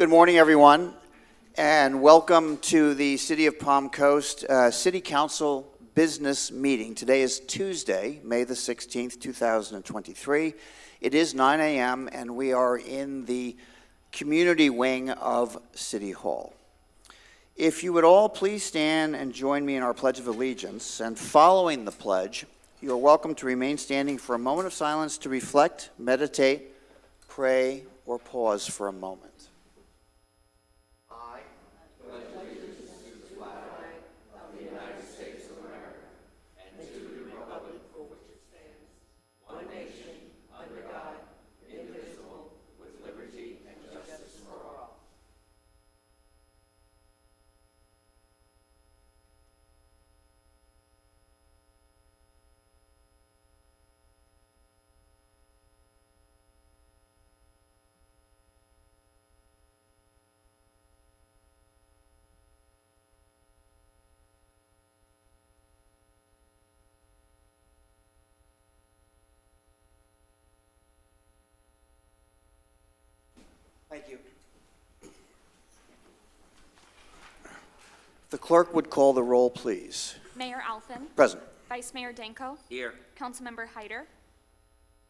Good morning, everyone, and welcome to the City of Palm Coast City Council Business Meeting. Today is Tuesday, May the 16th, 2023. It is 9 a.m., and we are in the community wing of City Hall. If you would all please stand and join me in our Pledge of Allegiance, and following the pledge, you are welcome to remain standing for a moment of silence to reflect, meditate, pray, or pause for a moment. Thank you. The clerk would call the roll, please. Mayor Alfin. Present. Vice Mayor Danko. Here. Councilmember Hyder.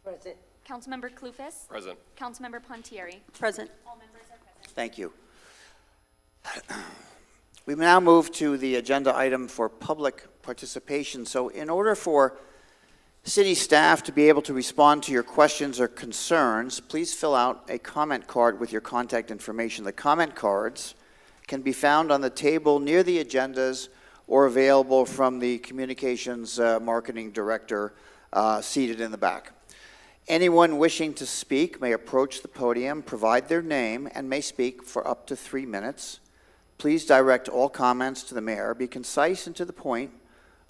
Present. Councilmember Clufus. Present. Councilmember Pontieri. Present. All members are present. Thank you. We now move to the agenda item for public participation. So in order for city staff to be able to respond to your questions or concerns, please fill out a comment card with your contact information. The comment cards can be found on the table near the agendas or available from the communications marketing director seated in the back. Anyone wishing to speak may approach the podium, provide their name, and may speak for up to 3 minutes. Please direct all comments to the mayor. Be concise and to the point.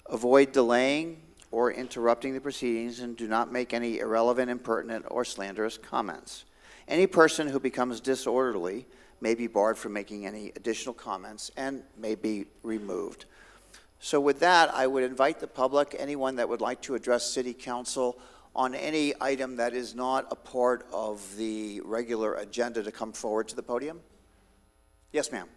Avoid delaying or interrupting the proceedings, and do not make any irrelevant, impertinent, or slanderous comments. Any person who becomes disorderly may be barred from making any additional comments and may be removed. So with that, I would invite the public, anyone that would like to address City Council on any item that is not a part of the regular agenda, to come forward to the podium. Yes, ma'am.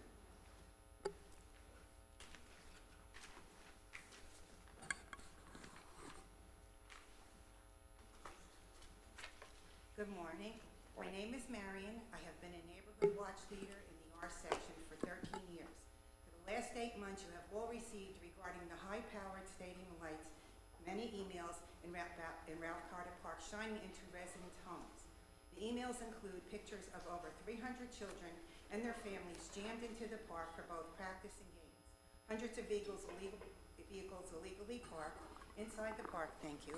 Good morning. My name is Marion. I have been a neighborhood watch leader in the R section for 13 years. For the last 8 months, you have all received regarding the high-powered stadium lights, many emails in Ralph Carter Park shining into residents' homes. The emails include pictures of over 300 children and their families jammed into the park for both practice and games. Hundreds of vehicles illegally parked inside the park, thank you,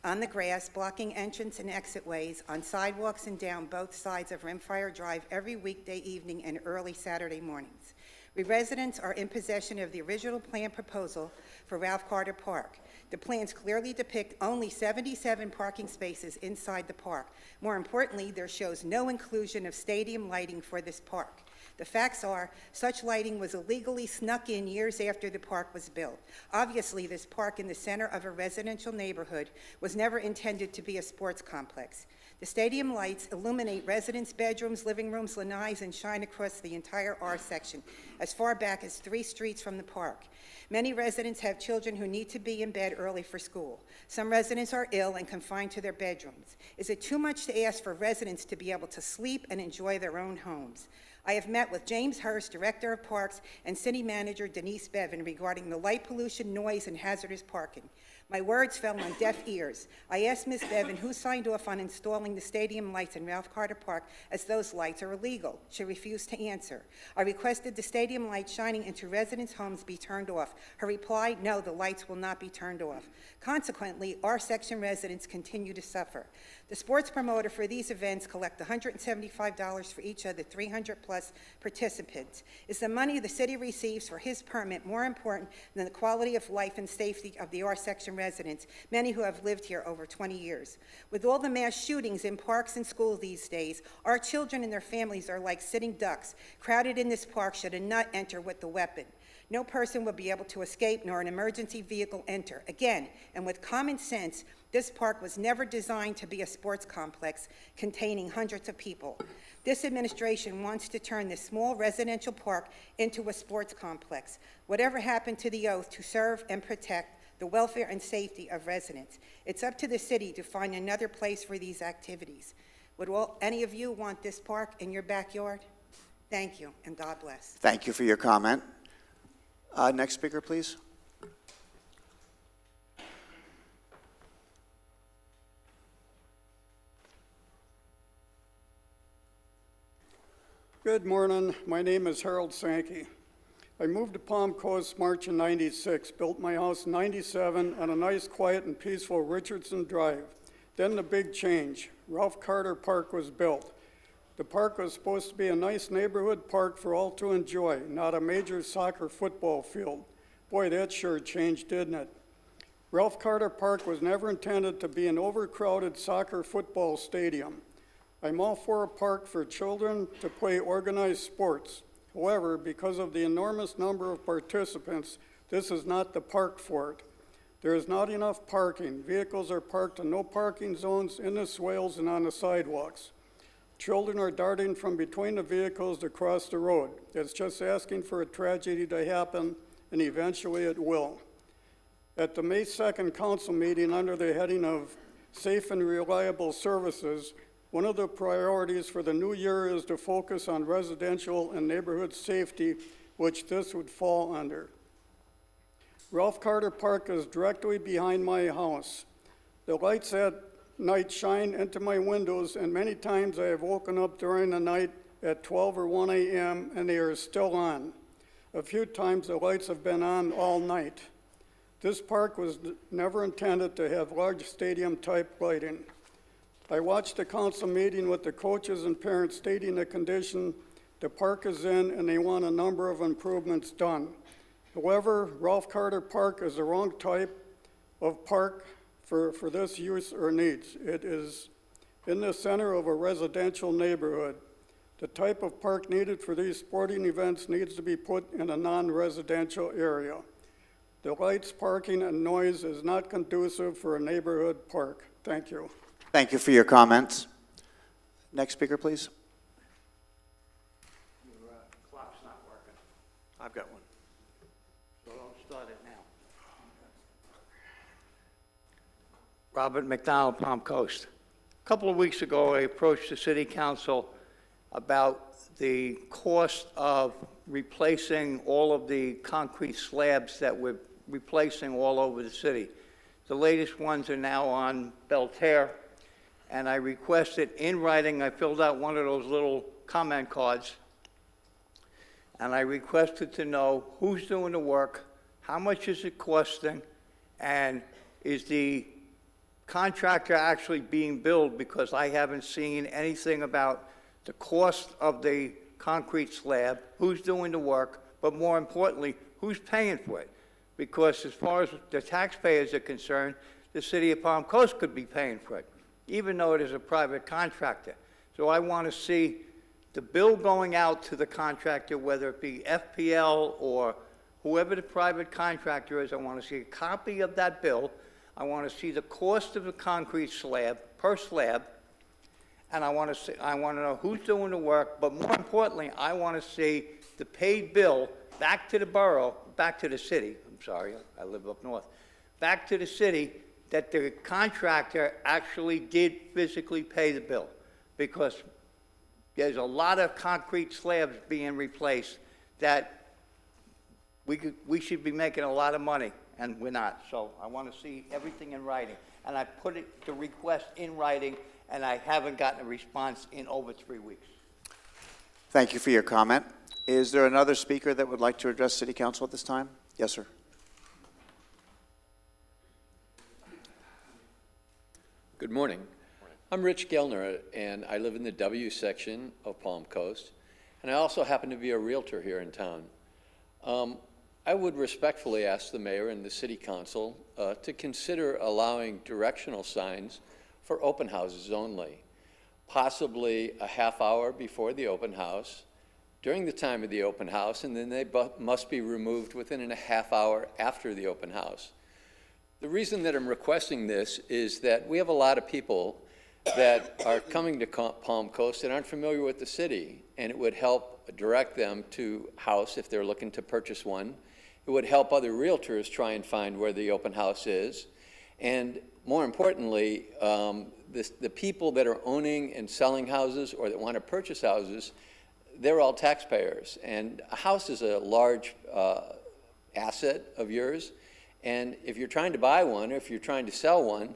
on the grass, blocking entrance and exit ways, on sidewalks and down both sides of Rimfire Drive every weekday evening and early Saturday mornings. We residents are in possession of the original plan proposal for Ralph Carter Park. The plans clearly depict only 77 parking spaces inside the park. More importantly, there shows no inclusion of stadium lighting for this park. The facts are, such lighting was illegally snuck in years after the park was built. Obviously, this park in the center of a residential neighborhood was never intended to be a sports complex. The stadium lights illuminate residents' bedrooms, living rooms, lanais, and shine across the entire R section, as far back as 3 streets from the park. Many residents have children who need to be in bed early for school. Some residents are ill and confined to their bedrooms. Is it too much to ask for residents to be able to sleep and enjoy their own homes? I have met with James Hurst, Director of Parks, and City Manager Denise Bevan regarding the light pollution, noise, and hazardous parking. My words fell on deaf ears. I asked Ms. Bevan who signed off on installing the stadium lights in Ralph Carter Park, as those lights are illegal. She refused to answer. I requested the stadium lights shining into residents' homes be turned off. Her reply, no, the lights will not be turned off. Consequently, our section residents continue to suffer. The sports promoter for these events collect $175 for each of the 300-plus participants. Is the money the city receives for his permit more important than the quality of life and safety of the R section residents, many who have lived here over 20 years? With all the mass shootings in parks and schools these days, our children and their families are like sitting ducks, crowded in this park should a nut enter with the weapon. No person would be able to escape nor an emergency vehicle enter. Again, and with common sense, this park was never designed to be a sports complex containing hundreds of people. This administration wants to turn this small residential park into a sports complex. Whatever happened to the oath to serve and protect the welfare and safety of residents? It's up to the city to find another place for these activities. Would any of you want this park in your backyard? Thank you, and God bless. Thank you for your comment. Next speaker, please. Good morning. My name is Harold Sankey. I moved to Palm Coast March in '96, built my house in '97 on a nice, quiet, and peaceful Richardson Drive. Then the big change. Ralph Carter Park was built. The park was supposed to be a nice neighborhood park for all to enjoy, not a major soccer football field. Boy, that sure changed, didn't it? Ralph Carter Park was never intended to be an overcrowded soccer football stadium. I'm all for a park for children to play organized sports. However, because of the enormous number of participants, this is not the park for it. There is not enough parking. Vehicles are parked in no parking zones, in the swales, and on the sidewalks. Children are darting from between the vehicles to cross the road. It's just asking for a tragedy to happen, and eventually it will. At the May 2nd council meeting under the heading of Safe and Reliable Services, one of the priorities for the new year is to focus on residential and neighborhood safety, which this would fall under. Ralph Carter Park is directly behind my house. The lights at night shine into my windows, and many times I have woken up during the night at 12 or 1 a.m. and they are still on. A few times the lights have been on all night. This park was never intended to have large stadium-type lighting. I watched the council meeting with the coaches and parents stating the condition the park is in, and they want a number of improvements done. However, Ralph Carter Park is the wrong type of park for this use or needs. It is in the center of a residential neighborhood. The type of park needed for these sporting events needs to be put in a non-residential area. The lights, parking, and noise is not conducive for a neighborhood park. Thank you. Thank you for your comments. Next speaker, please. Your clock's not working, I've got one. so don't start it now. Robert Mcdonald, Palm Coast. A couple of weeks ago, I approached the city council about the cost of replacing all of the concrete slabs that we're replacing all over the city. The latest ones are now on Belterre, and I requested in writing, I filled out one of those little comment cards, and I requested to know who's doing the work, how much is it costing, and is the contractor actually being billed, because I haven't seen anything about the cost of the concrete slab, who's doing the work, but more importantly, who's paying for it. Because as far as the taxpayers are concerned, the city of Palm Coast could be paying for it, even though it is a private contractor. So I want to see the bill going out to the contractor, whether it be FPL or whoever the private contractor is. I want to see a copy of that bill. I want to see the cost of the concrete slab, per slab, and I want to know who's doing the work, but more importantly, I want to see the paid bill back to the borough, back to the city, I'm sorry, I live up north, back to the city, that the contractor actually did physically pay the bill, because there's a lot of concrete slabs being replaced that we should be making a lot of money, and we're not. So I want to see everything in writing, and I put the request in writing, and I haven't gotten a response in over 3 weeks. Thank you for your comment. Is there another speaker that would like to address City Council at this time? Yes, sir. Good morning. I'm Rich Gellner, and I live in the W section of Palm Coast, and I also happen to be a realtor here in town. I would respectfully ask the mayor and the city council to consider allowing directional signs for open houses only, possibly a half hour before the open house, during the time of the open house, and then they must be removed within a half hour after the open house. The reason that I'm requesting this is that we have a lot of people that are coming to Palm Coast that aren't familiar with the city, and it would help direct them to house if they're looking to purchase one. It would help other realtors try and find where the open house is. And more importantly, the people that are owning and selling houses or that want to purchase houses, they're all taxpayers. And a house is a large asset of yours. And if you're trying to buy one, or if you're trying to sell one,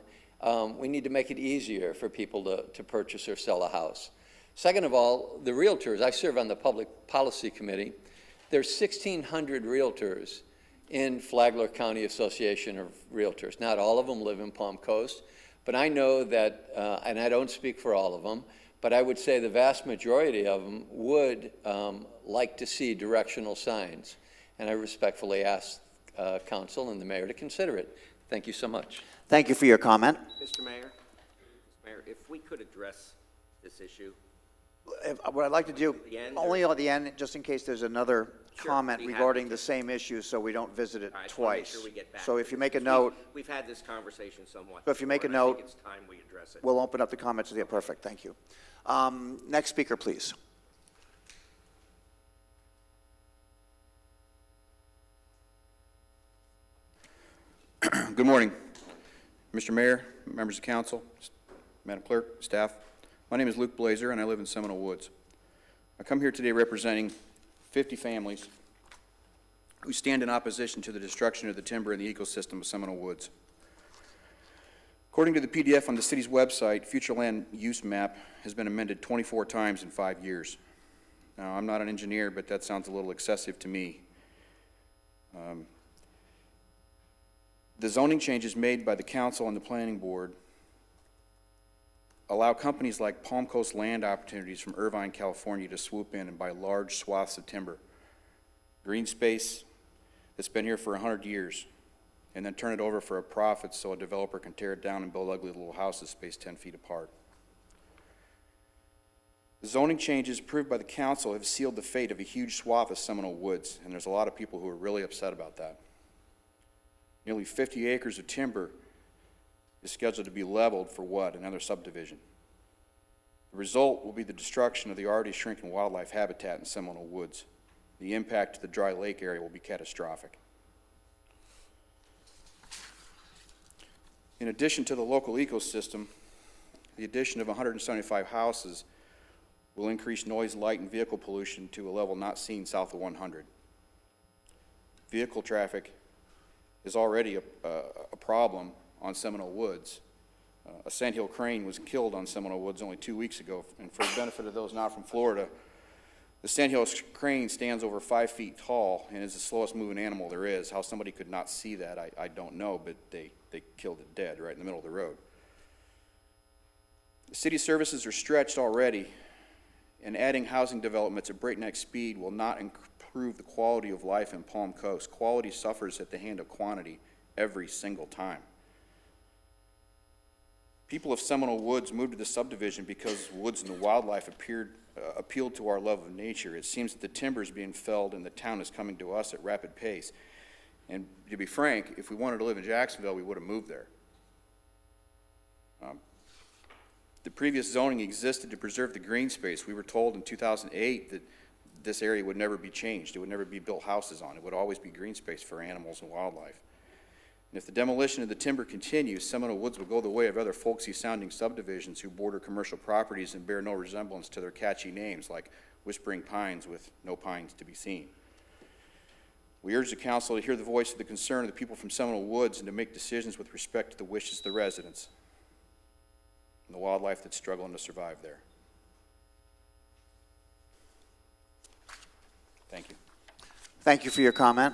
we need to make it easier for people to purchase or sell a house. Second of all, the realtors, I serve on the Public Policy Committee. There's 1,600 realtors in Flagler County Association of Realtors. Not all of them live in Palm Coast, but I know that, and I don't speak for all of them, but I would say the vast majority of them would like to see directional signs. And I respectfully ask Council and the Mayor to consider it. Thank you so much. Thank you for your comment. Mr. Mayor, if we could address this issue. What I'd like to do, The end, only at the end, just in case there's another Sure, comment be happy regarding to. the same issue, so we don't visit it I just wanna make twice. sure we get back So to if you this, make a because note, We've had this conversation somewhat. So if you make a before, and I note, think it's time we address it. we'll open up the comments. Yeah, perfect, thank you. Next speaker, please. Good morning, Mr. Mayor, members of council, Madam Clerk, staff. My name is Luke Blaser, and I live in Seminole Woods. I come here today representing 50 families who stand in opposition to the destruction of the timber and the ecosystem of Seminole Woods. According to the PDF on the city's website, future land use map has been amended 24 times in 5 years. Now, I'm not an engineer, but that sounds a little excessive to me. The zoning changes made by the council and the planning board allow companies like Palm Coast Land Opportunities from Irvine, California to swoop in and buy large swaths of timber, green space that's been here for 100 years, and then turn it over for a profit so a developer can tear it down and build ugly little houses spaced 10 feet apart. The zoning changes approved by the council have sealed the fate of a huge swath of Seminole Woods, and there's a lot of people who are really upset about that. Nearly 50 acres of timber is scheduled to be leveled for what? Another subdivision. The result will be the destruction of the already shrinking wildlife habitat in Seminole Woods. The impact to the dry lake area will be catastrophic. In addition to the local ecosystem, the addition of 175 houses will increase noise, light, and vehicle pollution to a level not seen south of 100. Vehicle traffic is already a problem on Seminole Woods. A sandhill crane was killed on Seminole Woods only 2 weeks ago, and for the benefit of those not from Florida, the sandhill crane stands over 5 feet tall and is the slowest moving animal there is. How somebody could not see that, I don't know, but they killed it dead right in the middle of the road. The city services are stretched already, and adding housing developments at breakneck speed will not improve the quality of life in Palm Coast. Quality suffers at the hand of quantity every single time. People of Seminole Woods moved to the subdivision because woods and the wildlife appealed to our love of nature. It seems that the timber is being felled and the town is coming to us at rapid pace. And to be frank, if we wanted to live in Jacksonville, we would have moved there. The previous zoning existed to preserve the green space. We were told in 2008 that this area would never be changed. It would never be built houses on. It would always be green space for animals and wildlife. And if the demolition of the timber continues, Seminole Woods will go the way of other folksy-sounding subdivisions who border commercial properties and bear no resemblance to their catchy names, like Whispering Pines with no pines to be seen. We urge the council to hear the voice of the concern of the people from Seminole Woods and to make decisions with respect to the wishes of the residents and the wildlife that's struggling to survive there. Thank you. Thank you for your comment.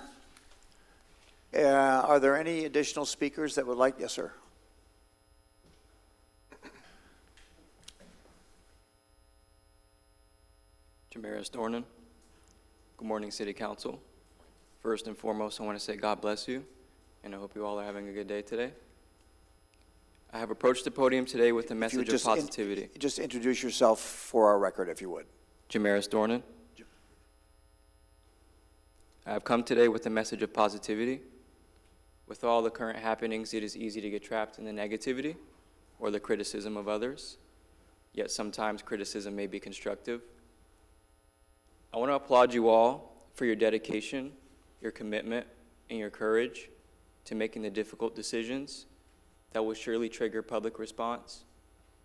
Are there any additional speakers that would like? Yes, sir. Jamaris Dornan. Good morning, City Council. First and foremost, I want to say God bless you, and I hope you all are having a good day today. I have approached the podium today with a If you would message of positivity. just introduce yourself for our record, if you would. Jamaris Dornan. I have come today with a message of positivity. With all the current happenings, it is easy to get trapped in the negativity or the criticism of others, yet sometimes criticism may be constructive. I want to applaud you all for your dedication, your commitment, and your courage to making the difficult decisions that will surely trigger public response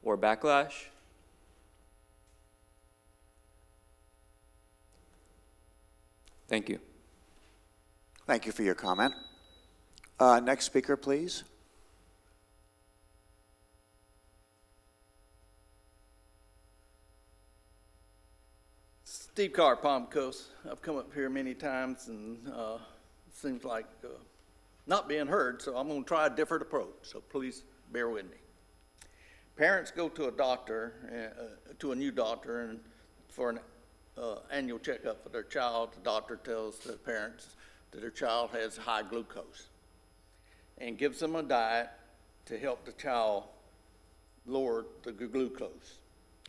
or backlash. Thank you. Thank you for your comment. Next speaker, please. Steve Carr, Palm Coast. I've come up here many times and seems like not being heard, so I'm going to try a different approach, so please bear with me. Parents go to a doctor, to a new doctor, and for an annual checkup for their child. The doctor tells the parents that their child has high glucose and gives them a diet to help the child lower the glucose.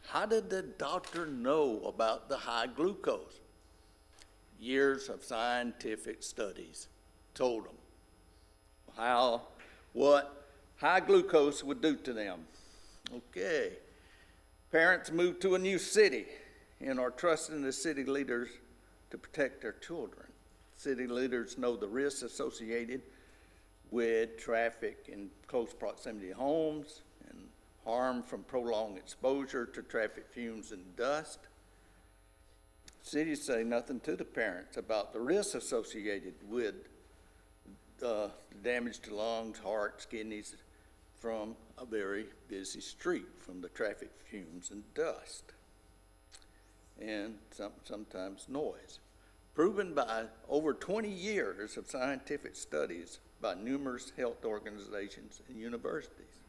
How did the doctor know about the high glucose? Years of scientific studies told them what high glucose would do to them. Okay, parents move to a new city and are trusting the city leaders to protect their children. City leaders know the risks associated with traffic in close proximity to homes and harm from prolonged exposure to traffic fumes and dust. Cities say nothing to the parents about the risks associated with damage to lungs, hearts, kidneys from a very busy street, from the traffic fumes and dust, and sometimes noise. Proven by over 20 years of scientific studies by numerous health organizations and universities.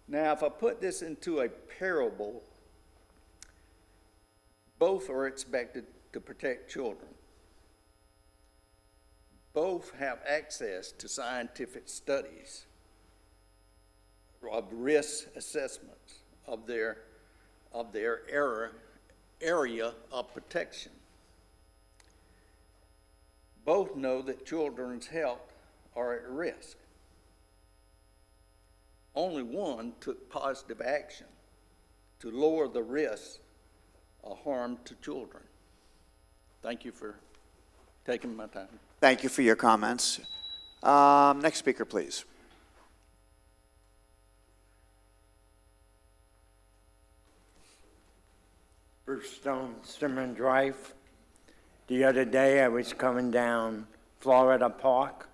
Now, if I put this into a parable, both are expected to protect children. Both have access to scientific studies of risk assessments of their area of protection. Both know that children's health are at risk. Only one took positive action to lower the risk of harm to children. Thank you for taking my time. Thank you for your comments. Next speaker, please. Bruce Stone, Stimson Drive. The other day I was coming down Florida Park.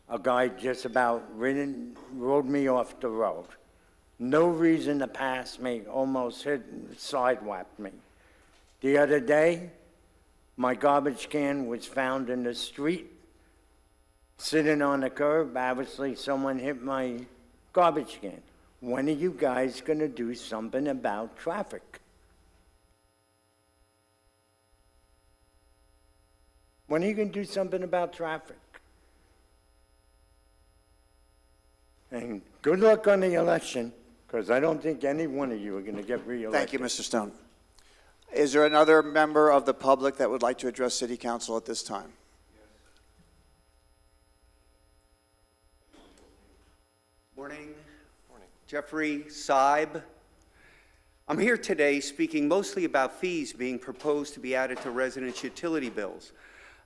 A guy just about rode me off the road. No reason to pass me, almost sidewalked me. The other day, my garbage can was found in the street, sitting on the curb. Obviously, someone hit my garbage can. When are you guys going to do something about traffic? When are you going to do something about traffic? And good luck on the election, because I don't think any one of you are going to get reelected. Thank you, Mr. Stone. Is there another member of the public that would like to address City Council at this time? Morning. Morning. Jeffrey Seibe. I'm here today speaking mostly about fees being proposed to be added to residents' utility bills,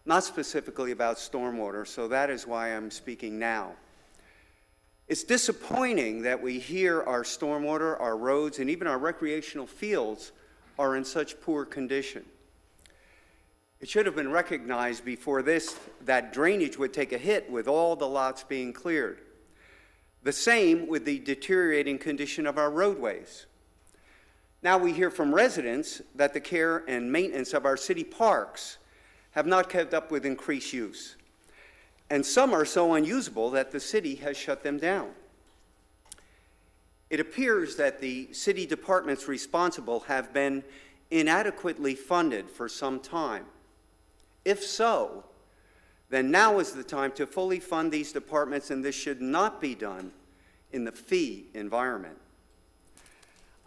not specifically about stormwater, so that is why I'm speaking now. It's disappointing that we hear our stormwater, our roads, and even our recreational fields are in such poor condition. It should have been recognized before this that drainage would take a hit with all the lots being cleared. The same with the deteriorating condition of our roadways. Now we hear from residents that the care and maintenance of our city parks have not kept up with increased use. And some are so unusable that the city has shut them down. It appears that the city departments responsible have been inadequately funded for some time. If so, then now is the time to fully fund these departments, and this should not be done in the fee environment.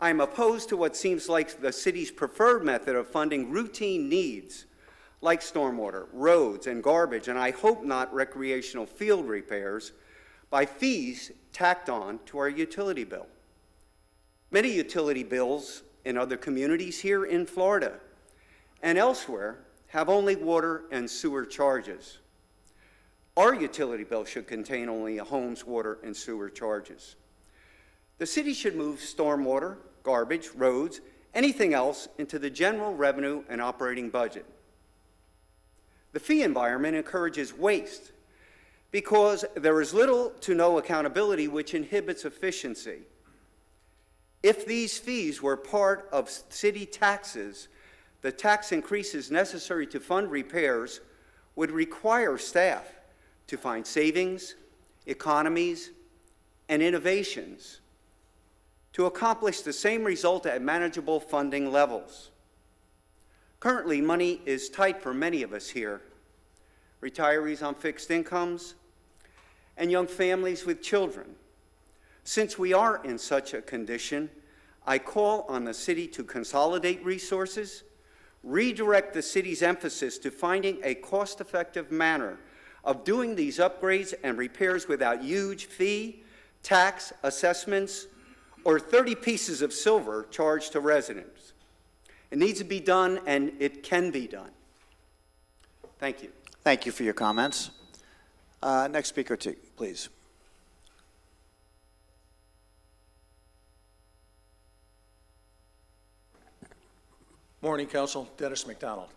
I am opposed to what seems like the city's preferred method of funding routine needs like stormwater, roads, and garbage, and I hope not recreational field repairs, by fees tacked on to our utility bill. Many utility bills in other communities here in Florida and elsewhere have only water and sewer charges. Our utility bill should contain only a home's water and sewer charges. The city should move stormwater, garbage, roads, anything else into the general revenue and operating budget. The fee environment encourages waste because there is little to no accountability, which inhibits efficiency. If these fees were part of city taxes, the tax increases necessary to fund repairs would require staff to find savings, economies, and innovations to accomplish the same result at manageable funding levels. Currently, money is tight for many of us here, retirees on fixed incomes, and young families with children. Since we are in such a condition, I call on the city to consolidate resources, redirect the city's emphasis to finding a cost-effective manner of doing these upgrades and repairs without huge fee, tax, assessments, or 30 pieces of silver charged to residents. It needs to be done, and it can be done. Thank you. Thank you for your comments. Next speaker, please. Morning, Council. Dennis Mcdonald.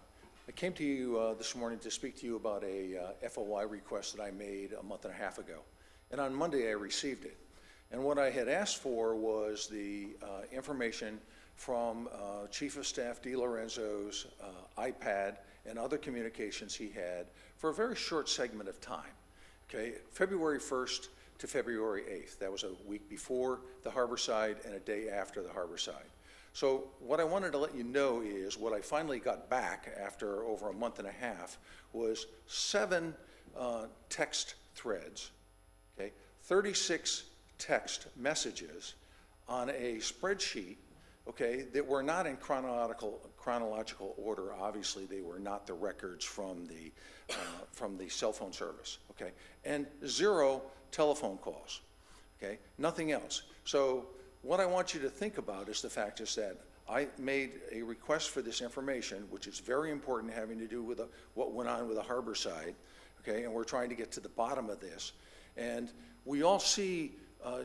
I came to you this morning to speak to you about a FOI request that I made a month and a half ago. And on Monday, I received it. And what I had asked for was the information from Chief of Staff DiLorenzo's iPad and other communications he had for a very short segment of time. Okay, February 1st to February 8th. That was a week before the Harborside and a day after the Harborside. So what I wanted to let you know is what I finally got back after over a month and a half was 7 text threads, okay, 36 text messages on a spreadsheet, okay, that were not in chronological order. Obviously, they were not the records from the cell phone service, okay, and 0 telephone calls, okay, nothing else. So what I want you to think about is the fact is that I made a request for this information, which is very important, having to do with what went on with the Harborside, okay, and we're trying to get to the bottom of this. And we all see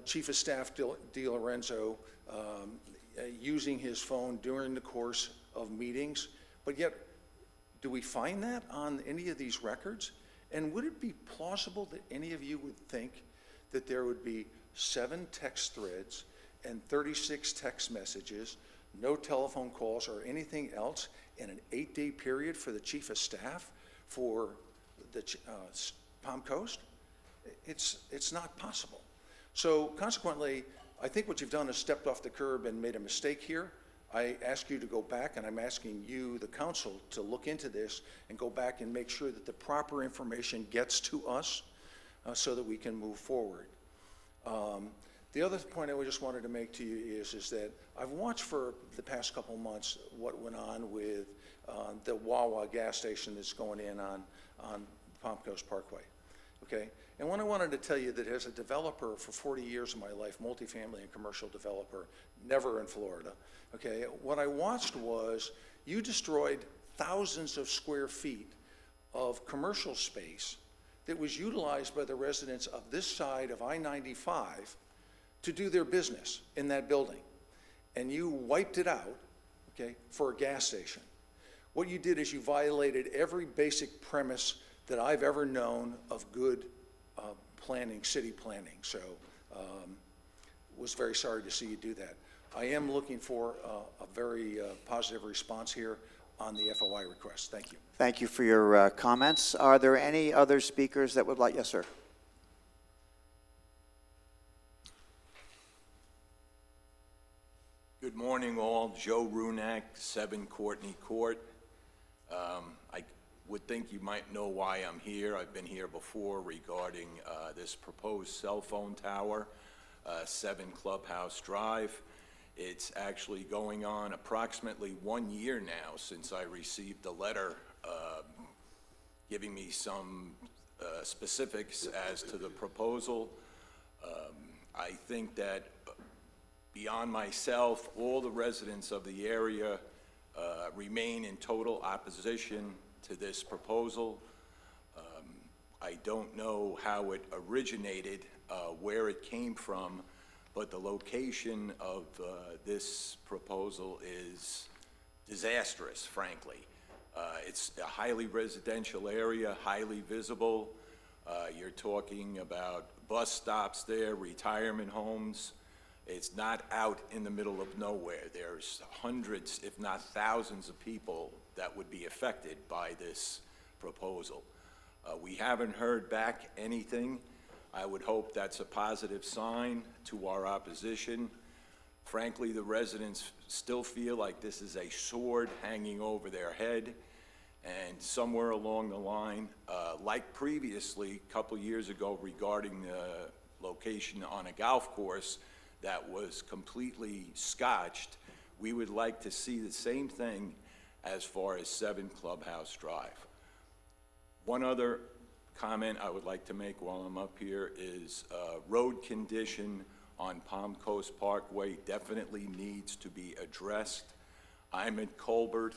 Chief of Staff DiLorenzo using his phone during the course of meetings, but yet, do we find that on any of these records? And would it be plausible that any of you would think that there would be 7 text threads and 36 text messages, no telephone calls or anything else in an 8-day period for the Chief of Staff for the Palm Coast? It's not possible. So consequently, I think what you've done is stepped off the curb and made a mistake here. I ask you to go back, and I'm asking you, the council, to look into this and go back and make sure that the proper information gets to us so that we can move forward. The other point I just wanted to make to you is that I've watched for the past couple months what went on with the Wawa gas station that's going in on Palm Coast Parkway, okay? And what I wanted to tell you that as a developer for 40 years of my life, multifamily and commercial developer, never in Florida, okay, what I watched was you destroyed thousands of square feet of commercial space that was utilized by the residents of this side of I-95 to do their business in that building. And you wiped it out, okay, for a gas station. What you did is you violated every basic premise that I've ever known of good planning, city planning. So was very sorry to see you do that. I am looking for a very positive response here on the FOI request. Thank you. Thank you for your comments. Are there any other speakers that would like, yes, sir? Good morning, all. Joe Runak, 7 Courtney Court. I would think you might know why I'm here. I've been here before regarding this proposed cell phone tower, 7 Clubhouse Drive. It's actually going on approximately 1 year now since I received a letter giving me some specifics as to the proposal. I think that beyond myself, all the residents of the area remain in total opposition to this proposal. I don't know how it originated, where it came from, but the location of this proposal is disastrous, frankly. It's a highly residential area, highly visible. You're talking about bus stops there, retirement homes. It's not out in the middle of nowhere. There's hundreds, if not thousands, of people that would be affected by this proposal. We haven't heard back anything. I would hope that's a positive sign to our opposition. Frankly, the residents still feel like this is a sword hanging over their head, and somewhere along the line, like previously, a couple years ago regarding the location on a golf course that was completely scotched, we would like to see the same thing as far as 7 Clubhouse Drive. One other comment I would like to make while I'm up here is road condition on Palm Coast Parkway definitely needs to be addressed. I'm at Colbert.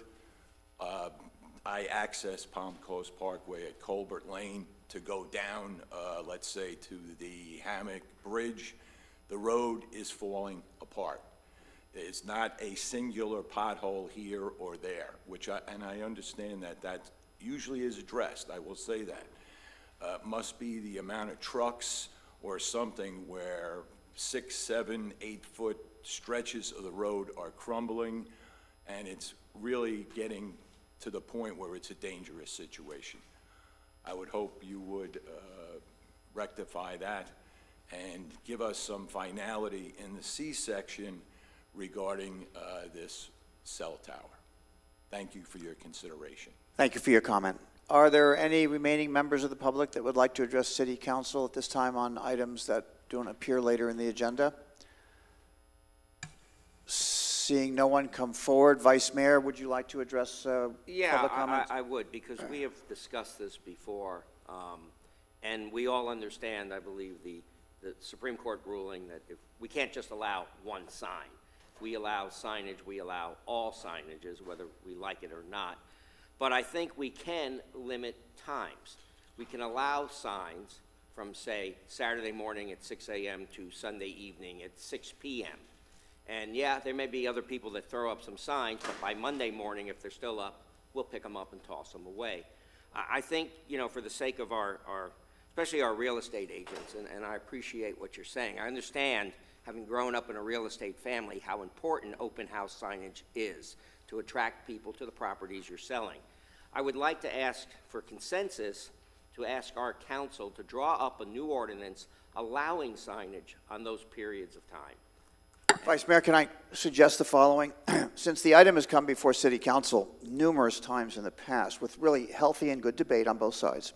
I access Palm Coast Parkway at Colbert Lane to go down, let's say, to the Hammock Bridge. The road is falling apart. It's not a singular pothole here or there, and I understand that that usually is addressed, I will say that. Must be the amount of trucks or something where 6, 7, 8 foot stretches of the road are crumbling, and it's really getting to the point where it's a dangerous situation. I would hope you would rectify that and give us some finality in the C section regarding this cell tower. Thank you for your consideration. Thank you for your comment. Are there any remaining members of the public that would like to address City Council at this time on items that don't appear later in the agenda? Seeing no one come forward, Vice Mayor, would you like to address public comments? I would, because we have discussed this before, and we all understand, I believe, the Supreme Court ruling that if we can't just allow one sign. If we allow signage, we allow all signages, whether we like it or not. But I think we can limit times. We can allow signs from, say, Saturday morning at 6 a.m. to Sunday evening at 6 p.m. And yeah, there may be other people that throw up some signs, but by Monday morning, if they're still up, we'll pick them up and toss them away. I think, for the sake of our especially our real estate agents, and I appreciate what you're saying. I understand, having grown up in a real estate family, how important open house signage is to attract people to the properties you're selling. I would like to ask for consensus to ask our council to draw up a new ordinance allowing signage on those periods of time. Vice Mayor, can I suggest the following? Since the item has come before City Council numerous times in the past with really healthy and good debate on both sides,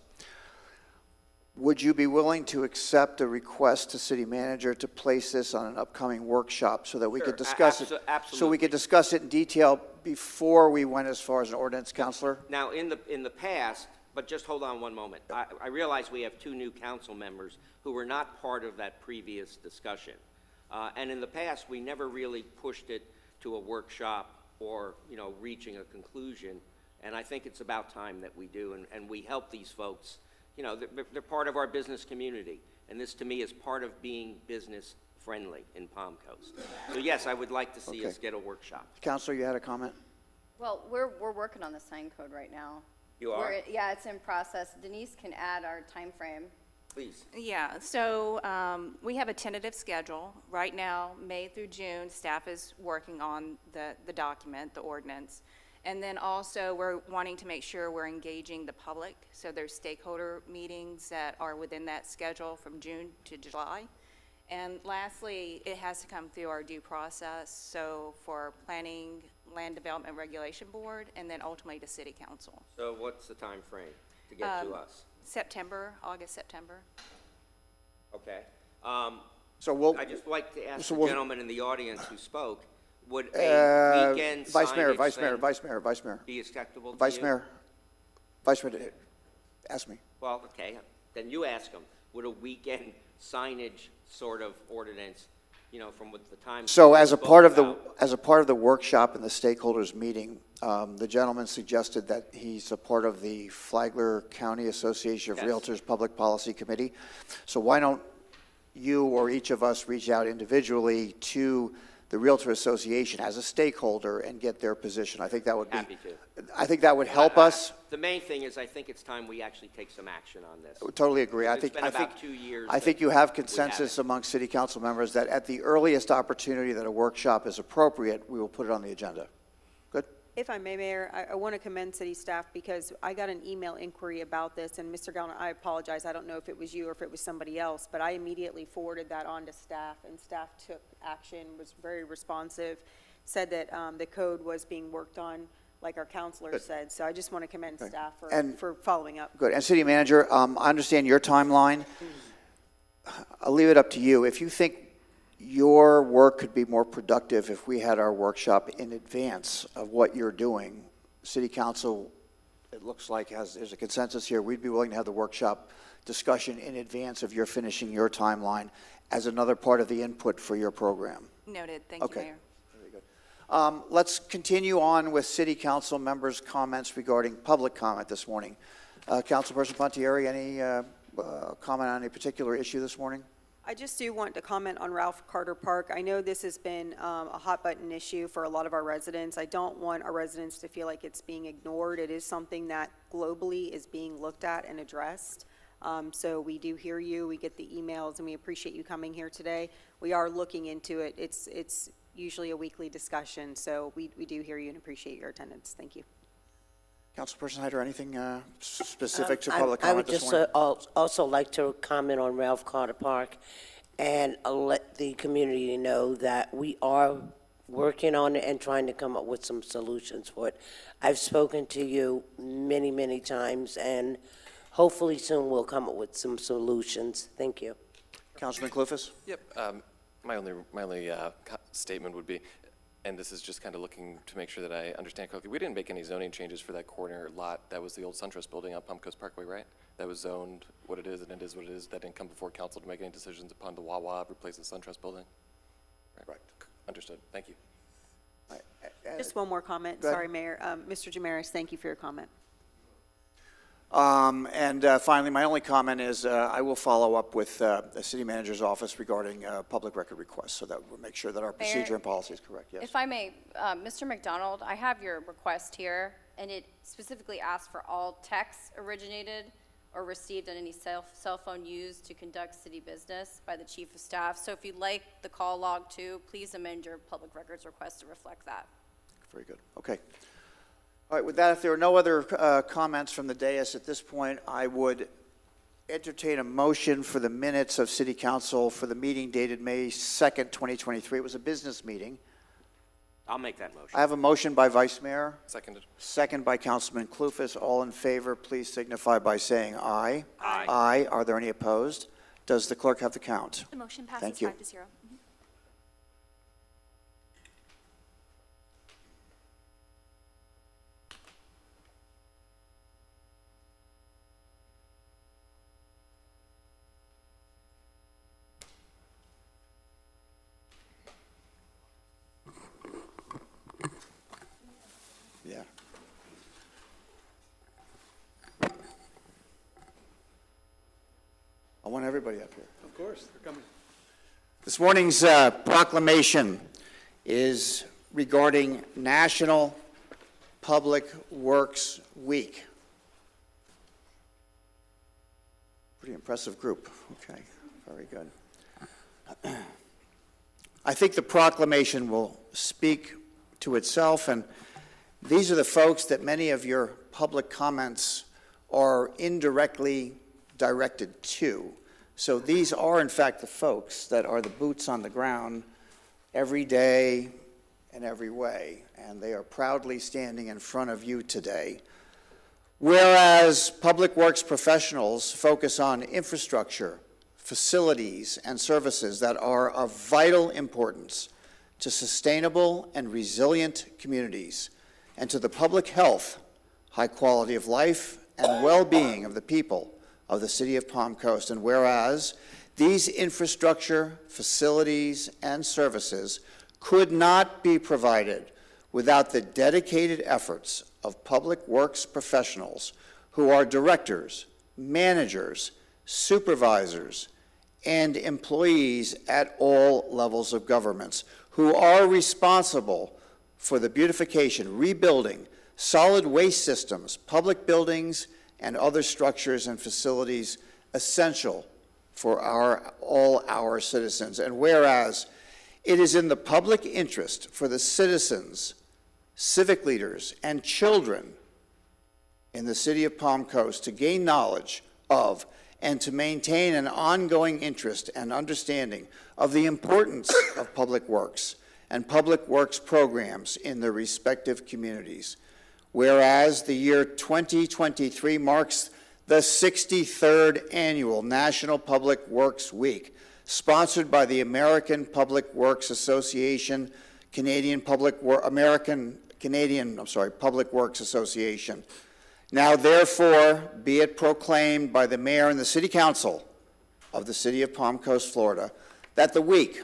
would you be willing to accept a request to City Manager to place this on an upcoming workshop so that we could discuss it? Absolutely. So we could discuss it in detail before we went as far as an ordinance, Councilor? Now, in the past, but just hold on one moment. I realize we have 2 new council members who were not part of that previous discussion. And in the past, we never really pushed it to a workshop or, reaching a conclusion. And I think it's about time that we do, and we help these folks. They're part of our business community, and this, to me, is part of being business-friendly in Palm Coast. So, yes, I would like to see us get a workshop. Councilor, you had a comment? Well, we're working on the sign code right now. You are? Yeah, it's in process. Denise can add our time frame. Please. Yeah, so we have a tentative schedule. Right now, May through June, staff is working on the document, the ordinance. And then also, we're wanting to make sure we're engaging the public. So there's stakeholder meetings that are within that schedule from June to July. And lastly, it has to come through our due process. So for Planning, Land Development Regulation Board, and then ultimately to City Council. So what's the time frame to get to us? August, September. Okay. So we'll. I'd just like to ask so the we'll, gentleman in the audience who spoke, would a weekend Vice Mayor, signage Vice Mayor, thing Vice Mayor, Vice Mayor. be acceptable to Vice you? Mayor, Vice Mayor, ask me. Well, okay, then you ask them, would a weekend signage sort of ordinance, from what the time? So as a part of about- the workshop and the stakeholders meeting, the gentleman suggested that he's a part of the Flagler County Association of Yes. Realtors Public Policy Committee. So why don't you or each of us reach out individually to the Realtor Association as a stakeholder and get their position? I think that would be. Happy to. I think that would help us. The main thing is, I think it's time we actually take some action on this. Totally agree. It's been about 2 years I think that you have we consensus haven't. among city council members that at the earliest opportunity that a workshop is appropriate, we will put it on the agenda. Good? If I may, Mayor, I want to commend city staff because I got an email inquiry about this, and Mr. Gellner, I apologize, I don't know if it was you or if it was somebody else, but I immediately forwarded that on to staff, and staff took action, was very responsive, said that the code was being worked on, like our counselor Good. said. So I just want to commend staff And- for following up. Good. And City Manager, I understand your timeline. I'll leave it up to you. If you think your work could be more productive if we had our workshop in advance of what you're doing, City Council, it looks like there's a consensus here. We'd be willing to have the workshop discussion in advance of your finishing your timeline as another part of the input for your program. Noted. Thank you, Okay. Mayor. Very good. Let's continue on with City Council members' comments regarding public comment this morning. Councilperson Pontieri, any comment on any particular issue this morning? I just do want to comment on Ralph Carter Park. I know this has been a hot button issue for a lot of our residents. I don't want our residents to feel like it's being ignored. It is something that globally is being looked at and addressed. So we do hear you, we get the emails, and we appreciate you coming here today. We are looking into it. It's usually a weekly discussion, so we do hear you and appreciate your attendance. Thank you. Councilperson Hyder, anything specific to public comment this morning? I would just also like to comment on Ralph Carter Park and let the community know that we are working on it and trying to come up with some solutions for it. I've spoken to you many, many times, and hopefully soon we'll come up with some solutions. Thank you. Councilman Clufus? Yep. My only statement would be, and this is just kind of looking to make sure that I understand correctly, we didn't make any zoning changes for that corner lot. That was the old SunTrust building on Palm Coast Parkway, right? That was zoned what it is, and it is what it is. That didn't come before council to make any decisions upon the Wawa replace the SunTrust building? Right. Understood. Thank you. Just one more comment. Go ahead. Sorry, Mayor. Mr. Jamaris, thank you for your comment. And finally, my only comment is I will follow up with the city manager's office regarding public record requests so that we'll make sure that our procedure and policy is correct. Yes. If I may, Mr. McDonald, I have your request here, and it specifically asks for all texts originated or received on any cell phone used to conduct city business by the chief of staff. So if you'd like the call log too, please amend your public records request to reflect that. Very good. Okay. All right, with that, if there are no other comments from the dais at this point, I would entertain a motion for the minutes of City Council for the meeting dated May 2nd, 2023. It was a business meeting. I'll make that motion. I have a motion by Vice Mayor. Seconded. Second by Councilman Clufus. All in favor, please signify by saying aye. Aye. Aye. Are there any opposed? Does the clerk have the count? The motion passes Thank you. 5-0. Yeah. I want everybody up here. Of course, they're coming. This morning's proclamation is regarding National Public Works Week. Pretty impressive group. Okay, very good. I think the proclamation will speak to itself, and these are the folks that many of your public comments are indirectly directed to. So these are, in fact, the folks that are the boots on the ground every day and every way, and they are proudly standing in front of you today. Whereas public works professionals focus on infrastructure, facilities, and services that are of vital importance to sustainable and resilient communities and to the public health, high quality of life, and well-being of the people of the city of Palm Coast. And whereas these infrastructure, facilities, and services could not be provided without the dedicated efforts of public works professionals who are directors, managers, supervisors, and employees at all levels of governments who are responsible for the beautification, rebuilding, solid waste systems, public buildings, and other structures and facilities essential for all our citizens. And whereas it is in the public interest for the citizens, civic leaders, and children in the city of Palm Coast to gain knowledge of and to maintain an ongoing interest and understanding of the importance of public works and public works programs in their respective communities. Whereas the year 2023 marks the 63rd annual National Public Works Week, sponsored by the American Public Works Association, Public Works Association. Now, therefore, be it proclaimed by the mayor and the city council of the city of Palm Coast, Florida, that the week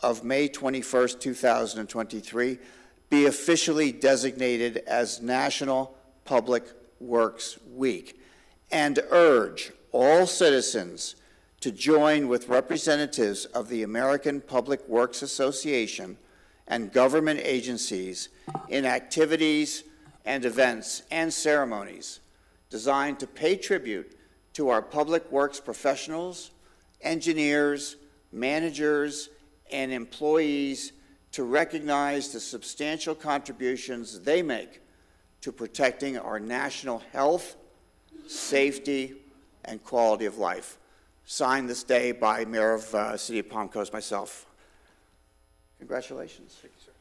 of May 21st, 2023, be officially designated as National Public Works Week, and urge all citizens to join with representatives of the American Public Works Association and government agencies in activities and events and ceremonies designed to pay tribute to our public works professionals, engineers, managers, and employees to recognize the substantial contributions they make to protecting our national health, safety, and quality of life. Signed this day by Mayor of City of Palm Coast, myself. Congratulations. Thank you, sir.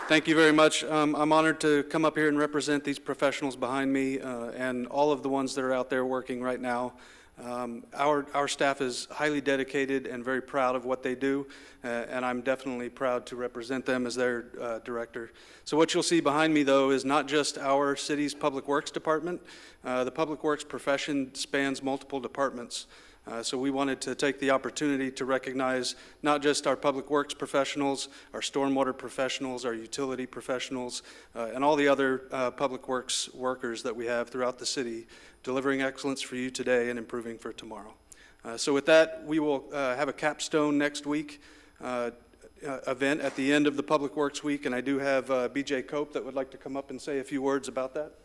Thank you very much. I'm honored to come up here and represent these professionals behind me and all of the ones that are out there working right now. Our staff is highly dedicated and very proud of what they do, and I'm definitely proud to represent them as their director. So what you'll see behind me, though, is not just our city's Public Works Department. The Public Works profession spans multiple departments. So we wanted to take the opportunity to recognize not just our public works professionals, our stormwater professionals, our utility professionals, and all the other public works workers that we have throughout the city, delivering excellence for you today and improving for tomorrow. So with that, we will have a capstone next week event at the end of the Public Works Week, and I do have BJ Cope that would like to come up and say a few words about that.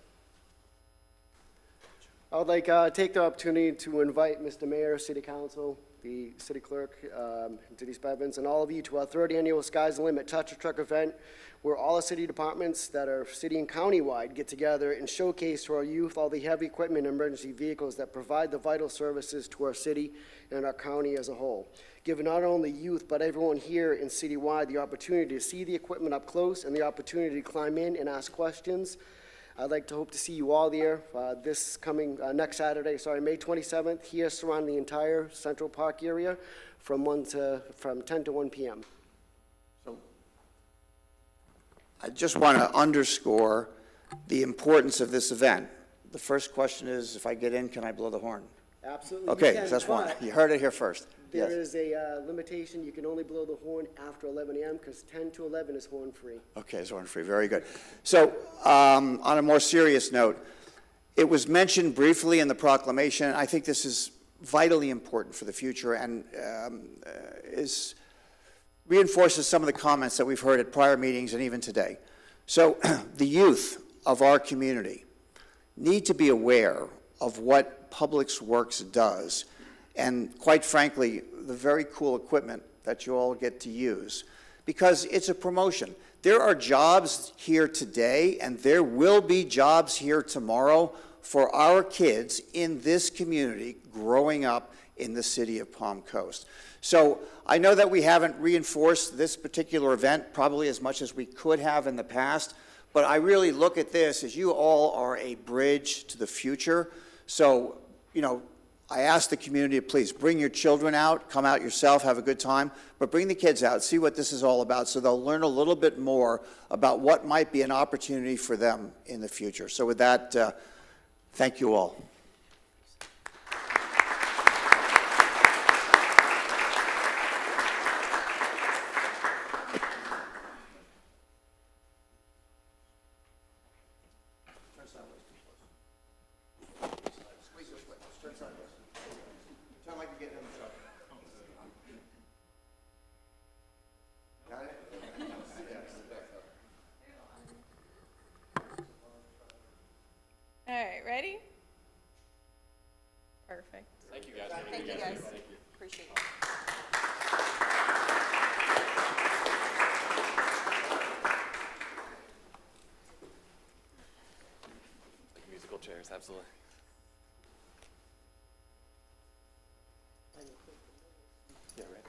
I would like to take the opportunity to invite Mr. Mayor, City Council, the City Clerk, Denise Bevins, and all of you to our third annual Sky's the Limit Touch a Truck event, where all the city departments that are city and county-wide get together and showcase to our youth all the heavy equipment and emergency vehicles that provide the vital services to our city and our county as a whole, giving not only youth but everyone here in citywide the opportunity to see the equipment up close and the opportunity to climb in and ask questions. I'd like to hope to see you all there this coming next Saturday, May 27th, here surrounding the entire Central Park area from 10 to 1 p.m. I just want to underscore the importance of this event. The first question is, if I get in, can I blow the horn? Absolutely. Okay, you can, that's one. You heard it here first. There Yes. is a limitation. You can only blow the horn after 11 a.m. because 10 to 11 is horn-free. Okay, it's horn-free. Very good. So, on a more serious note, it was mentioned briefly in the proclamation. I think this is vitally important for the future and reinforces some of the comments that we've heard at prior meetings and even today. So, the youth of our community need to be aware of what Public Works does, and quite frankly, the very cool equipment that you all get to use, because it's a promotion. There are jobs here today, and there will be jobs here tomorrow for our kids in this community growing up in the city of Palm Coast. So I know that we haven't reinforced this particular event probably as much as we could have in the past, but I really look at this as you all are a bridge to the future. So, I ask the community to please bring your children out, come out yourself, have a good time, but bring the kids out, see what this is all about, so they'll learn a little bit more about what might be an opportunity for them in the future. So with that, thank you all. All right, ready? Perfect. Thank you, guys. Thank you, guys. Appreciate it. Musical chairs, absolutely. Yeah, right.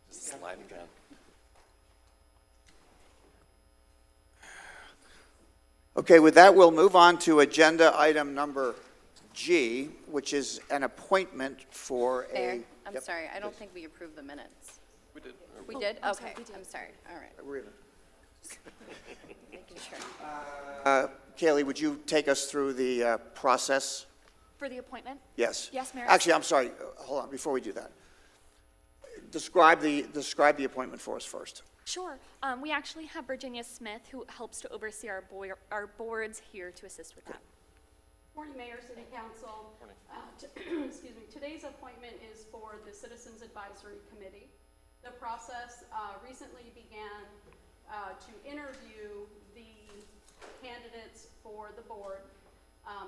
Just sliding down. Okay, with that, we'll move on to agenda item number G, which is an appointment for Mayor, a... I'm Yep. sorry, I don't think we approved the minutes. We did. We Oh, did? I'm sorry, Okay, we did. I'm sorry, all right, We're even. making sure. Kaylee, would you take us through the process? For the appointment? Yes. Yes, Mayor. Actually, I'm sorry, hold on, before we do that. Describe the appointment for us first. Sure. We actually have Virginia Smith, who helps to oversee our boards, here to assist with that. Morning, Mayor, City Council. Excuse me. Today's appointment is for the Citizens Advisory Committee. The process recently began to interview the candidates for the board,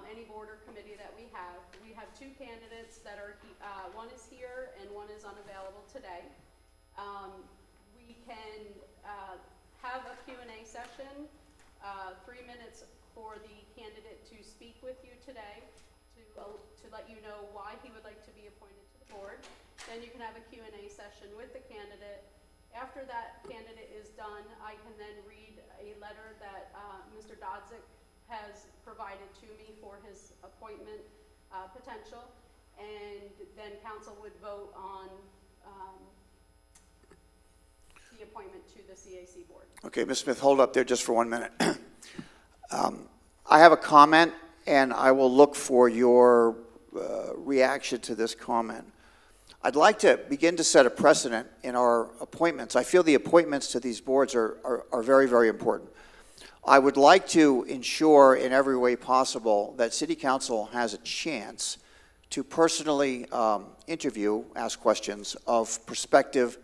any board or committee that we have. We have two candidates that are, one is here and one is unavailable today. We can have a Q&A session, 3 minutes for the candidate to speak with you today, to let you know why he would like to be appointed to the board. Then you can have a Q&A session with the candidate. After that candidate is done, I can then read a letter that Mr. Dodzik has provided to me for his appointment potential, and then council would vote on the appointment to the CAC board. Okay, Ms. Smith, hold up there just for 1 minute. I have a comment, and I will look for your reaction to this comment. I'd like to begin to set a precedent in our appointments. I feel the appointments to these boards are very, very important. I would like to ensure in every way possible that City Council has a chance to personally interview, ask questions of prospective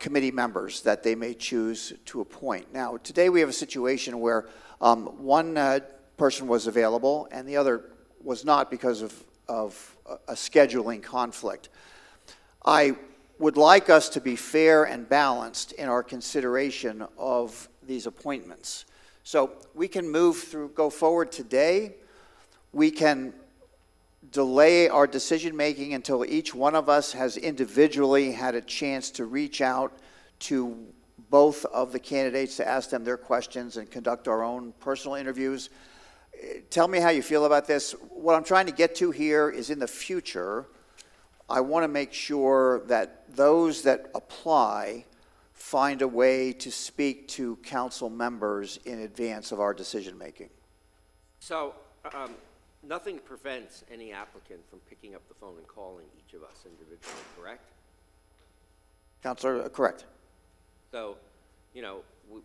committee members that they may choose to appoint. Now, today we have a situation where one person was available and the other was not because of a scheduling conflict. I would like us to be fair and balanced in our consideration of these appointments. So we can go forward today. We can delay our decision-making until each one of us has individually had a chance to reach out to both of the candidates to ask them their questions and conduct our own personal interviews. Tell me how you feel about this. What I'm trying to get to here is in the future, I want to make sure that those that apply find a way to speak to council members in advance of our decision-making. So, nothing prevents any applicant from picking up the phone and calling each of us individually, correct? Councilor, correct. So,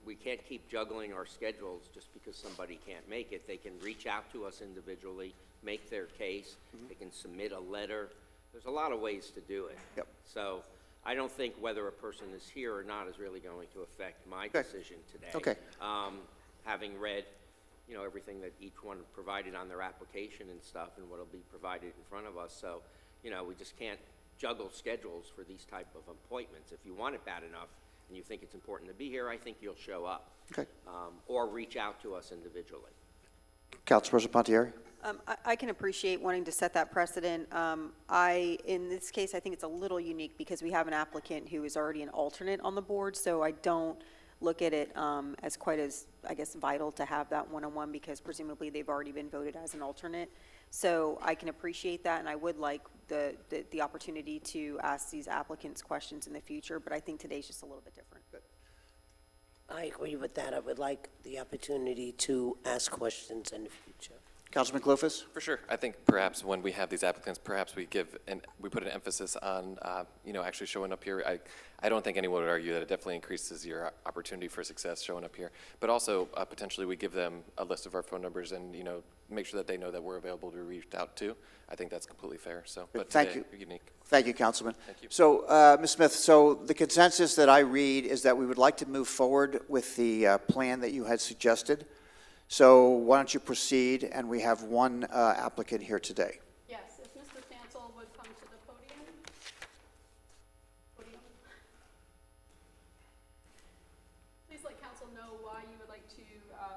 we can't keep juggling our schedules just because somebody can't make it. They can reach out to us individually, make their case. They can submit a letter. There's a lot of ways to do it. Yep. So I don't think whether a person is here or not is really going to affect my decision today. Okay. Having read, everything that each one provided on their application and stuff and what will be provided in front of us. So, we just can't juggle schedules for these type of appointments. If you want it bad enough and you think it's important to be here, I think you'll show up. Okay. Or reach out to us individually. Councilperson Pontieri? I can appreciate wanting to set that precedent. In this case, I think it's a little unique because we have an applicant who is already an alternate on the board, so I don't look at it as quite as, I guess, vital to have that one-on-one because presumably they've already been voted as an alternate. So I can appreciate that, and I would like the opportunity to ask these applicants questions in the future, but I think today's just a little bit different. I agree with that. I would like the opportunity to ask questions in the future. Councilman Clufus? For sure. I think perhaps when we have these applicants, perhaps we put an emphasis on, actually showing up here. I don't think anyone would argue that it definitely increases your opportunity for success showing up here. But also, potentially, we give them a list of our phone numbers and, make sure that they know that we're available to be reached out to. I think that's completely fair. So, but Thank today, you. unique. Thank you, Councilman. Thank you. So, Ms. Smith, so the consensus that I read is that we would like to move forward with the plan that you had suggested. So why don't you proceed, and we have one applicant here today. Yes, if Mr. Stansel would come to the podium. Please let council know why you would like to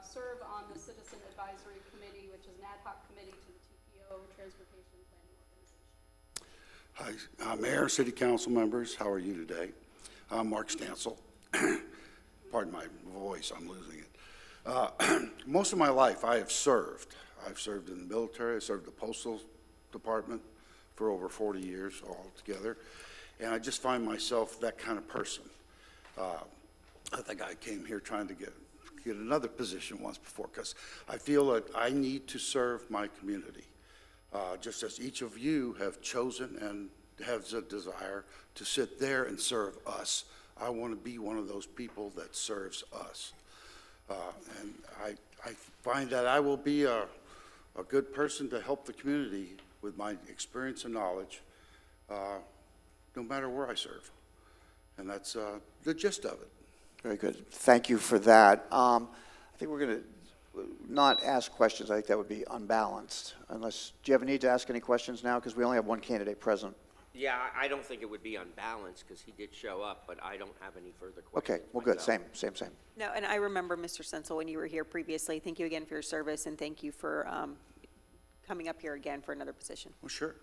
serve on the Citizen Advisory Committee, which is an ad hoc committee to the TPO Transportation Planning Organization. Hi, Mayor, City Council members, how are you today? I'm Mark Stansel. Pardon my voice, I'm losing it. Most of my life I have served. I've served in the military, I served the Postal Department for over 40 years altogether, and I just find myself that kind of person. I think I came here trying to get another position once before, because I feel that I need to serve my community. Just as each of you have chosen and has a desire to sit there and serve us, I want to be one of those people that serves us. And I find that I will be a good person to help the community with my experience and knowledge, no matter where I serve. And that's the gist of it. Very good. Thank you for that. I think we're going to not ask questions. I think that would be unbalanced. Unless, do you have a need to ask any questions now? Because we only have one candidate present. Yeah, I don't think it would be unbalanced because he did show up, but I don't have any further questions. Okay, well, good. myself. Same. No, and I remember, Mr. Stansel, when you were here previously. Thank you again for your service, and thank you for coming up here again for another position. Well, sure.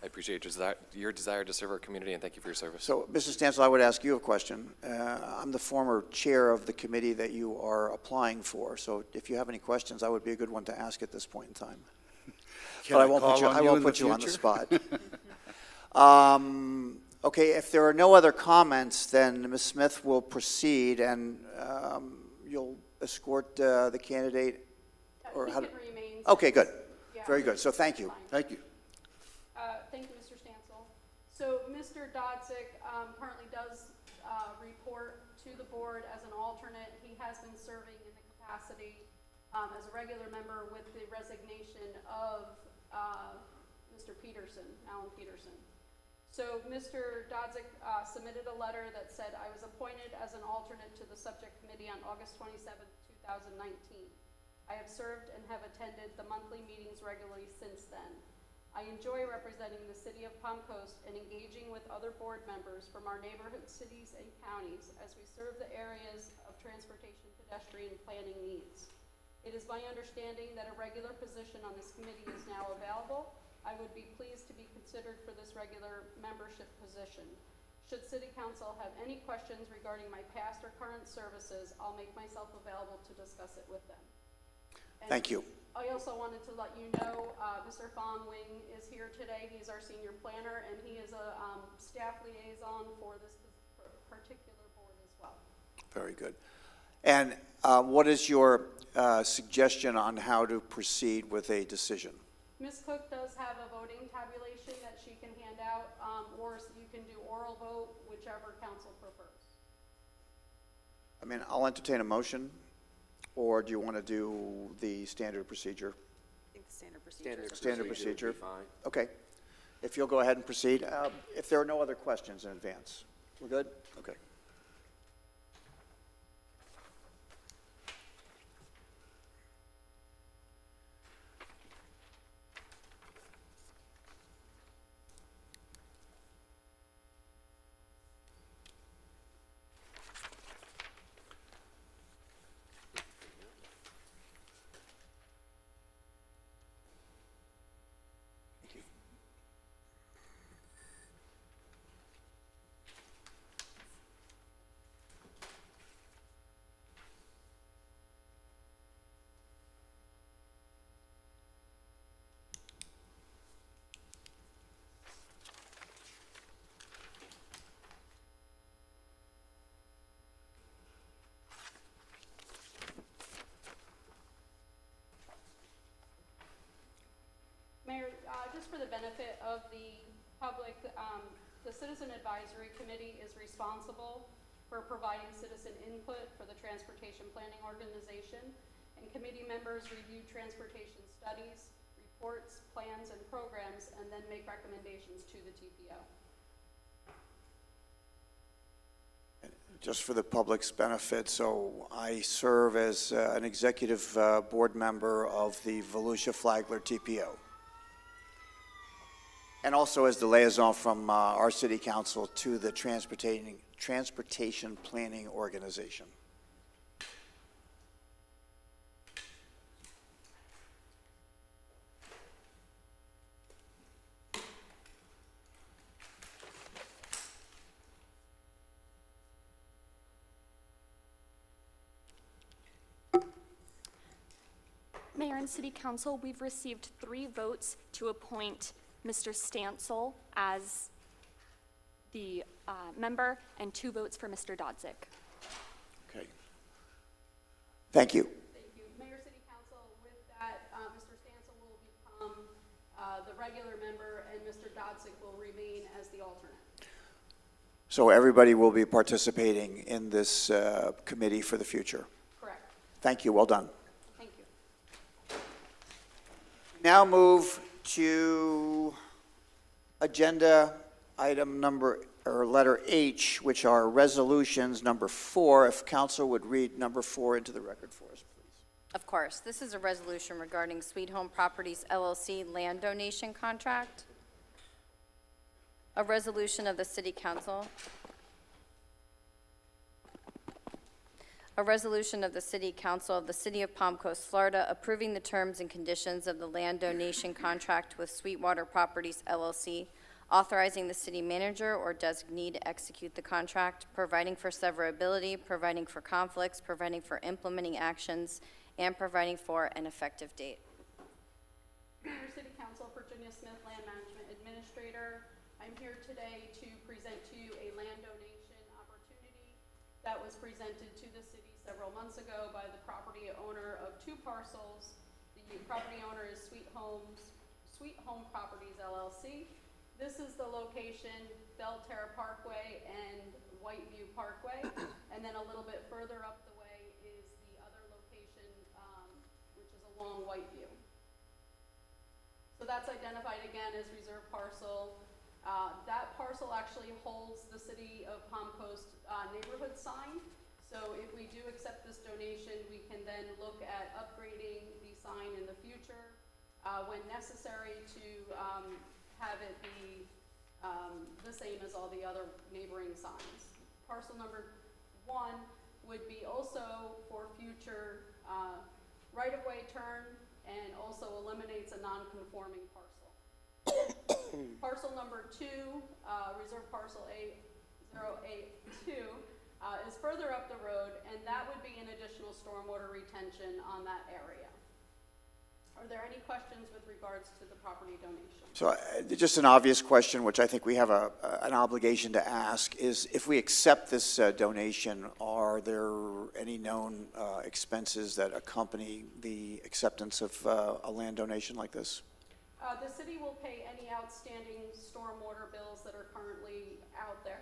I appreciate your desire to serve our community, and thank you for your service. So, Mrs. Stansel, I would ask you a question. I'm the former chair of the committee that you are applying for, so if you have any questions, I would be a good one to ask at this point in time. Can But I call on won't put you on the spot. Okay, if there are no other comments, then Ms. Smith will proceed, and you'll escort the candidate, or He how? can remain. Okay, good. Yeah. Very good. So thank you. Thank you. Thank you, Mr. Stansel. So Mr. Dodzik currently does report to the board as an alternate. He has been serving in the capacity as a regular member with the resignation of Mr. Peterson, Alan Peterson. So Mr. Dodzik submitted a letter that said, I was appointed as an alternate to the subject committee on August 27th, 2019. I have served and have attended the monthly meetings regularly since then. I enjoy representing the city of Palm Coast and engaging with other board members from our neighborhood cities and counties as we serve the areas of transportation pedestrian planning needs. It is my understanding that a regular position on this committee is now available. I would be pleased to be considered for this regular membership position. Should City Council have any questions regarding my past or current services, I'll make myself available to discuss it with them. And Thank you. I also wanted to let you know, Mr. Fong Wing is here today. He's our senior planner, and he is a staff liaison for this particular board as well. Very good. And what is your suggestion on how to proceed with a decision? Ms. Cook does have a voting tabulation that she can hand out, or you can do oral vote, whichever council prefers. I mean, I'll entertain a motion, or do you want to do the standard procedure? I think the standard procedure. Standard procedure. would be fine. Okay. If you'll go ahead and proceed. If there are no other questions in advance. We're good? Okay. just for the benefit of the public, the Citizen Advisory Committee is responsible for providing citizen input for the Transportation Planning Organization, and committee members review transportation studies, reports, plans, and programs, and then make recommendations to the TPO. Just for the public's benefit, so I serve as an executive board member of the Volusia Flagler TPO, and also as the liaison from our city council to the Transportation Planning Organization. Mayor and City Council, we've received 3 votes to appoint Mr. Stansel as the member and 2 votes for Mr. Dodzik. Okay. Thank you. Thank you. Mayor, City Council, with that, Mr. Stansel will become the regular member, and Mr. Dodzik will remain as the alternate. So everybody will be participating in this committee for the future. Correct. Thank you. Well done. Thank you. Now move to agenda item letter H, which are resolutions. Number 4. If council would read number 4 into the record for us, please. Of course, this is a resolution regarding Sweet Home Properties LLC land donation contract. A resolution of the City Council. A resolution of the City Council of the City of Palm Coast, Florida, approving the terms and conditions of the land donation contract with Sweetwater Properties LLC, authorizing the city manager or designee to execute the contract, providing for severability, providing for conflicts, providing for implementing actions, and providing for an effective date. Mayor, City Council, Virginia Smith, Land Management Administrator. I'm here today to present to you a land donation opportunity that was presented to the city several months ago by the property owner of 2 parcels. The property owner is Sweet Home Properties LLC. This is the location, Belterra Parkway and Whiteview Parkway, and then a little bit further up the way is the other location, which is along Whiteview. So that's identified again as reserve parcel. That parcel actually holds the City of Palm Coast neighborhood sign. So if we do accept this donation, we can then look at upgrading the sign in the future when necessary to have it be the same as all the other neighboring signs. Parcel number 1 would be also for future right-of-way turn, and also eliminates a non-conforming parcel. Parcel number 2, reserve parcel 082, is further up the road, and that would be an additional stormwater retention on that area. Are there any questions with regards to the property donation? So just an obvious question, which I think we have an obligation to ask, is if we accept this donation, are there any known expenses that accompany the acceptance of a land donation like this? The city will pay any outstanding stormwater bills that are currently out there.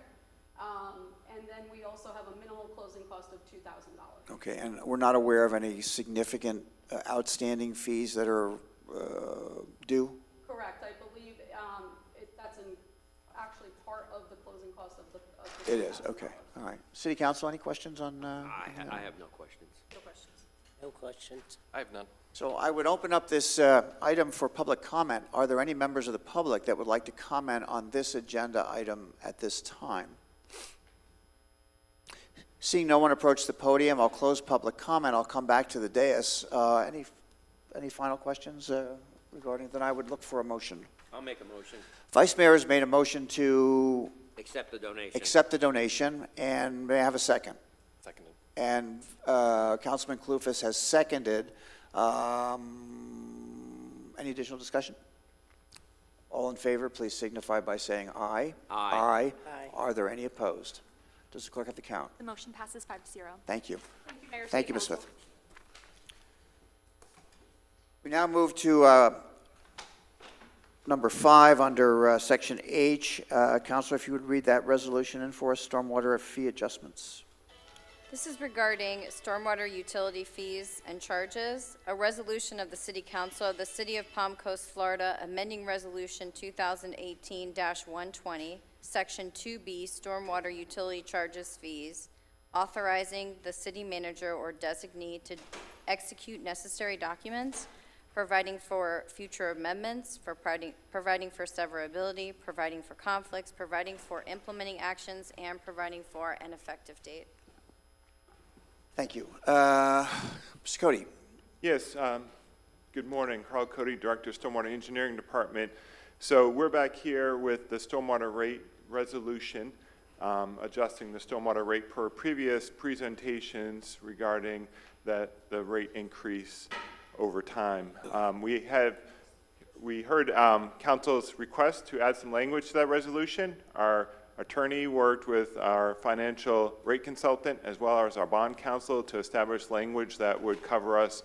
And then we also have a minimal closing cost of $2,000. Okay, and we're not aware of any significant outstanding fees that are due? Correct. I believe that's actually part of the closing cost of the It is, okay. All right. City Council, any questions on? I have no questions. No questions. No questions. I have none. So I would open up this item for public comment. Are there any members of the public that would like to comment on this agenda item at this time? Seeing no one approach the podium, I'll close public comment. I'll come back to the dais. Any final questions regarding? Then I would look for a motion. I'll make a motion. Vice Mayor has made a motion to Accept the donation. accept the donation, and may I have a second? Seconded. And Councilman Kloufis has seconded. Any additional discussion? All in favor, please signify by saying aye. Aye. Aye. Are there any opposed? Does the clerk have the count? The motion passes 5-0. Thank you. Thank you, Mayor. Thank City you, Ms. Council. Smith. We now move to number 5 under Section H. Counselor, if you would read that resolution in for us, stormwater fee adjustments. This is regarding stormwater utility fees and charges. A resolution of the City Council of the City of Palm Coast, Florida, amending Resolution 2018-120, Section 2B, Stormwater Utility Charges Fees, authorizing the city manager or designee to execute necessary documents, providing for future amendments, for providing for severability, providing for conflicts, providing for implementing actions, and providing for an effective date. Thank you. Mr. Cody. Yes, good morning. Carl Cody, Director of Stormwater Engineering Department. So we're back here with the stormwater rate resolution, adjusting the stormwater rate per previous presentations regarding the rate increase over time. We heard Council's request to add some language to that resolution. Our attorney worked with our financial rate consultant as well as our bond counsel to establish language that would cover us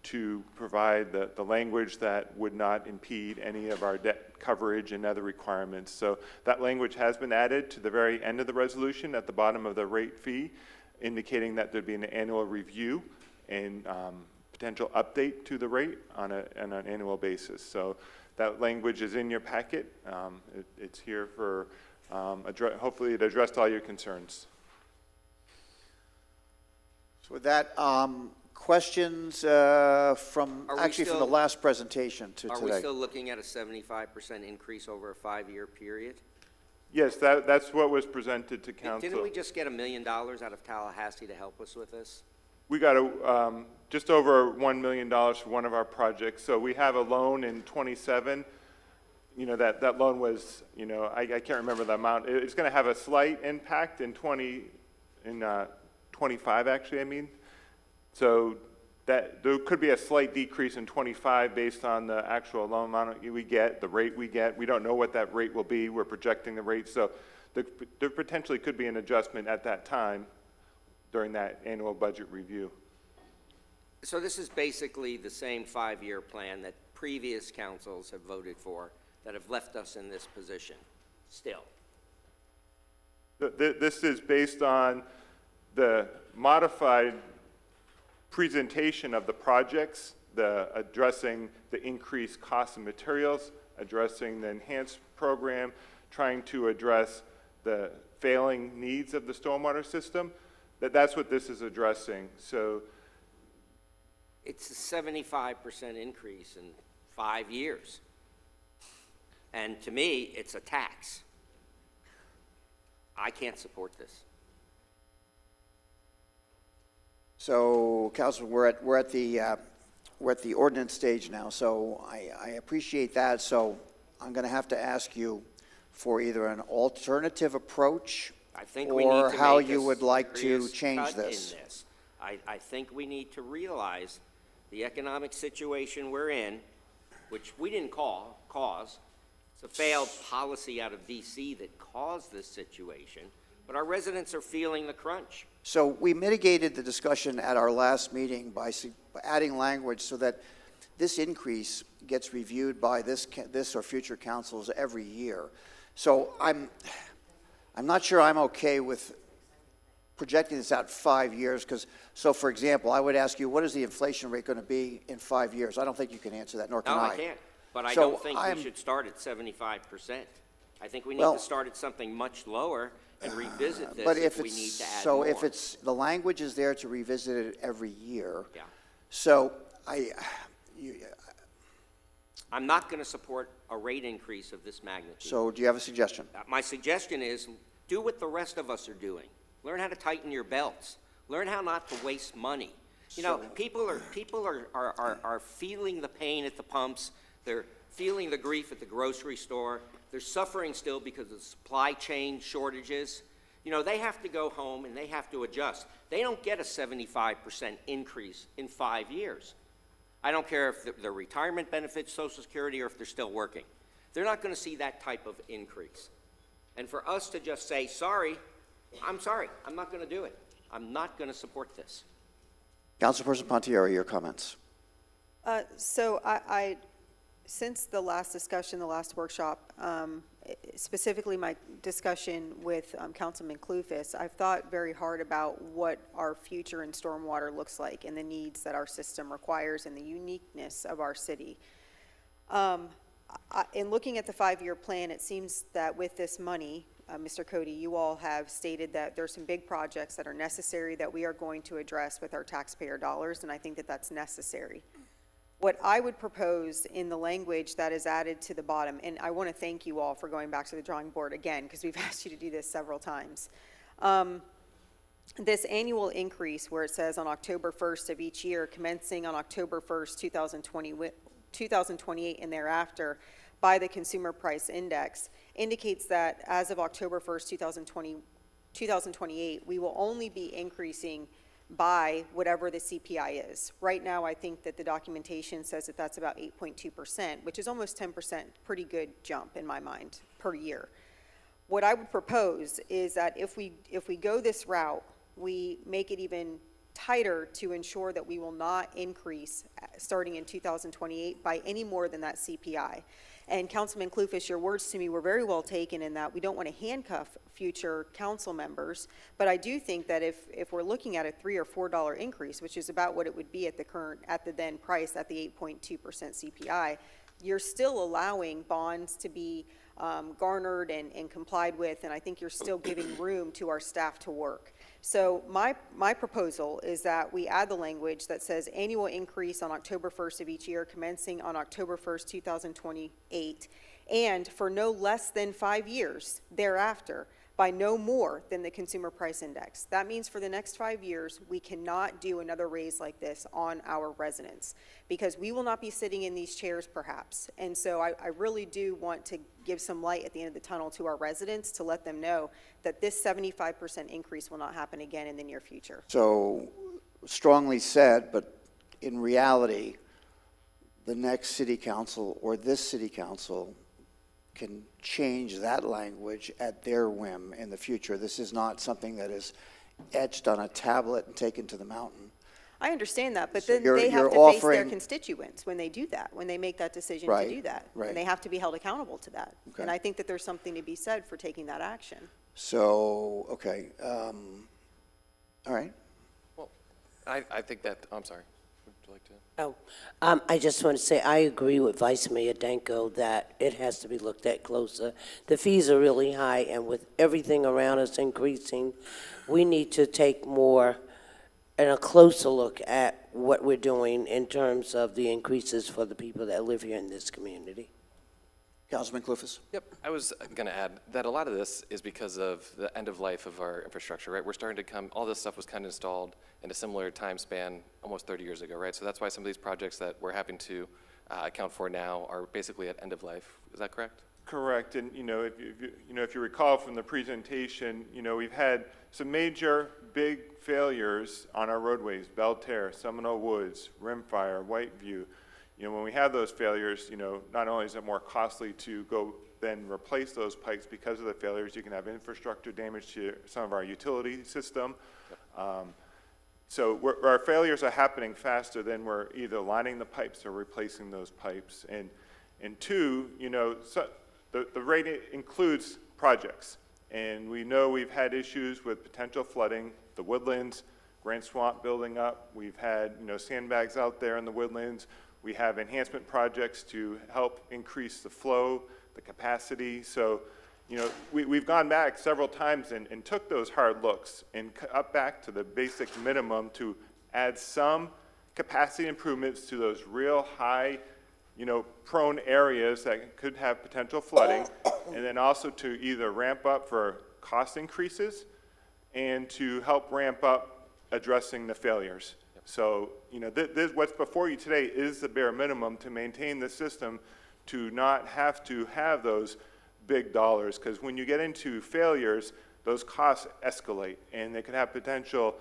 to provide the language that would not impede any of our debt coverage and other requirements. So that language has been added to the very end of the resolution at the bottom of the rate fee, indicating that there'd be an annual review and potential update to the rate on an annual basis. So that language is in your packet. It's here for hopefully it addressed all your concerns. So with that, questions from the last presentation to today. Are we still looking at a 75% increase over a 5-year period? Yes, that's what was presented to Council. Didn't we just get $1 million out of Tallahassee to help us with this? We got just over $1 million for one of our projects. So we have a loan in 27. You know, that loan was, you know, I can't remember the amount. It's going to have a slight impact in 25, actually, I mean. So that there could be a slight decrease in 25 based on the actual loan amount we get, the rate we get. We don't know what that rate will be. We're projecting the rate. So there potentially could be an adjustment at that time during that annual budget review. So this is basically the same 5-year plan that previous councils have voted for that have left us in this position still. This is based on the modified presentation of the projects, addressing the increased cost of materials, addressing the enhanced program, trying to address the failing needs of the stormwater system. That's what this is addressing. So it's a 75% increase in 5 years. And to me, it's a tax. I can't support this. So, Council, we're at the ordinance stage now. So I appreciate that. So I'm going to have to ask you for either an alternative approach or how you would like to change this. I think we need to realize the economic situation we're in, which we didn't cause. It's a failed policy out of D.C. that caused this situation, but our residents are feeling the crunch. So we mitigated the discussion at our last meeting by adding language so that this increase gets reviewed by this or future councils every year. So I'm not sure I'm okay with projecting this out 5 years because, so for example, I would ask you, what is the inflation rate going to be in 5 years? I don't think you can answer that, nor can I. No, I can't. But I don't think we should start at 75%. I think we need to start at something much lower and revisit this if we need to add more. So if the language is there to revisit it every year. Yeah. So I'm not going to support a rate increase of this magnitude. So do you have a suggestion? My suggestion is do what the rest of us are doing. Learn how to tighten your belts. Learn how not to waste money. You know, people are feeling the pain at the pumps. They're feeling the grief at the grocery store. They're suffering still because of supply chain shortages. You know, they have to go home and they have to adjust. They don't get a 75% increase in 5 years. I don't care if they're retirement benefits, Social Security, or if they're still working. They're not going to see that type of increase. And for us to just say, sorry, I'm sorry, I'm not going to do it. I'm not going to support this. Councilperson Pontieri, your comments. So I since the last discussion, the last workshop, specifically my discussion with Councilman Clufus, I've thought very hard about what our future in stormwater looks like and the needs that our system requires and the uniqueness of our city. In looking at the 5-year plan, it seems that with this money, Mr. Cody, you all have stated that there's some big projects that are necessary that we are going to address with our taxpayer dollars, and I think that that's necessary. What I would propose in the language that is added to the bottom, and I want to thank you all for going back to the drawing board again, because we've asked you to do this several times. This annual increase where it says on October 1st of each year, commencing on October 1st, 2028 and thereafter, by the Consumer Price Index, indicates that as of October 1st, 2028, we will only be increasing by whatever the CPI is. Right now, I think that the documentation says that that's about 8.2%, which is almost 10%, pretty good jump in my mind per year. What I would propose is that if we go this route, we make it even tighter to ensure that we will not increase starting in 2028 by any more than that CPI. And Councilman Clufus, your words to me were very well taken in that we don't want to handcuff future council members, but I do think that if we're looking at a $3 or $4 increase, which is about what it would be at the then price at the 8.2% CPI, you're still allowing bonds to be garnered and complied with, and I think you're still giving room to our staff to work. So my proposal is that we add the language that says annual increase on October 1st of each year, commencing on October 1st, 2028, and for no less than 5 years thereafter, by no more than the Consumer Price Index. That means for the next 5 years, we cannot do another raise like this on our residents, because we will not be sitting in these chairs perhaps. And so I really do want to give some light at the end of the tunnel to our residents to let them know that this 75% increase will not happen again in the near future. So strongly said, but in reality, the next city council or this city council can change that language at their whim in the future. This is not something that is etched on a tablet and taken to the mountain. I understand that, but So then they have to face their constituents when they do that, when they make that decision to do that. Right. And they have to be held accountable to that. Okay. And I think that there's something to be said for taking that action. So, okay, all right. Well, I think that, I'm sorry. Would you like to? I just want to say I agree with Vice Mayor Danko that it has to be looked at closer. The fees are really high, and with everything around us increasing, we need to take more and a closer look at what we're doing in terms of the increases for the people that live here in this community. Councilman Clufus? Yep, I was going to add that a lot of this is because of the end of life of our infrastructure, right? We're starting to come, all this stuff was kind of installed in a similar time span almost 30 years ago, right? So that's why some of these projects that we're having to account for now are basically at end of life. Is that correct? Correct, and if you recall from the presentation, we've had some major big failures on our roadways: Belterre, Seminole Woods, Rimfire, Whiteview. When we have those failures, not only is it more costly to go then replace those pipes because of the failures, you can have infrastructure damage to some of our utility system. So our failures are happening faster than we're either lining the pipes or replacing those pipes. And two, the rate includes projects. And we know we've had issues with potential flooding, the woodlands, Grand Swamp building up. We've had, sandbags out there in the woodlands. We have enhancement projects to help increase the flow, the capacity. So, we've gone back several times and took those hard looks and up back to the basic minimum to add some capacity improvements to those real high, prone areas that could have potential flooding, and then also to either ramp up for cost increases and to help ramp up addressing the failures. So, what's before you today is the bare minimum to maintain the system, to not have to have those big dollars, because when you get into failures, those costs escalate, and they can have potential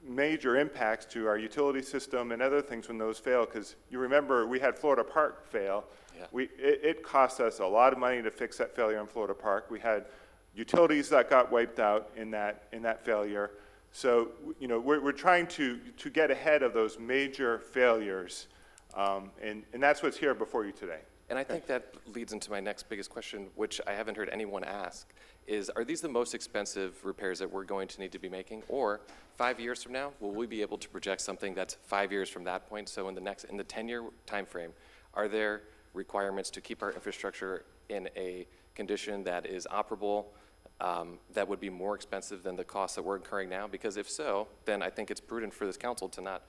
major impacts to our utility system and other things when those fail, because you remember we had Florida Park fail. Yeah. It cost us a lot of money to fix that failure in Florida Park. We had utilities that got wiped out in that failure. So, we're trying to get ahead of those major failures And that's what's here before you today. And I think that leads into my next biggest question, which I haven't heard anyone ask, is are these the most expensive repairs that we're going to need to be making? Or 5 years from now, will we be able to project something that's 5 years from that point? So in the 10-year time frame, are there requirements to keep our infrastructure in a condition that is operable, that would be more expensive than the costs that we're incurring now? Because if so, then I think it's prudent for this council to not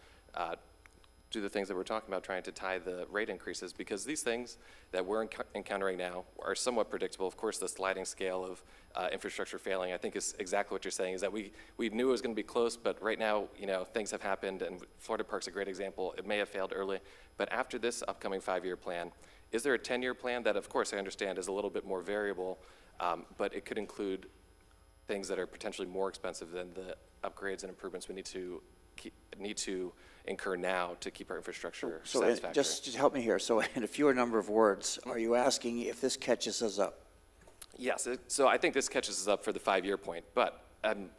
do the things that we're talking about, trying to tie the rate increases, because these things that we're encountering now are somewhat predictable. Of course, the sliding scale of infrastructure failing, I think, is exactly what you're saying, is that we knew it was going to be close, but right now, things have happened, and Florida Park's a great example. It may have failed early, but after this upcoming 5-year plan, is there a 10-year plan that, of course, I understand is a little bit more variable, but it could include things that are potentially more expensive than the upgrades and improvements we need to incur now to keep our infrastructure satisfactory? Just help me here. So in a fewer number of words, are you asking if this catches us up? Yes, so I think this catches us up for the 5-year point, but I'm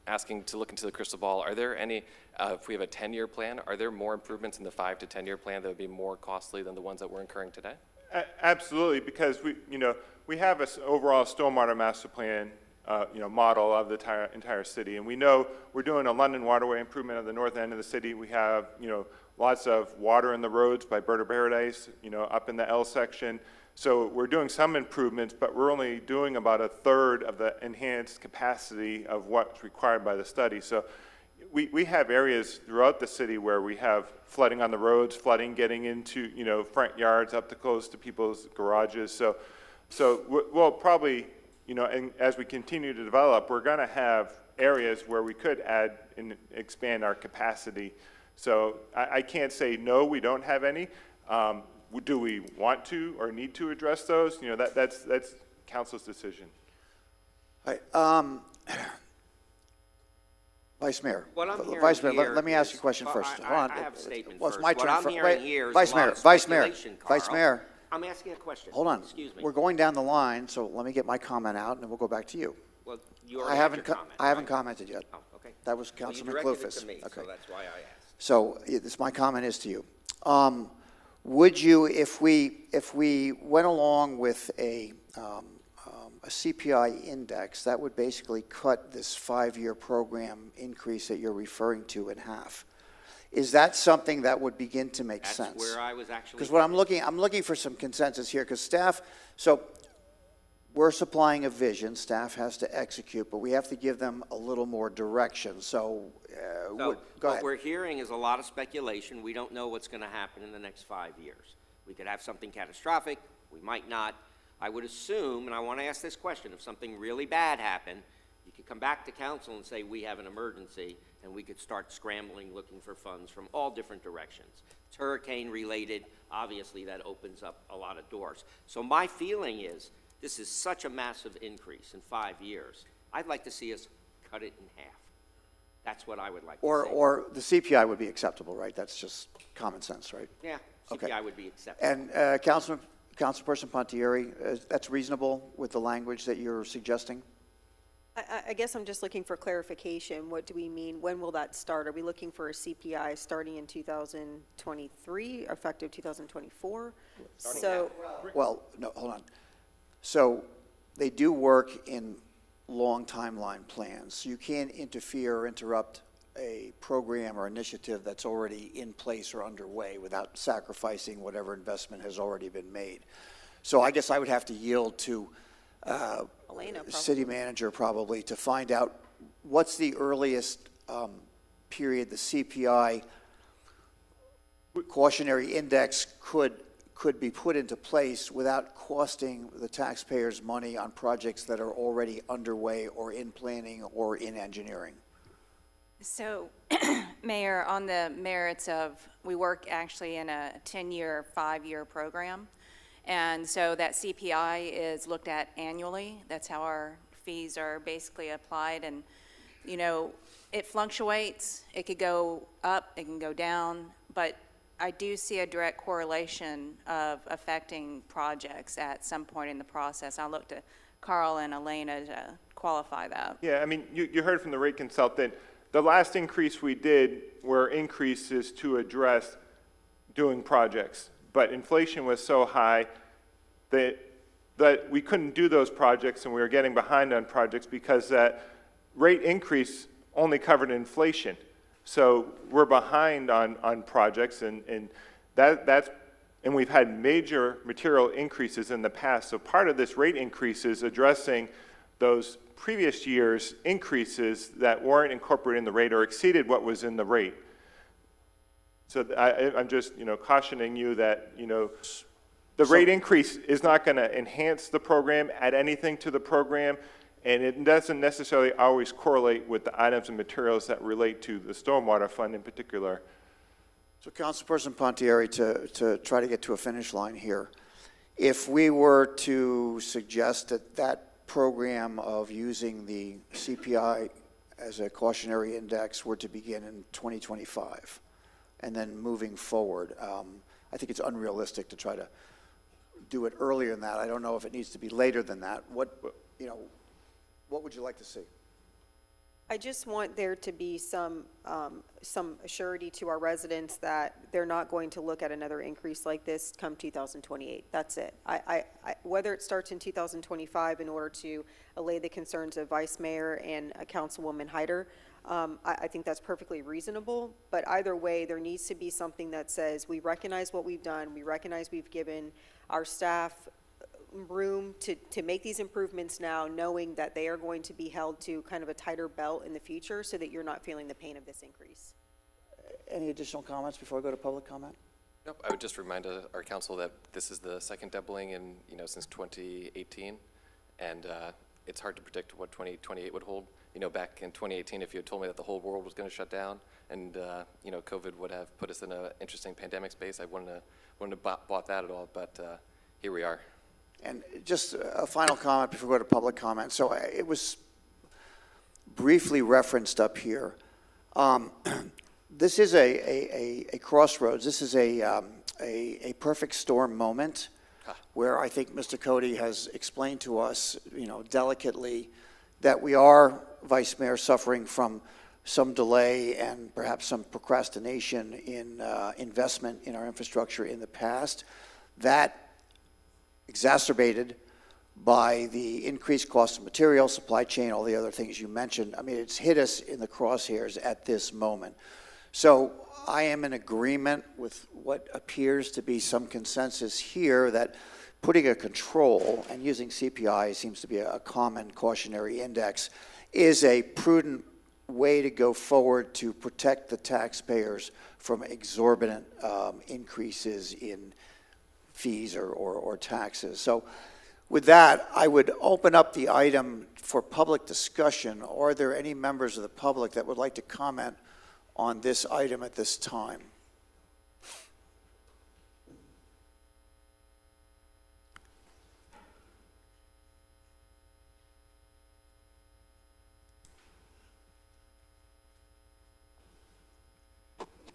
asking to look into the crystal ball. Are there any, if we have a 10-year plan, are there more improvements in the 5 to 10-year plan that would be more costly than the ones that we're incurring today? Absolutely, because we have an overall stormwater master plan model of the entire city. And we know we're doing a London waterway improvement at the north end of the city. We have, lots of water in the roads by Bird of Paradise, up in the L section. So we're doing some improvements, but we're only doing about a third of the enhanced capacity of what's required by the study. So we have areas throughout the city where we have flooding on the roads, flooding getting into, front yards up to close to people's garages. So we'll probably, and as we continue to develop, we're going to have areas where we could add and expand our capacity. So I can't say, no, we don't have any. Do we want to or need to address those? That's council's decision. Vice Mayor. What I'm hearing Vice Mayor, here let me ask you a is- question well, first. I Hold on. have a statement Well, it's first. my What turn. I'm hearing here is a Vice lot Mayor, of Vice Mayor, speculation, Vice Carl. Mayor. I'm asking a question. Hold on. Excuse me. We're going down the line, so let me get my comment out, and then we'll go back to you. Well, you I already haven't, had your comment. I haven't commented yet. Oh, okay. That was Well, Councilman you directed Clufus. it to me, Okay. so that's why I asked. So my comment is to you. Would you, if we went along with a CPI index, that would basically cut this 5-year program increase that you're referring to in half. Is that something that would begin to make sense? That's where I was actually. Because what I'm looking for some consensus here, because staff, so we're supplying a vision, staff has to execute, but we have to give them a little more direction. So, So go what ahead. we're hearing is a lot of speculation. We don't know what's going to happen in the next 5 years. We could have something catastrophic. We might not. I would assume, and I want to ask this question, if something really bad happened, you could come back to council and say, we have an emergency, and we could start scrambling, looking for funds from all different directions. It's hurricane related. Obviously, that opens up a lot of doors. So my feeling is, this is such a massive increase in 5 years. I'd like to see us cut it in half. That's what I would like to see. Or the CPI would be acceptable, right? That's just common sense, right? Yeah, Okay. CPI would be acceptable. And Councilperson Pontieri, that's reasonable with the language that you're suggesting? I guess I'm just looking for clarification. What do we mean? When will that start? Are we looking for a CPI starting in 2023, effective 2024? So, Well, no, hold on. So they do work in long timeline plans. So you can't interfere or interrupt a program or initiative that's already in place or underway without sacrificing whatever investment has already been made. So I guess I would have to yield to Elena, probably. city manager probably to find out what's the earliest period the CPI cautionary index could be put into place without costing the taxpayers money on projects that are already underway or in planning or in engineering. So, Mayor, on the merits of, we work actually in a 10-year, 5-year program. And so that CPI is looked at annually. That's how our fees are basically applied. And, it fluctuates. It could go up, it can go down. But I do see a direct correlation of affecting projects at some point in the process. I'll look to Carl and Elena to qualify that. Yeah, I mean, you heard from the rate consultant, the last increase we did were increases to address doing projects. But inflation was so high that we couldn't do those projects, and we were getting behind on projects because that rate increase only covered inflation. So we're behind on projects, and we've had major material increases in the past. So part of this rate increase is addressing those previous year's increases that weren't incorporated in the rate or exceeded what was in the rate. So I'm just, cautioning you that, the rate increase is not going to enhance the program, add anything to the program, and it doesn't necessarily always correlate with the items and materials that relate to the stormwater fund in particular. So Councilperson Pontieri, to try to get to a finish line here, if we were to suggest that program of using the CPI as a cautionary index were to begin in 2025, and then moving forward, I think it's unrealistic to try to do it earlier than that. I don't know if it needs to be later than that. What would you like to see? I just want there to be some assurity to our residents that they're not going to look at another increase like this come 2028. That's it. Whether it starts in 2025 in order to allay the concerns of Vice Mayor and Councilwoman Hyder, I think that's perfectly reasonable. But either way, there needs to be something that says we recognize what we've done, we recognize we've given our staff room to make these improvements now, knowing that they are going to be held to kind of a tighter belt in the future so that you're not feeling the pain of this increase. Any additional comments before I go to public comment? Nope. I would just remind our council that this is the second doubling in, since 2018, and it's hard to predict what 2028 would hold. Back in 2018, if you had told me that the whole world was going to shut down and, COVID would have put us in an interesting pandemic space, I wouldn't have bought that at all, but here we are. And just a final comment before we go to public comment. So it was briefly referenced up here. This is a crossroads. This is a perfect storm moment where I think Mr. Cody has explained to us, delicately, that we are, Vice Mayor, suffering from some delay and perhaps some procrastination in investment in our infrastructure in the past. That exacerbated by the increased cost of material, supply chain, all the other things you mentioned. I mean, it's hit us in the crosshairs at this moment. So I am in agreement with what appears to be some consensus here that putting a control and using CPI seems to be a common cautionary index is a prudent way to go forward to protect the taxpayers from exorbitant increases in fees or taxes. So with that, I would open up the item for public discussion. Are there any members of the public that would like to comment on this item at this time?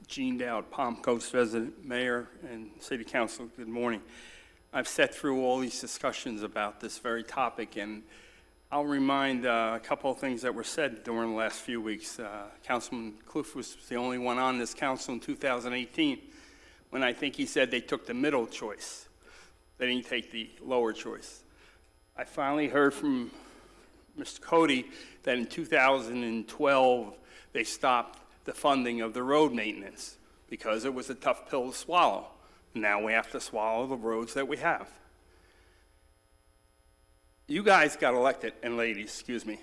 Gene Dowd, Palm Coast resident, mayor, and city council, good morning. I've sat through all these discussions about this very topic, and I'll remind a couple of things that were said during the last few weeks. Councilman Kloof was the only one on this council in 2018 when I think he said they took the middle choice. They didn't take the lower choice. I finally heard from Mr. Cody that in 2012 they stopped the funding of the road maintenance because it was a tough pill to swallow. Now we have to swallow the roads that we have. You guys got elected, and ladies, excuse me.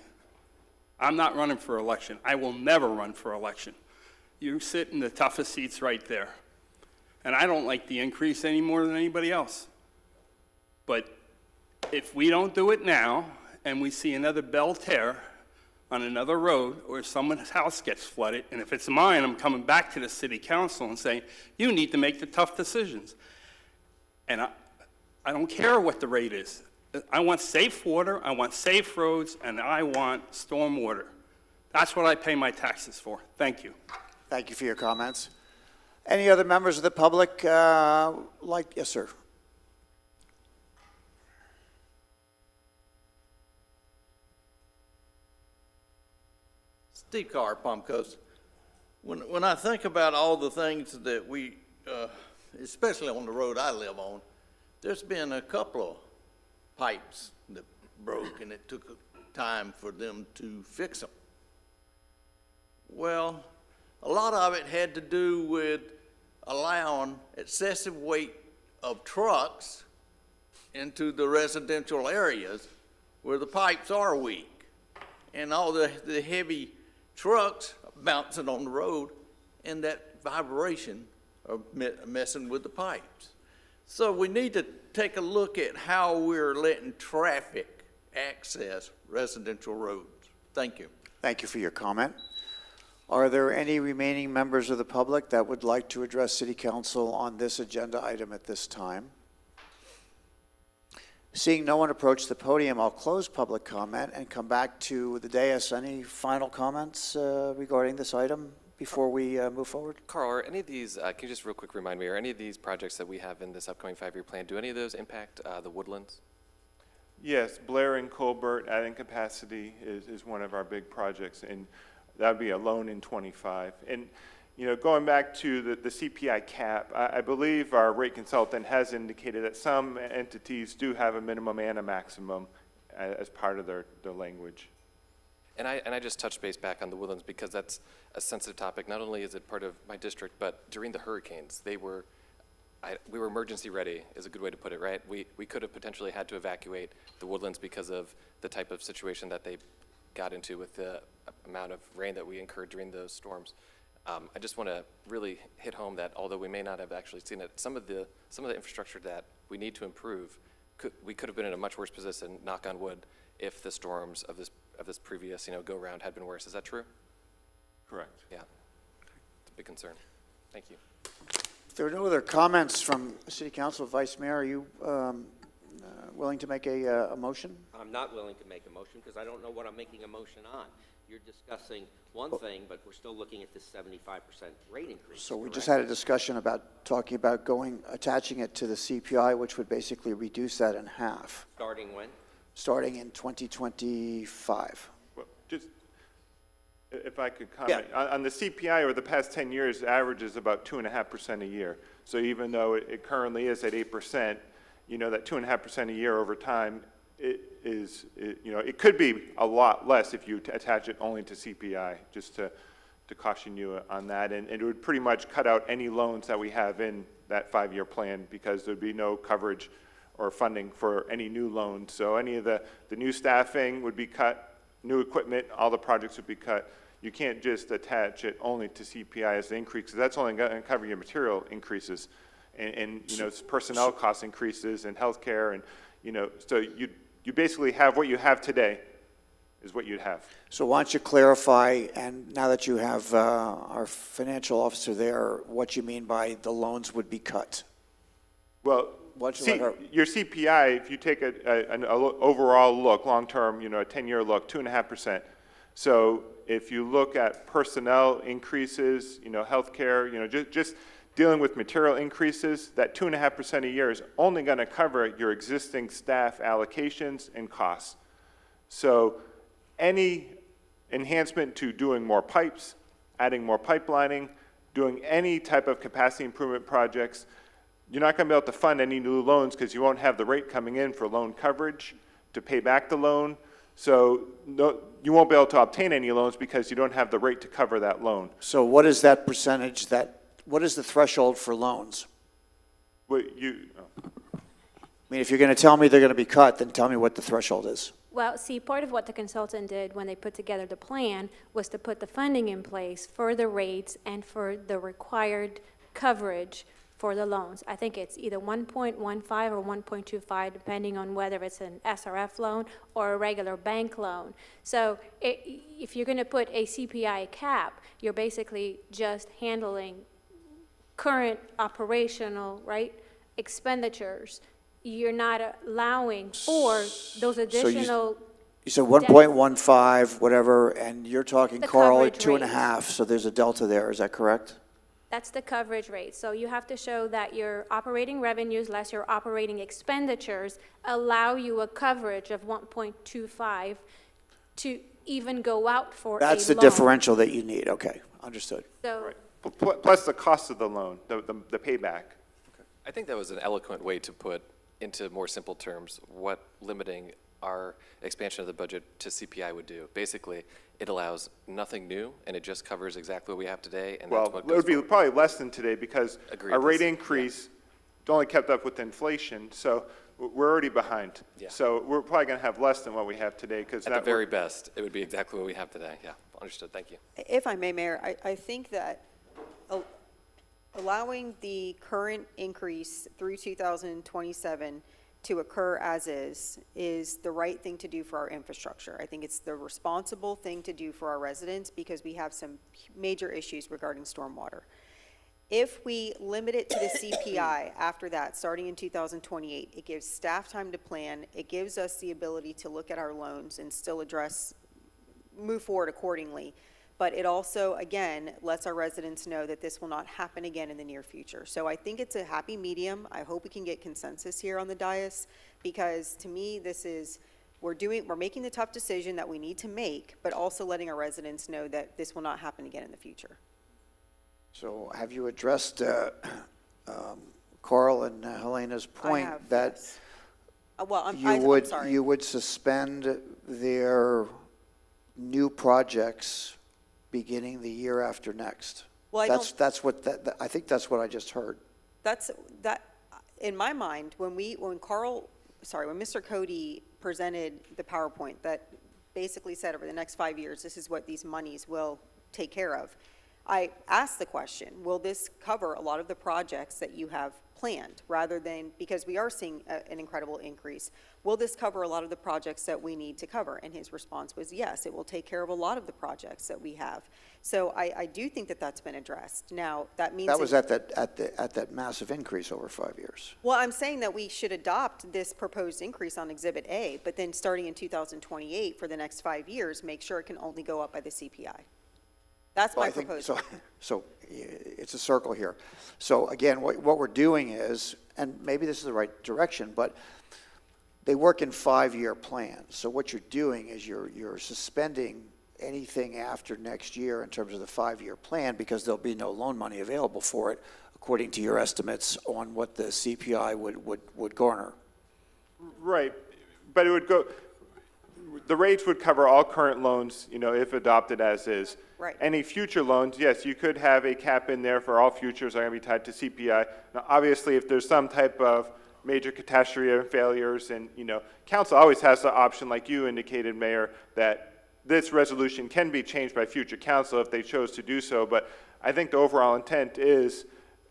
I'm not running for election. I will never run for election. You sit in the toughest seats right there. And I don't like the increase any more than anybody else. But if we don't do it now, and we see another bell tear on another road, or someone's house gets flooded, and if it's mine, I'm coming back to the city council and saying, you need to make the tough decisions. And I don't care what the rate is. I want safe water, I want safe roads, and I want storm water. That's what I pay my taxes for. Thank you. Thank you for your comments. Any other members of the public yes, sir. Steve Carr, Palm Coast. When I think about all the things that we especially on the road I live on, there's been a couple of pipes that broke, and it took time for them to fix them. Well, a lot of it had to do with allowing excessive weight of trucks into the residential areas where the pipes are weak. And all the heavy trucks bouncing on the road, and that vibration are messing with the pipes. So we need to take a look at how we're letting traffic access residential roads. Thank you. Thank you for your comment. Are there any remaining members of the public that would like to address City Council on this agenda item at this time? Seeing no one approach the podium, I'll close public comment and come back to the dais. Any final comments regarding this item before we move forward? Carl, are any of these, can you just real quick remind me, are any of these projects that we have in this upcoming 5-year plan, do any of those impact the woodlands? Yes, Blair and Colbert adding capacity is one of our big projects, and that would be a loan in 25. And, you know, going back to the CPI cap, I believe our rate consultant has indicated that some entities do have a minimum and a maximum as part of their language. And I just touched base back on the woodlands because that's a sensitive topic. Not only is it part of my district, but during the hurricanes, we were emergency ready is a good way to put it, right? We could have potentially had to evacuate the woodlands because of the type of situation that they got into with the amount of rain that we incurred during those storms. I just want to really hit home that although we may not have actually seen it, some of the infrastructure that we need to improve, we could have been in a much worse position, knock on wood, if the storms of this previous go-round had been worse. Is that true? Correct. Yeah, it's a big concern. Thank you. If there are no other comments from City Council, Vice Mayor, are you willing to make a motion? I'm not willing to make a motion because I don't know what I'm making a motion on. You're discussing one thing, but we're still looking at this 75% rate increase. So we correct? just had a discussion about talking about attaching it to the CPI, which would basically reduce that in half. Starting when? Starting in 2025. Well, just, if I could comment, on the CPI over the past 10 years, the average is about 2.5% a year. So even though it currently is at 8%, that 2.5% a year over time, it could be a lot less if you attach it only to CPI, just to caution you on that. And it would pretty much cut out any loans that we have in that 5-year plan because there'd be no coverage or funding for any new loans. So any of the new staffing would be cut, new equipment, all the projects would be cut. You can't just attach it only to CPI as the increase, because that's only going to cover your material increases and personnel cost increases and healthcare, and so you basically have what you have today is what you'd have. So why don't you clarify, and now that you have our financial officer there, what you mean by the loans would be cut? Well, your CPI, if you take an overall look, long-term, a 10-year look, 2.5%. So if you look at personnel increases, healthcare, just dealing with material increases, that 2.5% a year is only going to cover your existing staff allocations and costs. So any enhancement to doing more pipes, adding more pipelining, doing any type of capacity improvement projects, you're not going to be able to fund any new loans because you won't have the rate coming in for loan coverage to pay back the loan. So you won't be able to obtain any loans because you don't have the rate to cover that loan. So what is that percentage what is the threshold for loans? I mean, if you're going to tell me they're going to be cut, then tell me what the threshold is. Well, see, part of what the consultant did when they put together the plan was to put the funding in place for the rates and for the required coverage for the loans. I think it's either 1.15 or 1.25, depending on whether it's an SRF loan or a regular bank loan. So if you're going to put a CPI cap, you're basically just handling current operational, expenditures. You're not allowing for those additional. You said 1.15, whatever, and you're talking, Carl, at 2.5, so there's a delta there. Is that correct? That's the coverage rate. So you have to show that your operating revenues less your operating expenditures allow you a coverage of 1.25 to even go out for That's a the loan. differential that you need. Okay, understood. So, Plus the cost of the loan, the payback. I think that was an eloquent way to put into more simple terms what limiting our expansion of the budget to CPI would do. Basically, it allows nothing new, and it just covers exactly what we have today, and that's Well, what it goes would be forward. probably less than today because Agreed. our rate Yeah. increase only kept up with inflation, so we're already behind. Yeah. So we're probably going to have less than what we have today because At the very best, it would be exactly what we have today. Yeah, understood. Thank you. If I may, Mayor, I think that allowing the current increase through 2027 to occur as is the right thing to do for our infrastructure. I think it's the responsible thing to do for our residents because we have some major issues regarding stormwater. If we limit it to the CPI after that, starting in 2028, it gives staff time to plan. It gives us the ability to look at our loans and still move forward accordingly. But it also, again, lets our residents know that this will not happen again in the near future. So I think it's a happy medium. I hope we can get consensus here on the dais because to me, we're making the tough decision that we need to make, but also letting our residents know that this will not happen again in the future. So have you addressed Carl and Helena's point that yes. Well, I'm sorry. you would suspend their new projects beginning the year after next? Well, I think that's what I just heard. In my mind, when Mr. Cody presented the PowerPoint that basically said over the next 5 years, this is what these monies will take care of. I asked the question, will this cover a lot of the projects that you have planned rather than, because we are seeing an incredible increase, will this cover a lot of the projects that we need to cover? And his response was yes, it will take care of a lot of the projects that we have. So I do think that that's been addressed. Now, that means That was at that massive increase over 5 years. well, I'm saying that we should adopt this proposed increase on Exhibit A, but then starting in 2028 for the next 5 years, make sure it can only go up by the CPI. That's my proposal. So it's a circle here. So again, what we're doing is, and maybe this is the right direction, but they work in 5-year plans. So what you're doing is you're suspending anything after next year in terms of the 5-year plan because there'll be no loan money available for it according to your estimates on what the CPI would garner. Right, but it would go, the rates would cover all current loans, if adopted as is. Right. Any future loans, yes, you could have a cap in there for all futures are going to be tied to CPI. Now, obviously, if there's some type of major catastrophe or failures, and, council always has the option, like you indicated, Mayor, that this resolution can be changed by future council if they chose to do so, but I think the overall intent is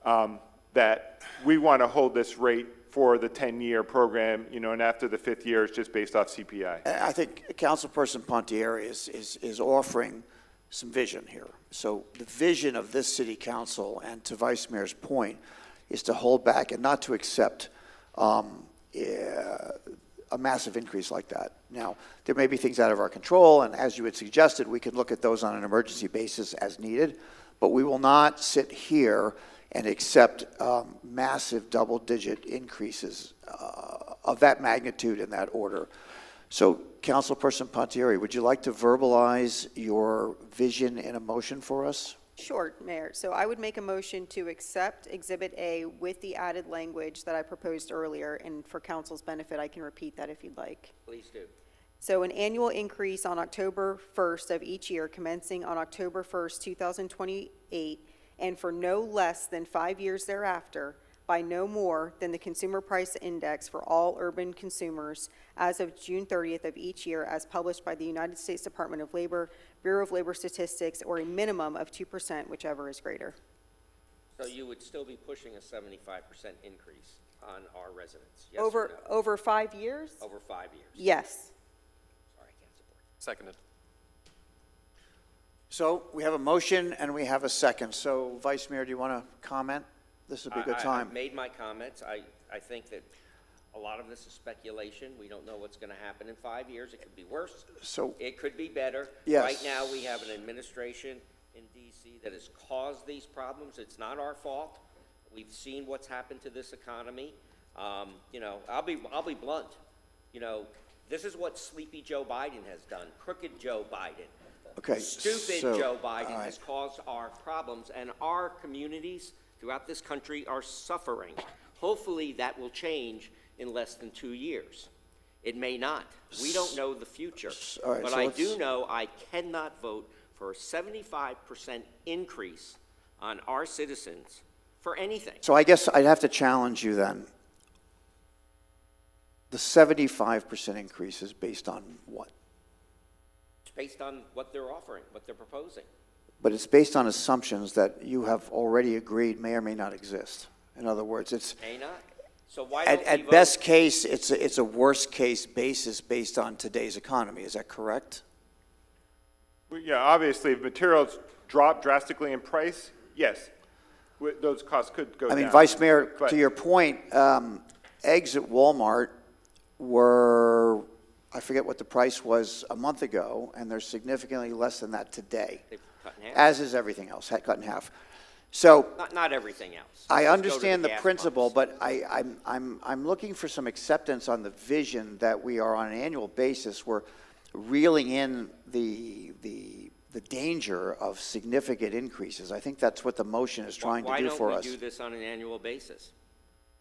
that we want to hold this rate for the 10-year program, and after the 5th year, it's just based off CPI. I think Councilperson Pontieri is offering some vision here. So the vision of this city council, and to Vice Mayor's point, is to hold back and not to accept a massive increase like that. Now, there may be things out of our control, and as you had suggested, we can look at those on an emergency basis as needed, but we will not sit here and accept massive double-digit increases of that magnitude in that order. So, Councilperson Pontieri, would you like to verbalize your vision in a motion for us? Sure, Mayor. So I would make a motion to accept Exhibit A with the added language that I proposed earlier, and for council's benefit, I can repeat that if you'd like. Please do. So an annual increase on October 1st of each year, commencing on October 1st, 2028, and for no less than 5 years thereafter, by no more than the Consumer Price Index for all urban consumers as of June 30th of each year, as published by the United States Department of Labor, Bureau of Labor Statistics, or a minimum of 2%, whichever is greater. So you would still be pushing a 75% increase on our residents, yes or no? Over 5 years? Over 5 years? Yes. Sorry, I can't support that. Seconded. So we have a motion and we have a second. So, Vice Mayor, do you want to comment? This would be a good time. I've made my comments. I think that a lot of this is speculation. We don't know what's going to happen in 5 years. It could be worse. So, it could be better. Yes. Right now, we have an administration in D.C. that has caused these problems. It's not our fault. We've seen what's happened to this economy. I'll be blunt. This is what Sleepy Joe Biden has done. Crooked Joe Biden. Okay. Stupid so, Joe Biden all right. has caused our problems, and our communities throughout this country are suffering Hopefully, that will change in less than 2 years. It may not. We don't know the future. All right, But so I let's- do know I cannot vote for a 75% increase on our citizens for anything. So I guess I'd have to challenge you then. The 75% increase is based on what? It's based on what they're offering, what they're proposing. But it's based on assumptions that you have already agreed may or may not exist. In other words, it's, May not. So why don't we at vote? best case, it's a worst case basis based on today's economy. Is that correct? Well, yeah, obviously, if materials drop drastically in price, yes, those costs could go I down. mean, Vice Mayor, But- to your point, eggs at Walmart were, I forget what the price was a month ago, and they're significantly less than that today, They've cut in half. as is everything else, cut in half. So Not everything else. I Let's go to understand the gas principle, pumps. but I'm looking for some acceptance on the vision that we are on an annual basis, we're reeling in the danger of significant increases. I think that's what the motion is trying to do for Why us. don't we do this on an annual basis?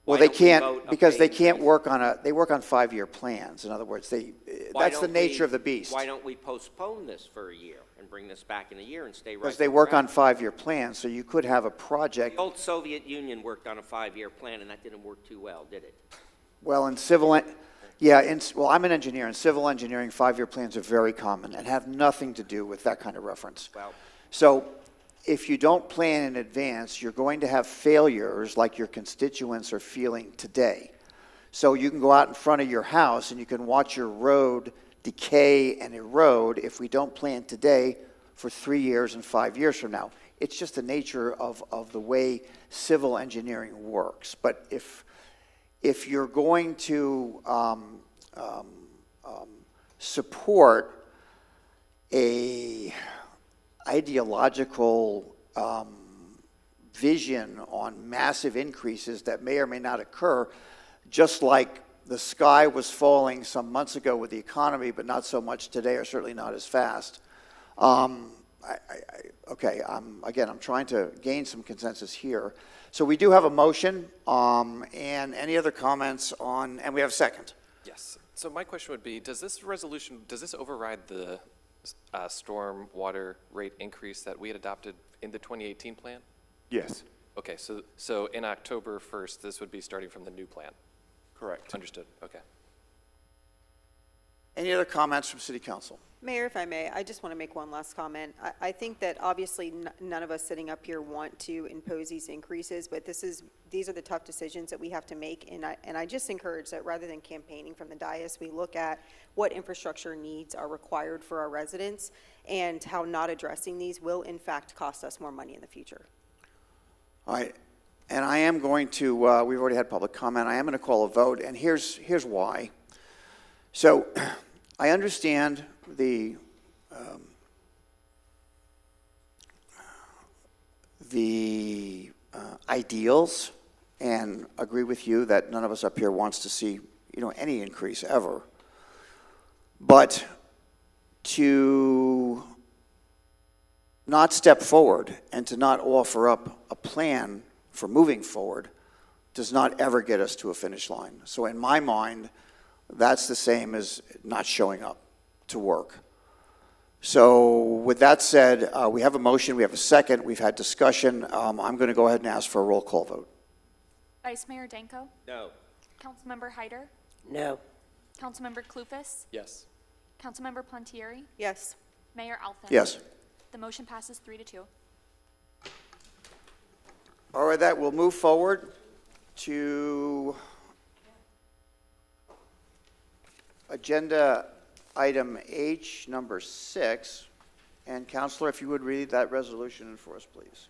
Well, Why they don't we vote can't, a because they pay can't increase? they work on 5-year plans. In other words, Why that's the don't nature we- of the beast. Why don't we postpone this for a year and bring this back in a year and stay right Because they where work we're on at? 5-year plans, so you could have a project, The old Soviet Union worked on a 5-year plan, and that didn't work too well, did it? well, in civil, yeah, well, I'm an engineer. In civil engineering, 5-year plans are very common and have nothing to do with that kind of reference. Well, So if you don't plan in advance, you're going to have failures like your constituents are feeling today. So you can go out in front of your house and you can watch your road decay and erode if we don't plan today for 3 years and 5 years from now. It's just the nature of the way civil engineering works. But if you're going to support a ideological vision on massive increases that may or may not occur, just like the sky was falling some months ago with the economy, but not so much today, or certainly not as fast. Okay, again, I'm trying to gain some consensus here. So we do have a motion, and any other comments on, and we have a second. Yes. So my question would be, does this resolution, does this override the storm water rate increase that we had adopted in the 2018 plan? Yes, Okay, so in October 1st, this would be starting from the new plan? correct. Understood, okay. Any other comments from City Council? Mayor, if I may, I just want to make one last comment. I think that obviously none of us sitting up here want to impose these increases, but these are the tough decisions that we have to make, and I just encourage that rather than campaigning from the dais, we look at what infrastructure needs are required for our residents and how not addressing these will in fact cost us more money in the future. All right, and I am going to, we've already had public comment, I am going to call a vote, and here's why. So, I understand the ideals, and agree with you that none of us up here wants to see, any increase ever. But to not step forward and to not offer up a plan for moving forward does not ever get us to a finish line. So in my mind, that's the same as not showing up to work. So with that said, we have a motion, we have a second, we've had discussion. I'm going to go ahead and ask for a roll call vote. Vice Mayor Danko? No. Councilmember Hyder? No. Councilmember Clufus? Yes. Councilmember Pontieri? Yes. Mayor Alfin? Yes. The motion passes 3-2. All right, that will move forward to agenda item H, number 6. And Counselor, if you would read that resolution for us, please.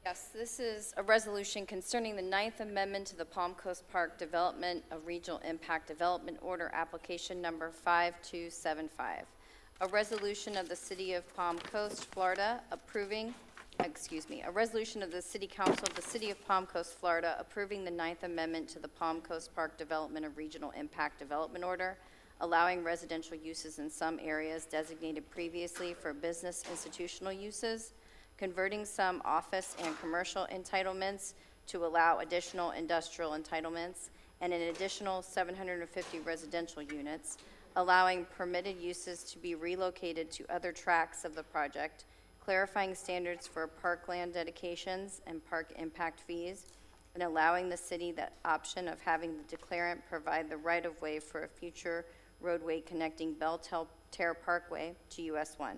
Yes, this is a resolution concerning the Ninth Amendment to the Palm Coast Park Development of Regional Impact Development Order, application number 5275. A resolution of the City of Palm Coast, Florida, a resolution of the City Council of the City of Palm Coast, Florida, approving the Ninth Amendment to the Palm Coast Park Development of Regional Impact Development Order, allowing residential uses in some areas designated previously for business institutional uses, converting some office and commercial entitlements to allow additional industrial entitlements and an additional 750 residential units, allowing permitted uses to be relocated to other tracts of the project, clarifying standards for parkland dedications and park impact fees, and allowing the city the option of having the declarant provide the right-of-way for a future roadway connecting Bell Terre Parkway to US 1.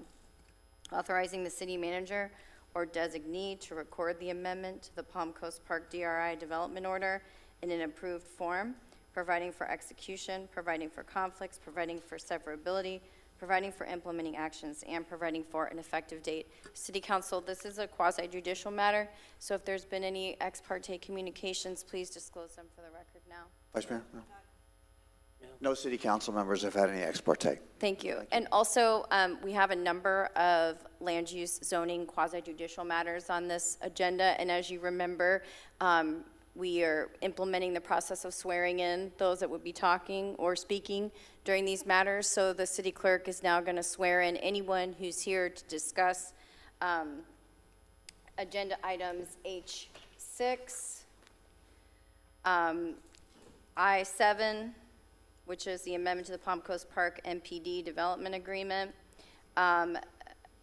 Authorizing the city manager or designee to record the amendment to the Palm Coast Park DRI development order in an approved form, providing for execution, providing for conflicts, providing for severability, providing for implementing actions, and providing for an effective date. City Council, this is a quasi-judicial matter, so if there's been any ex parte communications, please disclose them for the record now. Vice Mayor? No. No city council members have had any ex parte. Thank you. And also, we have a number of land use zoning quasi-judicial matters on this agenda, and as you remember, we are implementing the process of swearing in those that would be talking or speaking during these matters. So the city clerk is now going to swear in anyone who's here to discuss agenda items H6, I7, which is the amendment to the Palm Coast Park MPD development agreement.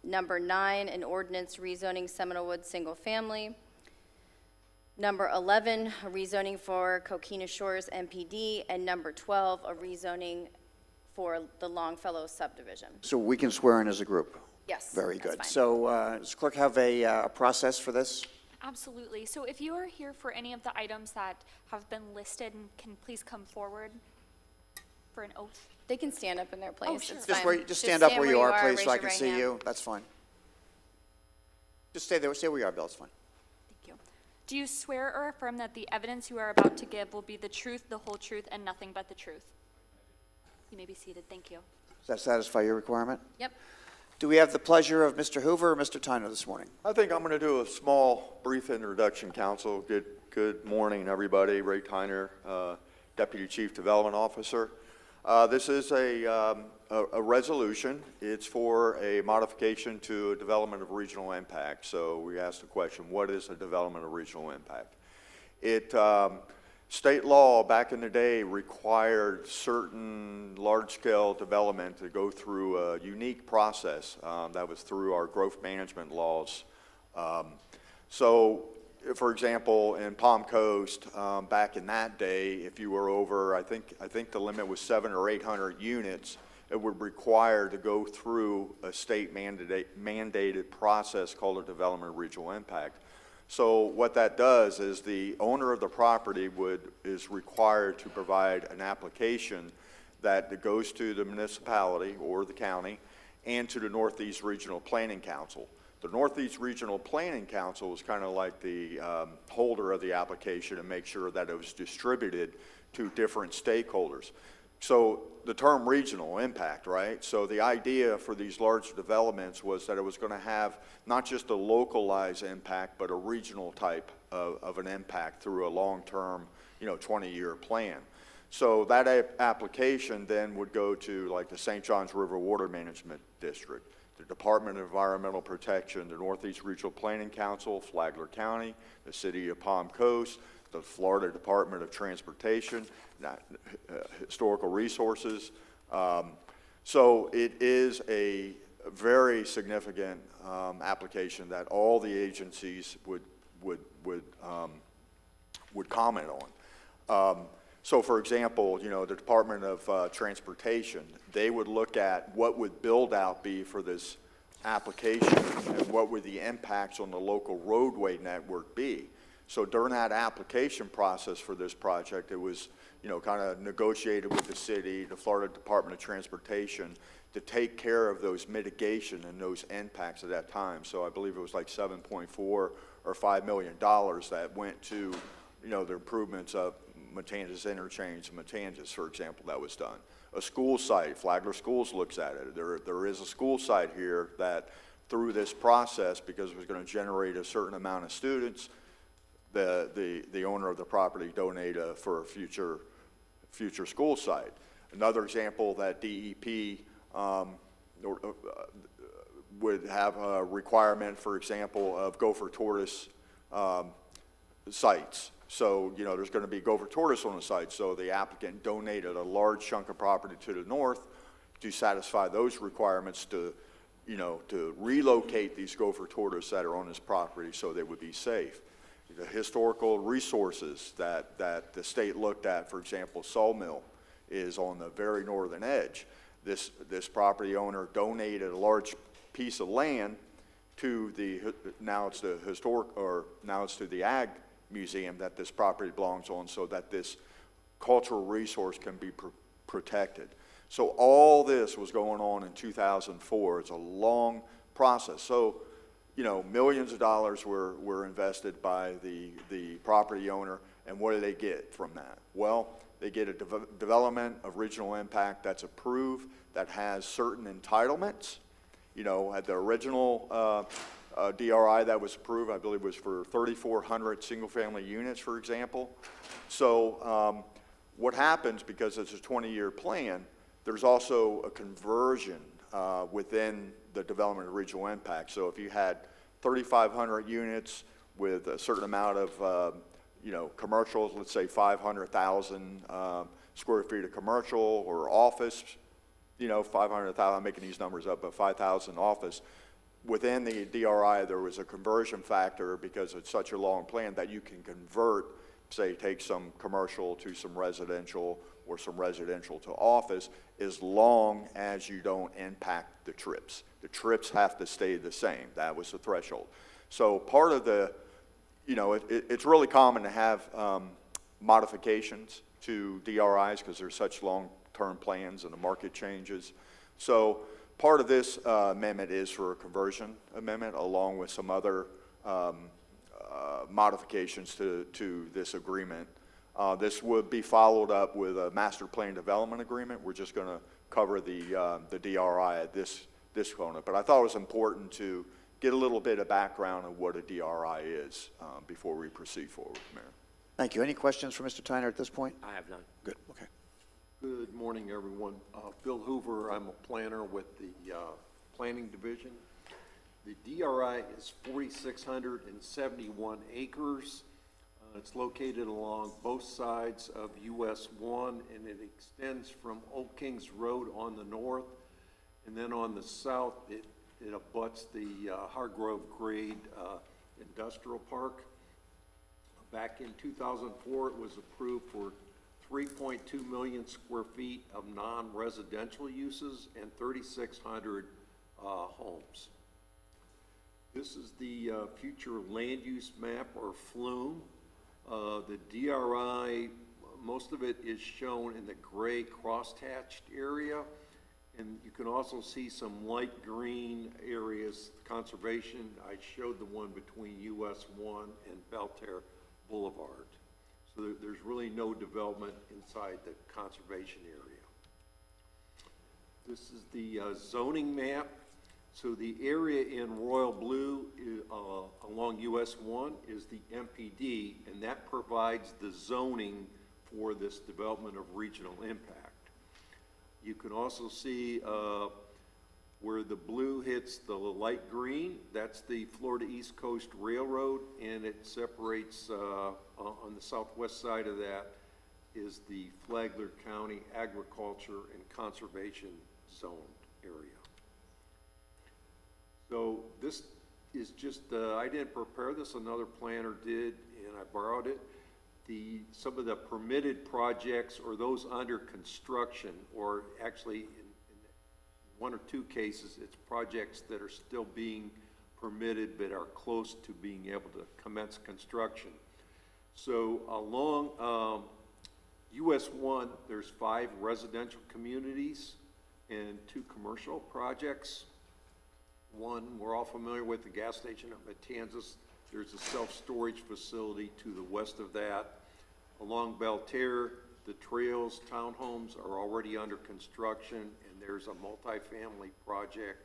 Number 9, an ordinance rezoning Seminole Woods single family. Number 11, a rezoning for Coquina Shores MPD, and number 12, a rezoning for the Longfellow subdivision. So we can swear in as a group? Yes. Very that's good. fine. So does the clerk have a process for this? Absolutely. So if you are here for any of the items that have been listed, and can please come forward for an oath. They can stand up in their place. sure. It's Just, fine. just stand up where you are, please, raise so I your can right see hand. you. That's fine. Just stay there. Stay where you are, Bill. It's fine. Thank you. Do you swear or affirm that the evidence you are about to give will be the truth, the whole truth, and nothing but the truth? You may be seated. Thank you. Does that satisfy your requirement? Yep. Do we have the pleasure of Mr. Hoover or Mr. Tyner this morning? I think I'm going to do a small, brief introduction, Council. Good morning, everybody. Ray Tyner, Deputy Chief Development Officer. This is a resolution. It's for a modification to a development of regional impact. So we asked the question, what is a development of regional impact? State law back in the day required certain large-scale development to go through a unique process that was through our growth management laws. So, for example, in Palm Coast, back in that day, if you were over, I think the limit was 700 or 800 units, it would require to go through a state mandated process called a development of regional impact. So what that does is the owner of the property is required to provide an application that goes to the municipality or the county and to the Northeast Regional Planning Council. The Northeast Regional Planning Council is kind of like the holder of the application and make sure that it was distributed to different stakeholders. So the term regional impact, right? So the idea for these large developments was that it was going to have not just a localized impact, but a regional type of an impact through a long-term, 20-year plan. So that application then would go to like the St. Johns River Water Management District, the Department of Environmental Protection, the Northeast Regional Planning Council, Flagler County, the City of Palm Coast, the Florida Department of Transportation, Historical Resources. So it is a very significant application that all the agencies would comment on. So for example, the Department of Transportation, they would look at what would build out be for this application and what would the impacts on the local roadway network be. So during that application process for this project, it was, kind of negotiated with the city, the Florida Department of Transportation, to take care of those mitigation and those impacts at that time. So I believe it was like $7.4 or $5 million that went to, the improvements of Matanzas Interchange and Matanzas, for example, that was done. A school site, Flagler Schools looks at it. There is a school site here that through this process, because it was going to generate a certain amount of students, the owner of the property donated for a future school site. Another example that DEP would have a requirement, for example, of gopher tortoise sites. So, you know, there's going to be gopher tortoise on the site. So the applicant donated a large chunk of property to the north to satisfy those requirements to, you know, to relocate these gopher tortoise that are on his property so they would be safe. The historical resources that the state looked at, for example, Sawmill, is on the very northern edge. This property owner donated a large piece of land to now it's to the Ag Museum that this property belongs on, so that this cultural resource can be protected. So all this was going on in 2004. It's a long process. So, you know, millions of dollars were invested by the property owner, and what do they get from that? Well, they get a development of regional impact that's approved, that has certain entitlements. You know, at the original DRI that was approved, I believe was for 3,400 single-family units, for example. So what happens, because it's a 20-year plan, there's also a conversion within the development of regional impact. So if you had 3,500 units with a certain amount of, you know, commercials, let's say 500,000 square feet of commercial or office, you know, 500,000, I'm making these numbers up, but 5,000 office. Within the DRI, there was a conversion factor because it's such a long plan that you can convert, say, take some commercial to some residential or some residential to office, as long as you don't impact the trips. The trips have to stay the same. That was the threshold. So part of the, you know, it's really common to have modifications to DRIs because they're such long-term plans and the market changes. So part of this amendment is for a conversion amendment, along with some other modifications to this agreement. This would be followed up with a master plan development agreement. We're just going to cover the DRI at this component. But I thought it was important to get a little bit of background on what a DRI is before we proceed forward, Mayor. Thank you. Any questions for Mr. Tyner at this point? I have none. Good, okay. Good morning, everyone. Bill Hoover, I'm a planner with the Planning Division. The DRI is 4,671 acres. It's located along both sides of US 1, and it extends from Old Kings Road on the north, and then on the south, it abuts the Hargrove Grade Industrial Park. Back in 2004, it was approved for 3.2 million square feet of non-residential uses and 3,600 homes. This is the future land use map, or FLUME. The DRI, most of it is shown in the gray crosshatched area, and you can also see some light green areas, conservation. I showed the one between US 1 and Belterre Boulevard. So there's really no development inside the conservation area. This is the zoning map. So the area in royal blue along US 1 is the MPD, and that provides the zoning for this development of regional impact. You can also see where the blue hits the light green, that's the Florida East Coast Railroad, and it separates on the southwest side of that is the Flagler County Agriculture and Conservation Zone area. So this is just, I didn't prepare this, another planner did, and I borrowed it. Some of the permitted projects, or those under construction, or actually in one or two cases, it's projects that are still being permitted but are close to being able to commence construction. So along US 1, there's 5 residential communities and 2 commercial projects. One, we're all familiar with, the gas station at Matanzas. There's a self-storage facility to the west of that. Along Belterre, the trails, townhomes are already under construction, and there's a multifamily project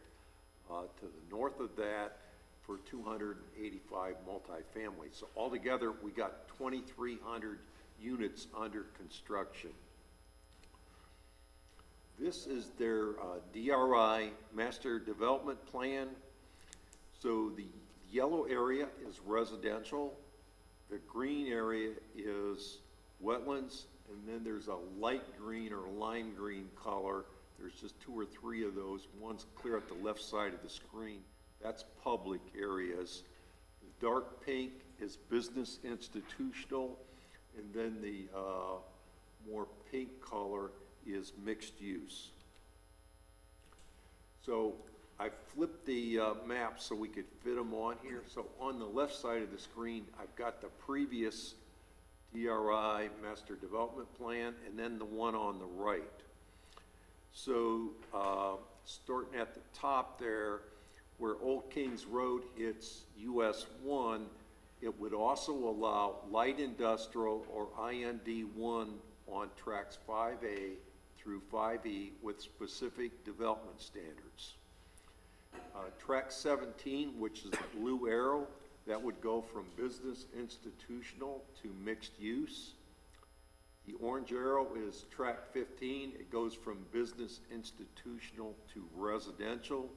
to the north of that for 285 multifamilies. So altogether, we got 2,300 units under construction. This is their DRI Master Development Plan. So the yellow area is residential. the green area is wetlands, and then there's a light green or lime green color. There's just 2 or 3 of those. One's clear at the left side of the screen. That's public areas. The dark pink is business institutional, and then the more pink color is mixed use. So I flipped the map so we could fit them on here. So on the left side of the screen, I've got the previous DRI Master Development Plan, and then the one on the right. So starting at the top there, where Old Kings Road hits US 1, it would also allow light industrial or IND 1 on tracks 5A through 5E with specific development standards. Track 17, which is the blue arrow, that would go from business institutional to mixed use. The orange arrow is track 15. It goes from business institutional to residential.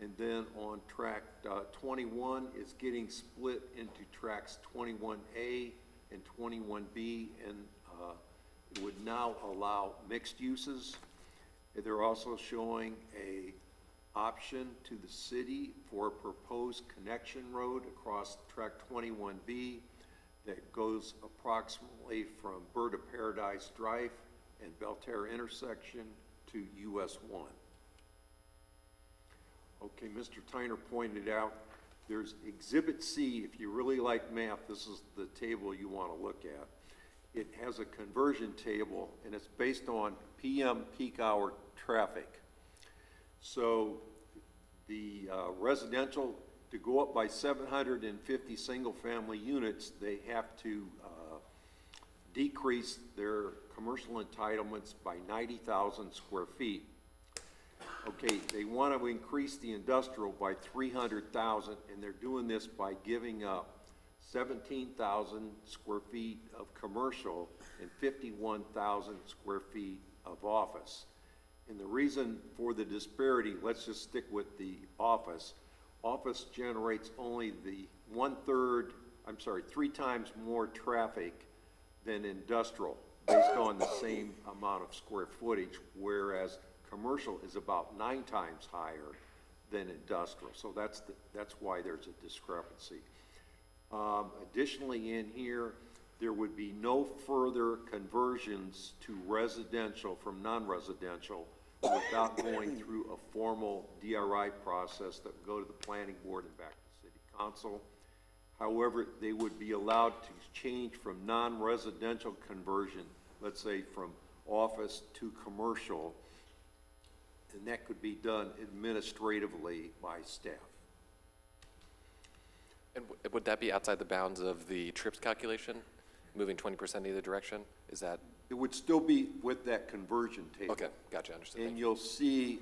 And then on track 21 is getting split into tracks 21A and 21B, and it would now allow mixed uses. They're also showing a option to the city for a proposed connection road across track 21B that goes approximately from Bird of Paradise Drive and Belterre intersection to US 1. Okay, Mr. Tyner pointed out there's Exhibit C. If you really like math, this is the table you want to look at. It has a conversion table, and it's based on PM peak hour traffic. So the residential, to go up by 750 single-family units, they have to decrease their commercial entitlements by 90,000 square feet. Okay, they want to increase the industrial by 300,000, and they're doing this by giving up 17,000 square feet of commercial and 51,000 square feet of office. And the reason for the disparity, let's just stick with the office. Office generates only the 3 times more traffic than industrial, based on the same amount of square footage, whereas commercial is about 9 times higher than industrial. So that's why there's a discrepancy. Additionally, in here, there would be no further conversions to residential from non-residential without going through a formal DRI process that would go to the planning board and back to city council. However, they would be allowed to change from non-residential conversion, let's say from office to commercial, and that could be done administratively by staff. And would that be outside the bounds of the trips calculation, moving 20% either direction? Is that? It would still be with that conversion table. Okay, gotcha, understood. And you'll see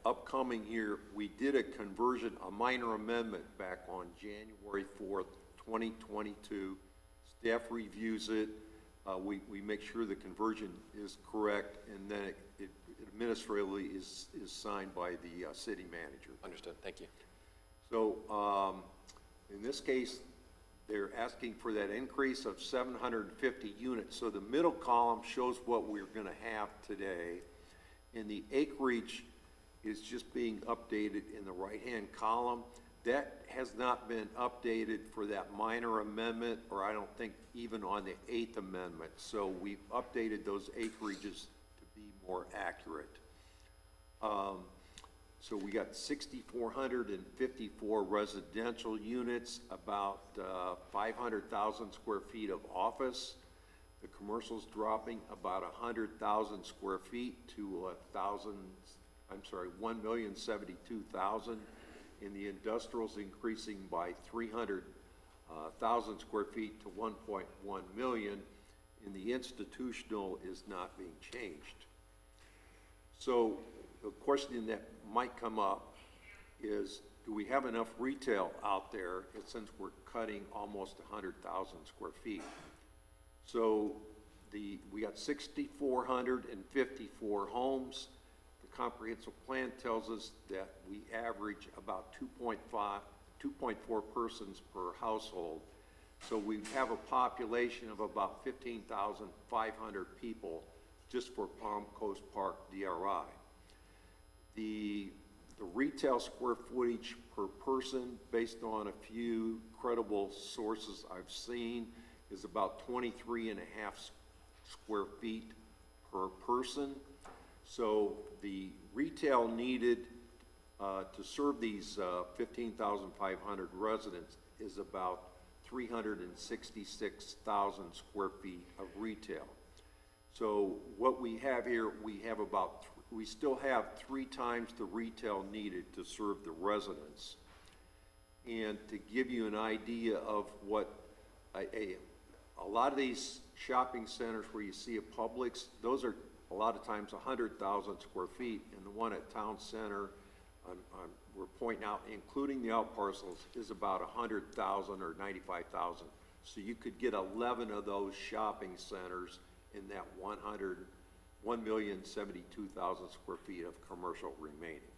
upcoming here, we did a conversion, a minor amendment back on January 4th, 2022. Staff reviews it. We make sure the conversion is correct, and then it administratively is signed by the city manager. Understood, thank you. So in this case, they're asking for that increase of 750 units. So the middle column shows what we're going to have today, and the acreage is just being updated in the right-hand column. That has not been updated for that minor amendment, or I don't think even on the 8th Amendment. So we've updated those acreages to be more accurate. So we got 6,454 residential units, about 500,000 square feet of office. The commercial's dropping about 100,000 square feet to 1,072,000. And the industrial's increasing by 300,000 square feet to 1.1 million. And the institutional is not being changed. So the question that might come up is, do we have enough retail out there since we're cutting almost 100,000 square feet? So we got 6,454 homes. The comprehensive plan tells us that we average about 2.4 persons per household. So we have a population of about 15,500 people just for Palm Coast Park DRI. The retail square footage per person, based on a few credible sources I've seen, is about 23 and a half square feet per person. So the retail needed to serve these 15,500 residents is about 366,000 square feet of retail. So what we have here, we still have 3 times the retail needed to serve the residents. And to give you an idea of what a lot of these shopping centers where you see a Publix, those are a lot of times 100,000 square feet, and the one at Town Center, we're pointing out, including the out parcels, is about 100,000 or 95,000. So you could get 11 of those shopping centers in that 1,072,000 square feet of commercial remaining.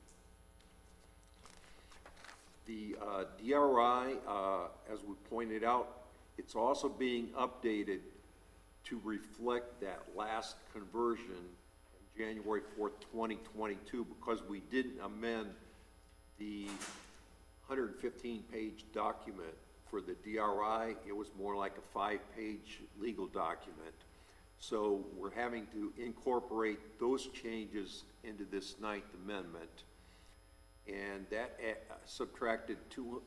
The DRI, as we pointed out, it's also being updated to reflect that last conversion on January 4th, 2022, because we didn't amend the 115-page document for the DRI. It was more like a 5-page legal document. So we're having to incorporate those changes into this 9th Amendment. And that subtracted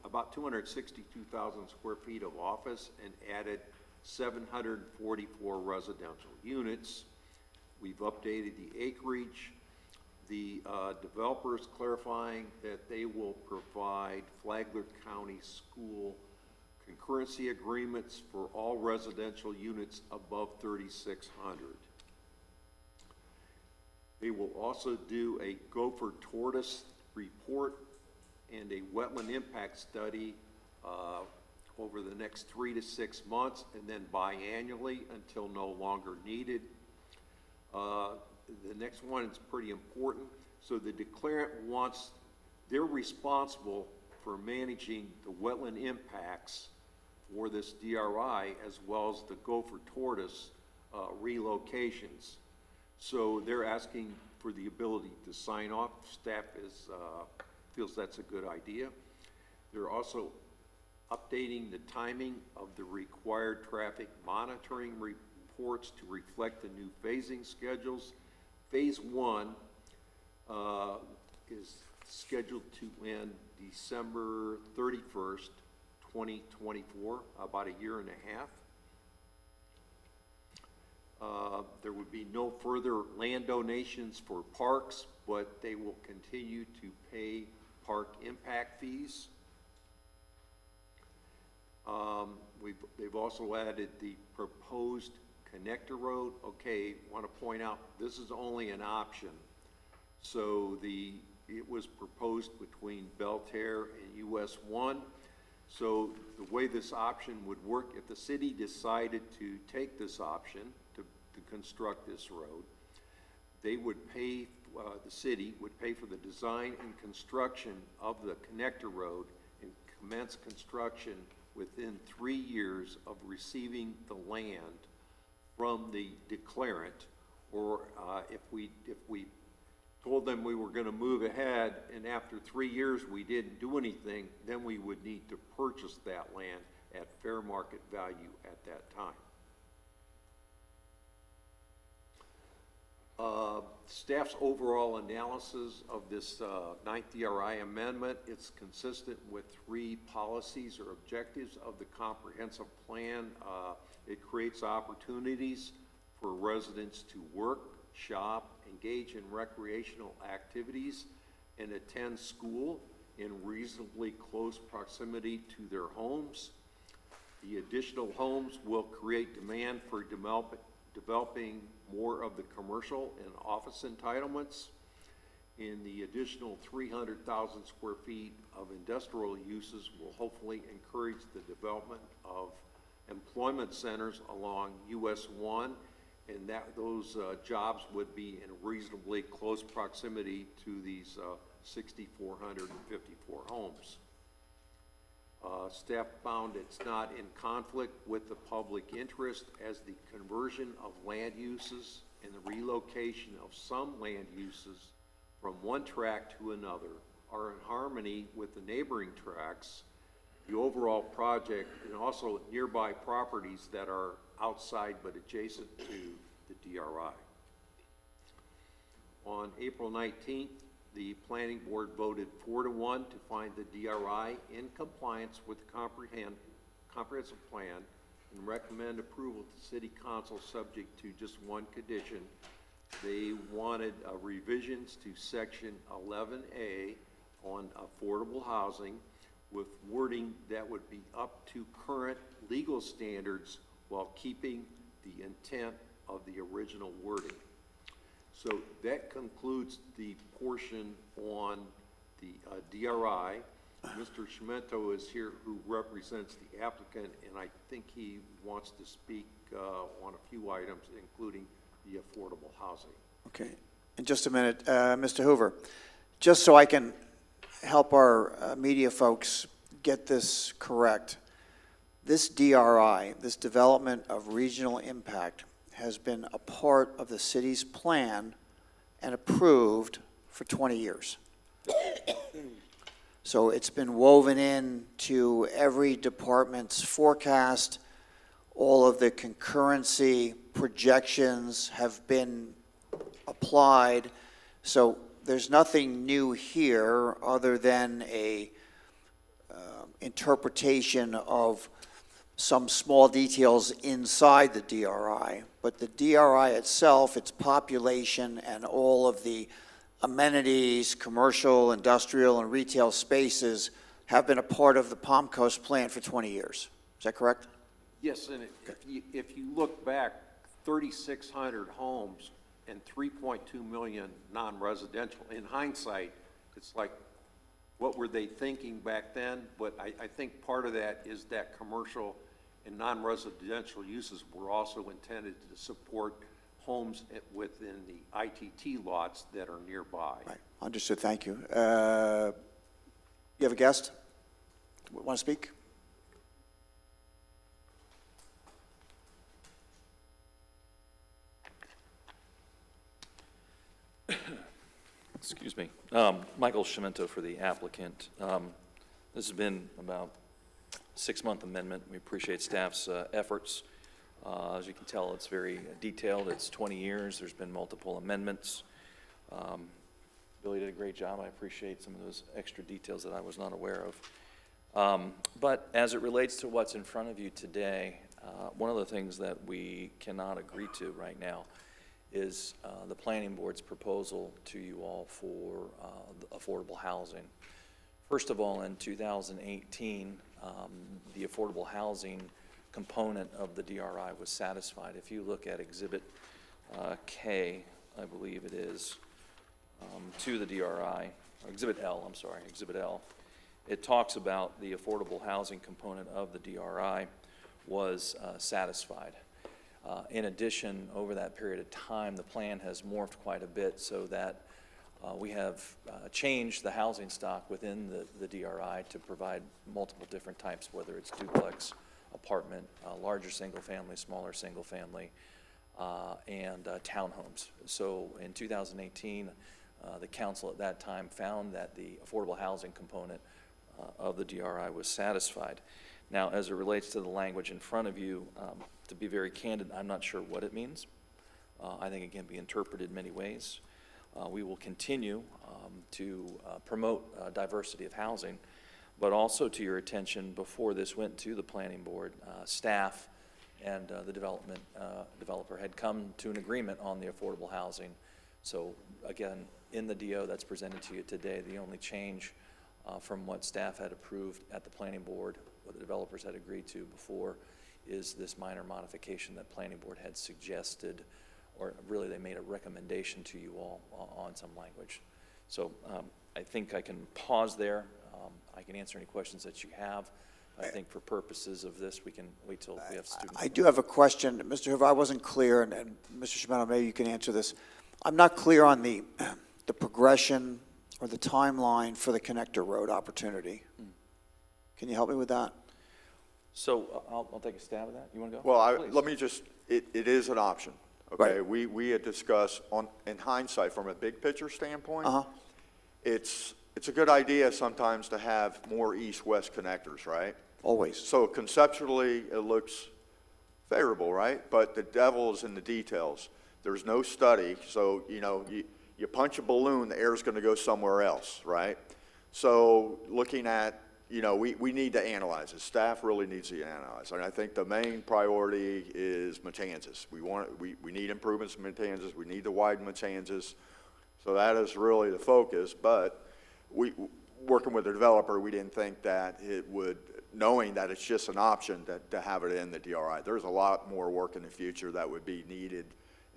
about 262,000 square feet of office and added 744 residential units. We've updated the acreage. The developer is clarifying that they will provide Flagler County School concurrency agreements for all residential units above 3,600. They will also do a gopher tortoise report and a wetland impact study over the next 3 to 6 months, and then biannually until no longer needed. The next one is pretty important. So the declarant they're responsible for managing the wetland impacts for this DRI, as well as the gopher tortoise relocations. So they're asking for the ability to sign off. Staff feels that's a good idea. They're also updating the timing of the required traffic monitoring reports to reflect the new phasing schedules. Phase 1 is scheduled to end December 31st, 2024, about a year and a half. There would be no further land donations for parks, but they will continue to pay park impact fees. They've also added the proposed connector road. Okay, want to point out, this is only an option. So it was proposed between Belterre and US 1. So the way this option would work, if the city decided to take this option to construct this road, they would pay, the city would pay for the design and construction of the connector road and commence construction within 3 years of receiving the land from the declarant. Or if we told them we were going to move ahead and after 3 years we didn't do anything, then we would need to purchase that land at fair market value at that time. Staff's overall analysis of this 9th DRI amendment, it's consistent with 3 policies or objectives of the comprehensive plan. It creates opportunities for residents to work, shop, engage in recreational activities, and attend school in reasonably close proximity to their homes. The additional homes will create demand for developing more of the commercial and office entitlements. And the additional 300,000 square feet of industrial uses will hopefully encourage the development of employment centers along US 1, and those jobs would be in reasonably close proximity to these 6,454 homes. Staff found it's not in conflict with the public interest, as the conversion of land uses and the relocation of some land uses from one tract to another are in harmony with the neighboring tracts, the overall project, and also nearby properties that are outside but adjacent to the DRI. On April 19th, the Planning Board voted 4-1 to find the DRI in compliance with the comprehensive plan and recommend approval to City Council subject to just one condition. They wanted revisions to Section 11A on affordable housing with wording that would be up to current legal standards while keeping the intent of the original wording. So that concludes the portion on the DRI. Mr. Schmento is here, who represents the applicant, and I think he wants to speak on a few items, including the affordable housing. Okay. In just a minute, Mr. Hoover, just so I can help our media folks get this correct, this DRI, this Development of Regional Impact, has been a part of the city's plan and approved for 20 years. So it's been woven into every department's forecast. All of the concurrency projections have been applied. So there's nothing new here other than a interpretation of some small details inside the DRI, but the DRI itself, its population, and all of the amenities, commercial, industrial, and retail spaces have been a part of the Palm Coast plan for 20 years. Is that correct? Yes, and if you look back, 3,600 homes and 3.2 million non-residential. In hindsight, it's like, what were they thinking back then? But I think part of that is that commercial and non-residential uses were also intended to support homes within the ITT lots that are nearby. Right. Understood. Thank you. You have a guest? Want to speak? Excuse me. Michael Schimento for the applicant. This has been about a 6-month amendment. We appreciate staff's efforts. As you can tell, it's very detailed. It's 20 years. There's been multiple amendments. Billy did a great job. I appreciate some of those extra details that I was not aware of. But as it relates to what's in front of you today, one of the things that we cannot agree to right now is the Planning Board's proposal to you all for affordable housing. First of all, in 2018, the affordable housing component of the DRI was satisfied. If you look at Exhibit K, I believe it is, to the DRI, or Exhibit L, I'm sorry, Exhibit L, it talks about the affordable housing component of the DRI was satisfied. In addition, over that period of time, the plan has morphed quite a bit so that we have changed the housing stock within the DRI to provide multiple different types, whether it's duplex, apartment, larger single family, smaller single family, and townhomes. So in 2018, the council at that time found that the affordable housing component of the DRI was satisfied. Now, as it relates to the language in front of you, to be very candid, I'm not sure what it means. I think it can be interpreted many ways. We will continue to promote diversity of housing, but also to your attention, before this went to the Planning Board, staff and the developer had come to an agreement on the affordable housing. So again, in the DO that's presented to you today, the only change from what staff had approved at the Planning Board, what the developers had agreed to before, is this minor modification that Planning Board had suggested, or really they made a recommendation to you all on some language. So I think I can pause there. I can answer any questions that you have. I think for purposes of this, we can wait till we have students. I do have a question. Mr. Hoover, I wasn't clear, and Mr. Schimento, maybe you can answer this. I'm not clear on the progression or the timeline for the connector road opportunity. Can you help me with that? So I'll take a stab at that. You want to go? Well, Please. let me just, it is an option, okay? We had discussed in hindsight, from a big picture standpoint, it's a good idea sometimes to have more east-west connectors, right? Always. So conceptually, it looks favorable, right? But the devil is in the details. There's no study, so, you punch a balloon, the air's gonna go somewhere else, right? So looking at, we need to analyze it. Staff really needs to analyze. And I think the main priority is Matanzas. We need improvements in Matanzas. We need to widen Matanzas. So that is really the focus. But working with the developer, we didn't think that it would, knowing that it's just an option to have it in the DRI. There's a lot more work in the future that would be needed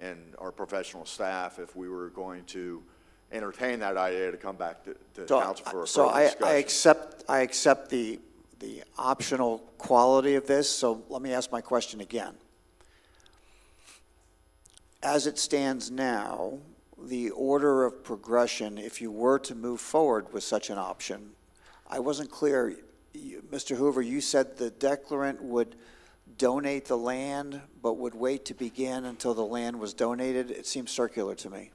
in our professional staff if we were going to entertain that idea to come back to council for a further discussion. I accept the optional quality of this, so let me ask my question again. As it stands now, the order of progression, if you were to move forward with such an option, I wasn't clear. Mr. Hoover, you said the declarant would donate the land, but would wait to begin until the land was donated? It seems circular to me.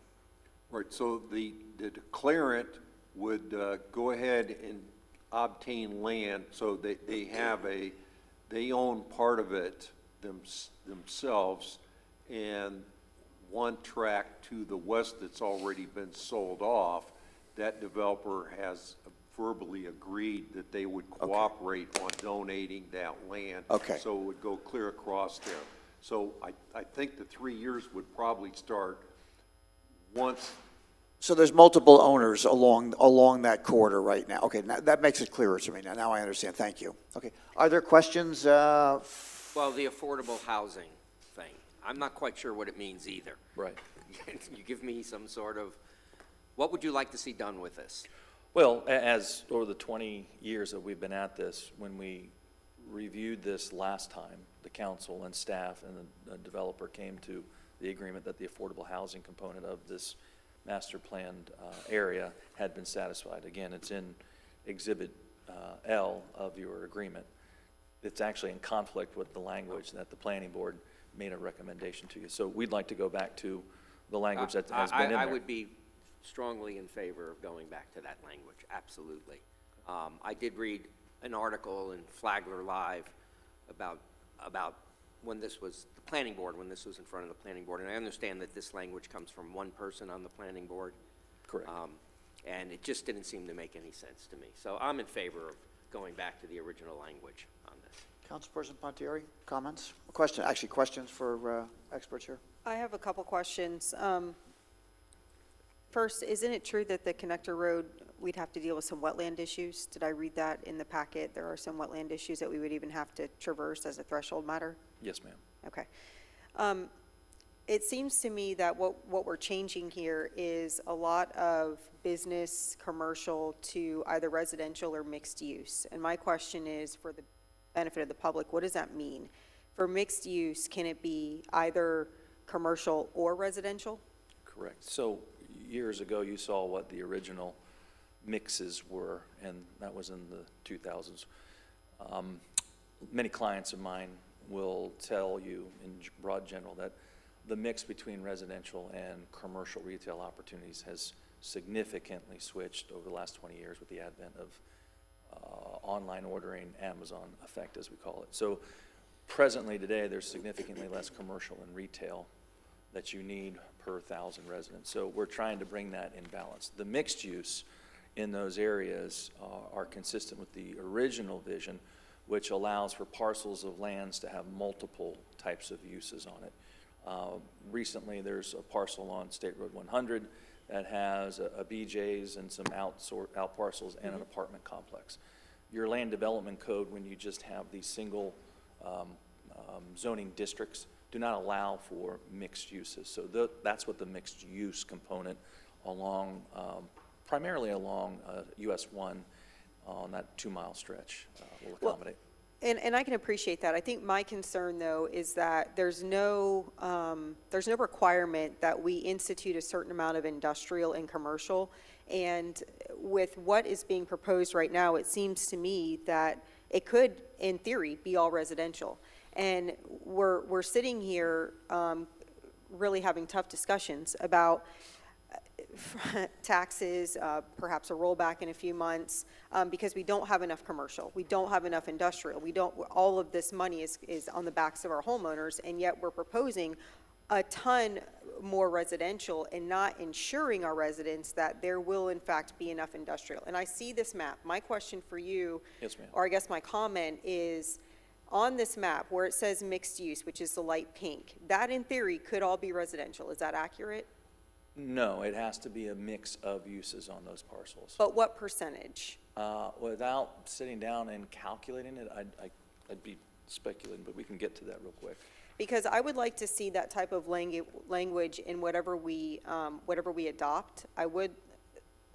Right, so the declarant would go ahead and obtain land, so they own part of it themselves, and one tract to the west that's already been sold off, that developer has verbally agreed that they would cooperate on donating that land. Okay. So it would go clear across there. So I think the 3 years would probably start once. So there's multiple owners along that corridor right now. Okay, now that makes it clearer to me. Now I understand. Thank you. Okay. Are there questions? Well, the affordable housing thing, I'm not quite sure what it means either. Right. You give me some sort of, what would you like to see done with this? Well, as over the 20 years that we've been at this, when we reviewed this last time, the council and staff and the developer came to the agreement that the affordable housing component of this master planned area had been satisfied. Again, it's in Exhibit L of your agreement. It's actually in conflict with the language that the planning board made a recommendation to you. So we'd like to go back to the language that has been in there. I would be strongly in favor of going back to that language, absolutely. I did read an article in Flagler Live about when this was the planning board, when this was in front of the planning board, and I understand that this language comes from one person on the planning board. Correct. And it just didn't seem to make any sense to me. So I'm in favor of going back to the original language on this. Councilperson Pontieri, comments? Questions for experts here? I have a couple questions. First, isn't it true that the connector road, we'd have to deal with some wetland issues? Did I read that in the packet? There are some wetland issues that we would even have to traverse as a threshold matter? Yes, ma'am. Okay. It seems to me that what we're changing here is a lot of business, commercial to either residential or mixed use. And my question is, for the benefit of the public, what does that mean? For mixed use, can it be either commercial or residential? Correct. So years ago, you saw what the original mixes were, and that was in the 2000s. Many clients of mine will tell you in broad general that the mix between residential and commercial retail opportunities has significantly switched over the last 20 years with the advent of online ordering, Amazon effect, as we call it. So presently today, there's significantly less commercial and retail that you need per 1,000 residents. So we're trying to bring that in balance. The mixed use in those areas are consistent with the original vision, which allows for parcels of lands to have multiple types of uses on it. Recently, there's a parcel on State Road 100 that has a BJ's and some out parcels and an apartment complex. Your land development code, when you just have these single zoning districts, do not allow for mixed uses. So that's what the mixed use component along, primarily along US 1 on that 2-mile stretch will accommodate. And I can appreciate that. I think my concern, though, is that there's no requirement that we institute a certain amount of industrial and commercial. And with what is being proposed right now, it seems to me that It could, in theory, be all residential. And we're sitting here really having tough discussions about taxes, perhaps a rollback in a few months, because we don't have enough commercial. We don't have enough industrial. All of this money is on the backs of our homeowners, and yet we're proposing a ton more residential and not ensuring our residents that there will in fact be enough industrial. And I see this map. My question for you, Yes, ma'am. or I guess my comment is, on this map where it says mixed use, which is the light pink, that in theory could all be residential. Is that accurate? No, it has to be a mix of uses on those parcels. But what percentage? Without sitting down and calculating it, I'd be speculating, but we can get to that real quick. Because I would like to see that type of language in whatever we adopt. I would,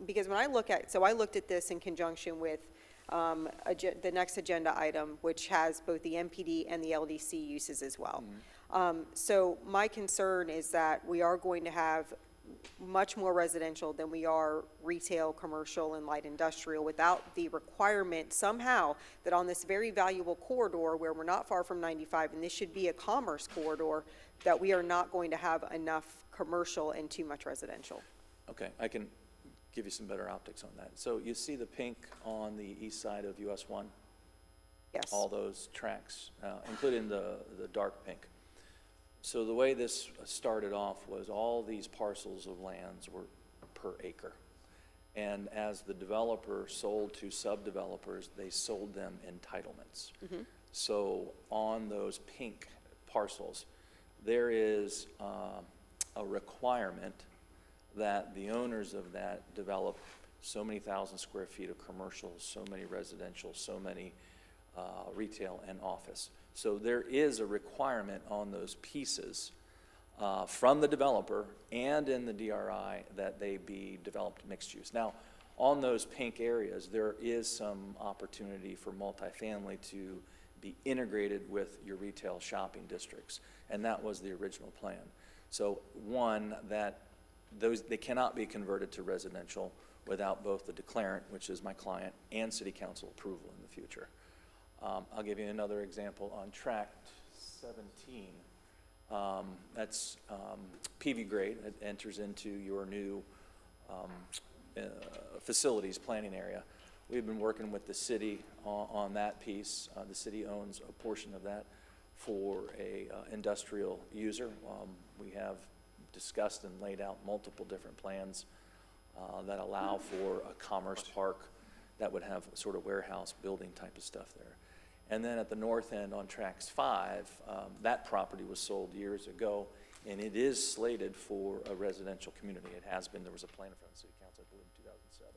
because when I look at, so I looked at this in conjunction with the next agenda item, which has both the MPD and the LDC uses as well. So my concern is that we are going to have much more residential than we are retail, commercial, and light industrial, without the requirement somehow that on this very valuable corridor where we're not far from 95, and this should be a commerce corridor, that we are not going to have enough commercial and too much residential. Okay, I can give you some better optics on that. So you see the pink on the east side of US 1? Yes. All those tracks, including the dark pink. So the way this started off was all these parcels of lands were per acre. And as the developer sold to sub-developers, they sold them entitlements. So on those pink parcels, there is a requirement that the owners of that develop so many thousand square feet of commercial, so many residential, so many retail and office. So there is a requirement on those pieces from the developer and in the DRI that they be developed mixed use. Now, on those pink areas, there is some opportunity for multifamily to be integrated with your retail shopping districts, and that was the original plan. So one, that they cannot be converted to residential without both the declarant, which is my client, and city council approval in the future. I'll give you another example on tract 17. That's PV grade. It enters into your new facilities planning area. We've been working with the city on that piece. The city owns a portion of that for a industrial user. We have discussed and laid out multiple different plans that allow for a commerce park that would have sort of warehouse building type of stuff there. And then at the north end on tracks 5, that property was sold years ago, and it is slated for a residential community. It has been. There was a plan in front of the city council, I believe, in 2007.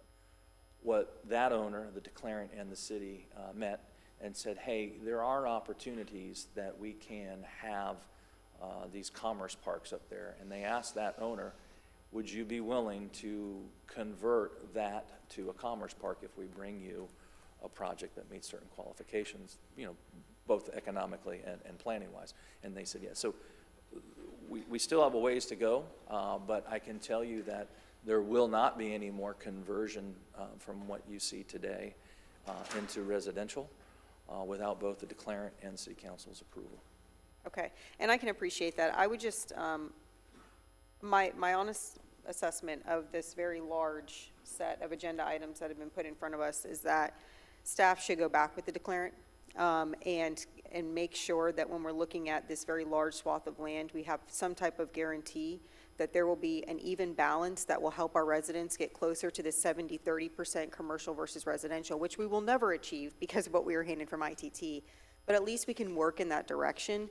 What that owner, the declarant, and the city met and said, hey, there are opportunities that we can have these commerce parks up there. And they asked that owner, would you be willing to convert that to a commerce park if we bring you a project that meets certain qualifications, you know, both economically and planning-wise? And they said yes. So we still have a ways to go, but I can tell you that there will not be any more conversion from what you see today into residential without both the declarant and city council's approval. Okay, and I can appreciate that. I would just, my honest assessment of this very large set of agenda items that have been put in front of us is that staff should go back with the declarant and make sure that when we're looking at this very large swath of land, we have some type of guarantee that there will be an even balance that will help our residents get closer to the 70-30% commercial versus residential, which we will never achieve because of what we were handed from ITT. But at least we can work in that direction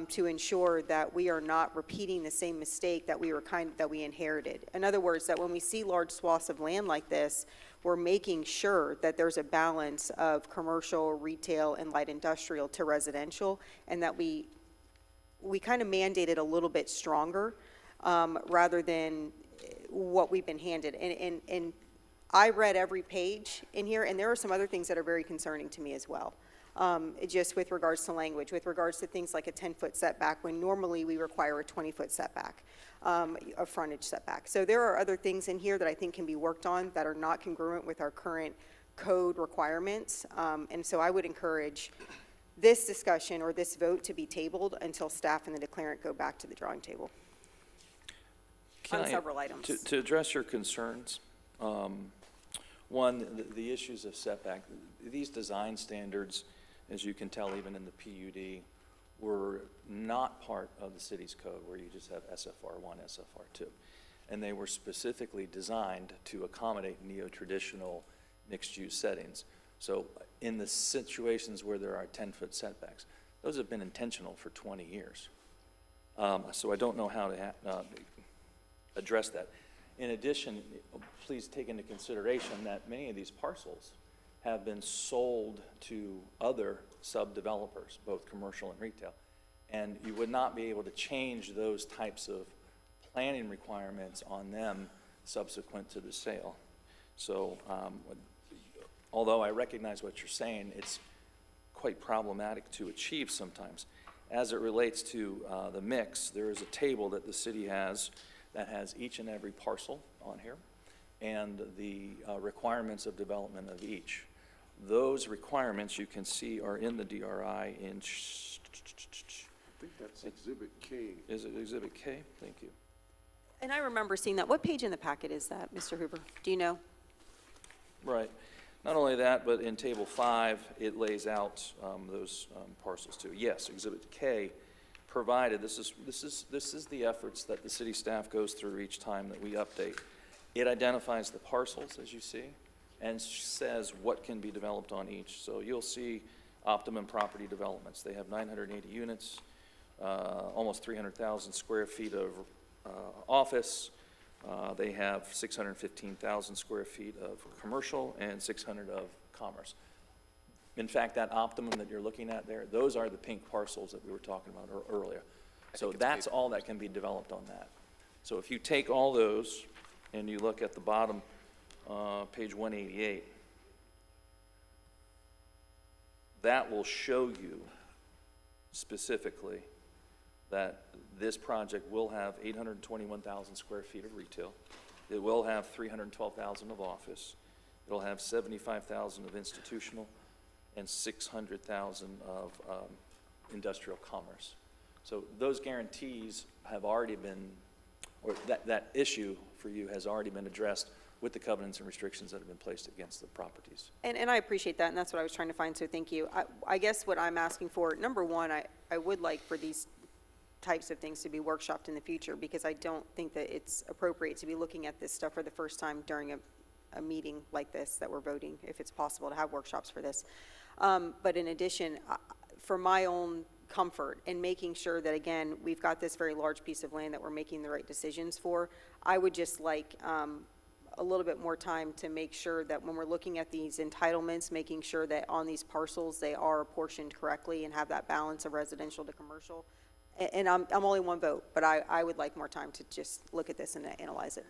to ensure that we are not repeating the same mistake that we inherited. In other words, that when we see large swaths of land like this, we're making sure that there's a balance of commercial, retail, and light industrial to residential, and that we kind of mandate it a little bit stronger rather than what we've been handed. And I read every page in here, and there are some other things that are very concerning to me as well. Just with regards to language, with regards to things like a 10-foot setback, when normally we require a 20-foot setback, a frontage setback. So there are other things in here that I think can be worked on that are not congruent with our current code requirements. And so I would encourage this discussion or this vote to be tabled until staff and the declarant go back to the drawing table on several items. To address your concerns, one, the issues of setback, these design standards, as you can tell even in the PUD, were not part of the city's code where you just have SFR1, SFR2. And they were specifically designed to accommodate neo-traditional mixed-use settings. So in the situations where there are 10-foot setbacks, those have been intentional for 20 years. So I don't know how to address that. In addition, please take into consideration that many of these parcels have been sold to other sub-developers, both commercial and retail. And you would not be able to change those types of planning requirements on them subsequent to the sale. So although I recognize what you're saying, it's quite problematic to achieve sometimes. As it relates to the mix, there is a table that the city has that has each and every parcel on here and the requirements of development of each. Those requirements you can see are in the DRI in, I think that's Exhibit K. Is it Exhibit K? Thank you. And I remember seeing that. What page in the packet is that, Mr. Hoover? Do you know? Right. Not only that, but in Table 5, it lays out those parcels too. Yes, Exhibit K provided, this is the efforts that the city staff goes through each time that we update. It identifies the parcels, as you see, and says what can be developed on each. So you'll see optimum property developments. They have 980 units, almost 300,000 square feet of office. They have 615,000 square feet of commercial and 600 of commerce. In fact, that optimum that you're looking at there, those are the pink parcels that we were talking about earlier. So that's all that can be developed on that. So if you take all those and you look at the bottom, page 188, that will show you specifically that this project will have 821,000 square feet of retail. It will have 312,000 of office. It'll have 75,000 of institutional and 600,000 of industrial commerce. So those guarantees have already been, or that issue for you has already been addressed with the covenants and restrictions that have been placed against the properties. And I appreciate that, and that's what I was trying to find, so thank you. I guess what I'm asking for, number one, I would like for these types of things to be workshopped in the future, because I don't think that it's appropriate to be looking at this stuff for the first time during a meeting like this that we're voting, if it's possible to have workshops for this. But in addition, for my own comfort and making sure that, again, we've got this very large piece of land that we're making the right decisions for, I would just like a little bit more time to make sure that when we're looking at these entitlements, making sure that on these parcels they are apportioned correctly and have that balance of residential to commercial. And I'm only one vote, but I would like more time to just look at this and analyze it.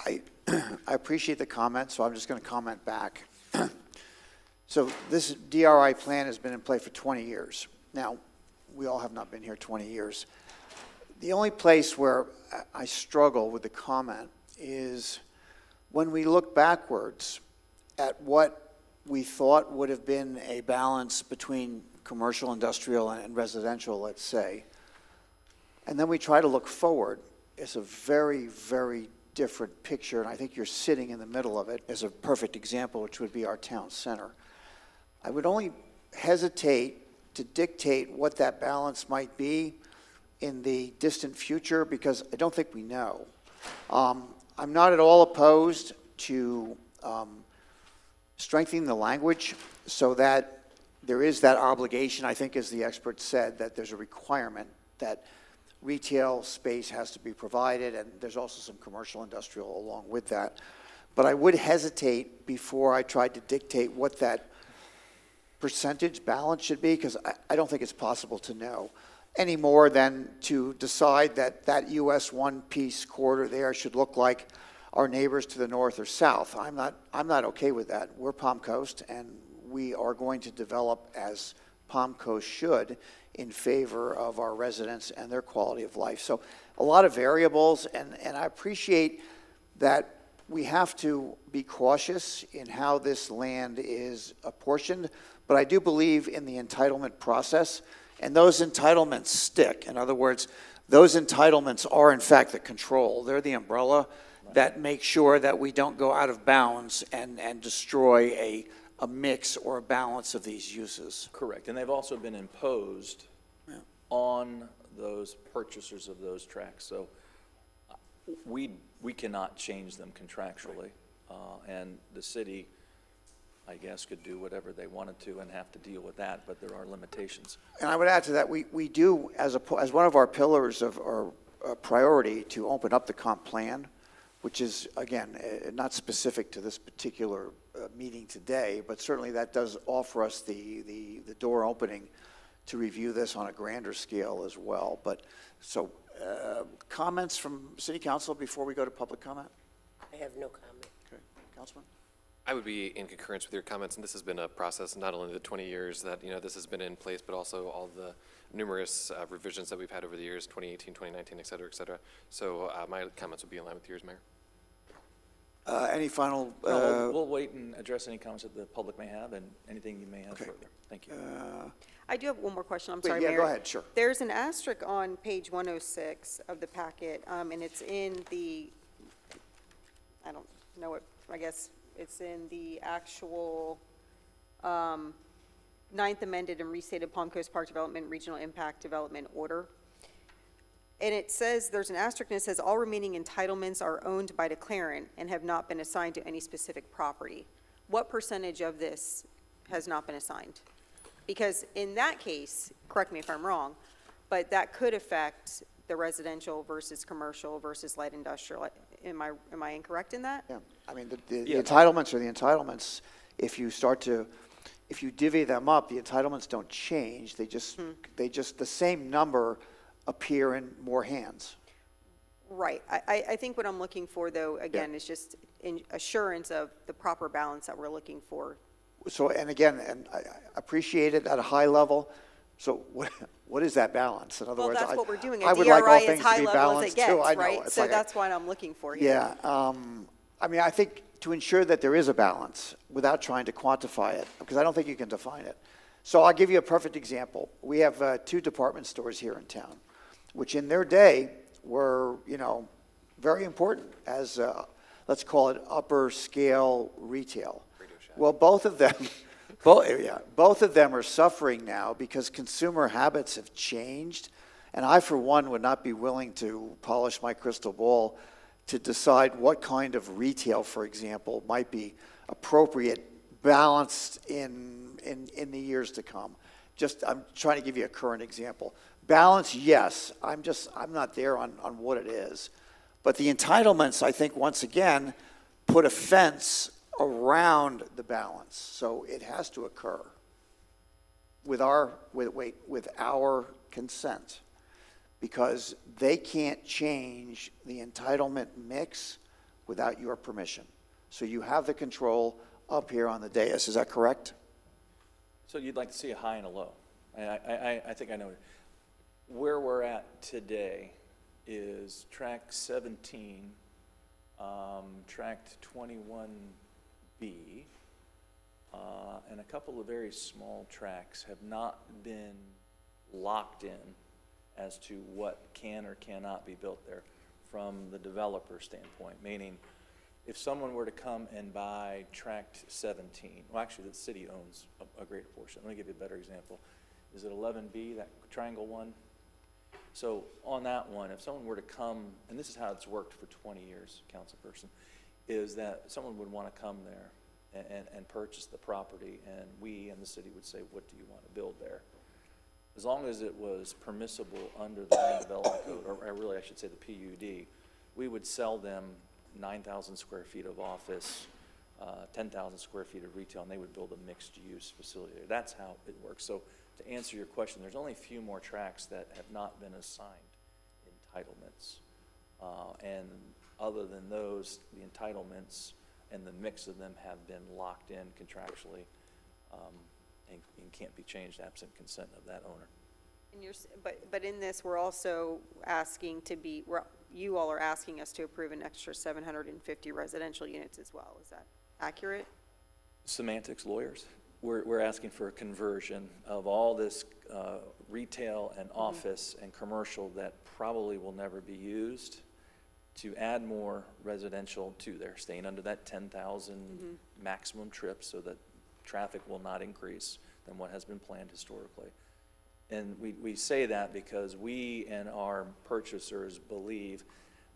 I appreciate the comment, so I'm just going to comment back. So this DRI plan has been in play for 20 years. Now, we all have not been here 20 years. The only place where I struggle with the comment is when we look backwards at what we thought would have been a balance between commercial, industrial, and residential, let's say, and then we try to look forward. It's a very, very different picture, and I think you're sitting in the middle of it as a perfect example, which would be our town center. I would only hesitate to dictate what that balance might be in the distant future, because I don't think we know. I'm not at all opposed to strengthening the language so that there is that obligation, I think, as the expert said, that there's a requirement that retail space has to be provided, and there's also some commercial industrial along with that. But I would hesitate before I tried to dictate what that percentage balance should be, because I don't think it's possible to know any more than to decide that that US one-piece corridor there should look like our neighbors to the north or south. I'm not okay with that. We're Palm Coast, and we are going to develop as Palm Coast should in favor of our residents and their quality of life. So a lot of variables, and I appreciate that we have to be cautious in how this land is apportioned, but I do believe in the entitlement process, and those entitlements stick. In other words, those entitlements are in fact the control. They're the umbrella that makes sure that we don't go out of bounds and destroy a mix or a balance of these uses. Correct, and they've also been imposed on those purchasers of those tracks. So we cannot change them contractually, and the city, I guess, could do whatever they wanted to and have to deal with that, but there are limitations. And I would add to that, we do, as one of our pillars of our priority, to open up the comp plan, which is, again, not specific to this particular meeting today, but certainly that does offer us the door opening to review this on a grander scale as well. But, so, comments from City Council before we go to public comment? I have no comment. Okay, Councilman? I would be in concurrence with your comments, and this has been a process, not only the 20 years that, this has been in place, but also all the numerous revisions that we've had over the years, 2018, 2019, et cetera, et cetera. So my comments would be in line with yours, Mayor. Any final? No, we'll wait and address any comments that the public may have and anything you may have further. Thank you. I do have one more question. I'm Wait, sorry, yeah, Mayor. go ahead, sure. There's an asterisk on page 106 of the packet, and it's in the, I don't know what, I guess it's in the actual Ninth Amended and Restated Palm Coast Park Development Regional Impact Development Order. And it says, there's an asterisk, and it says, all remaining entitlements are owned by declarant and have not been assigned to any specific property. What percentage of this has not been assigned? Because in that case, correct me if I'm wrong, but that could affect the residential versus commercial versus light industrial. Am I incorrect in that? Yeah, I mean, the entitlements are the entitlements. If you divvy them up, the entitlements don't change. They just, the same number appear in more hands. Right. I think what I'm looking for, though, again, is just assurance of the proper balance that we're looking for. So, and again, and I appreciate it at a high level. So what is that balance? In other words, that's what we're doing. I A would like all DRI things is to high be level as balanced it gets, too. I know. right? It's So like that's what I'm looking for here. Yeah. I mean, I think to ensure that there is a balance without trying to quantify it, because I don't think you can define it. So I'll give you a perfect example. We have 2 department stores here in town, which in their day were, very important as, let's call it upper scale retail. Well, both of them are suffering now because consumer habits have changed. And I, for one, would not be willing to polish my crystal ball to decide what kind of retail, for example, might be appropriate, balanced in the years to come. I'm trying to give you a current example. Balance, yes. I'm not there on what it is. But the entitlements, I think, once again, put a fence around the balance. So it has to occur with our consent, because they can't change the entitlement mix without your permission. So you have the control up here on the dais. Is that correct? So you'd like to see a high and a low. I think I know. Where we're at today is track 17, tract 21B, and a couple of very small tracks have not been locked in as to what can or cannot be built there from the developer standpoint, meaning if someone were to come and buy tract 17, well, actually the city owns a great portion. Let me give you a better example. Is it 11B, that triangle one? So on that one, if someone were to come, and this is how it's worked for 20 years, councilperson, is that someone would want to come there and purchase the property, and we and the city would say, what do you want to build there? As long as it was permissible under the Land Development Code, or really I should say the PUD, we would sell them 9,000 square feet of office, 10,000 square feet of retail, and they would build a mixed-use facility. That's how it works. So to answer your question, there's only a few more tracks that have not been assigned entitlements. And other than those, the entitlements and the mix of them have been locked in contractually and can't be changed absent consent of that owner. And but in this, we're also asking to be, you all are asking us to approve an extra 750 residential units as well. Is that accurate? Semantics lawyers. We're asking for a conversion of all this retail and office and commercial that probably will never be used to add more residential to there, staying under that 10,000 maximum trips so that traffic will not increase than what has been planned historically. And we say that because we and our purchasers believe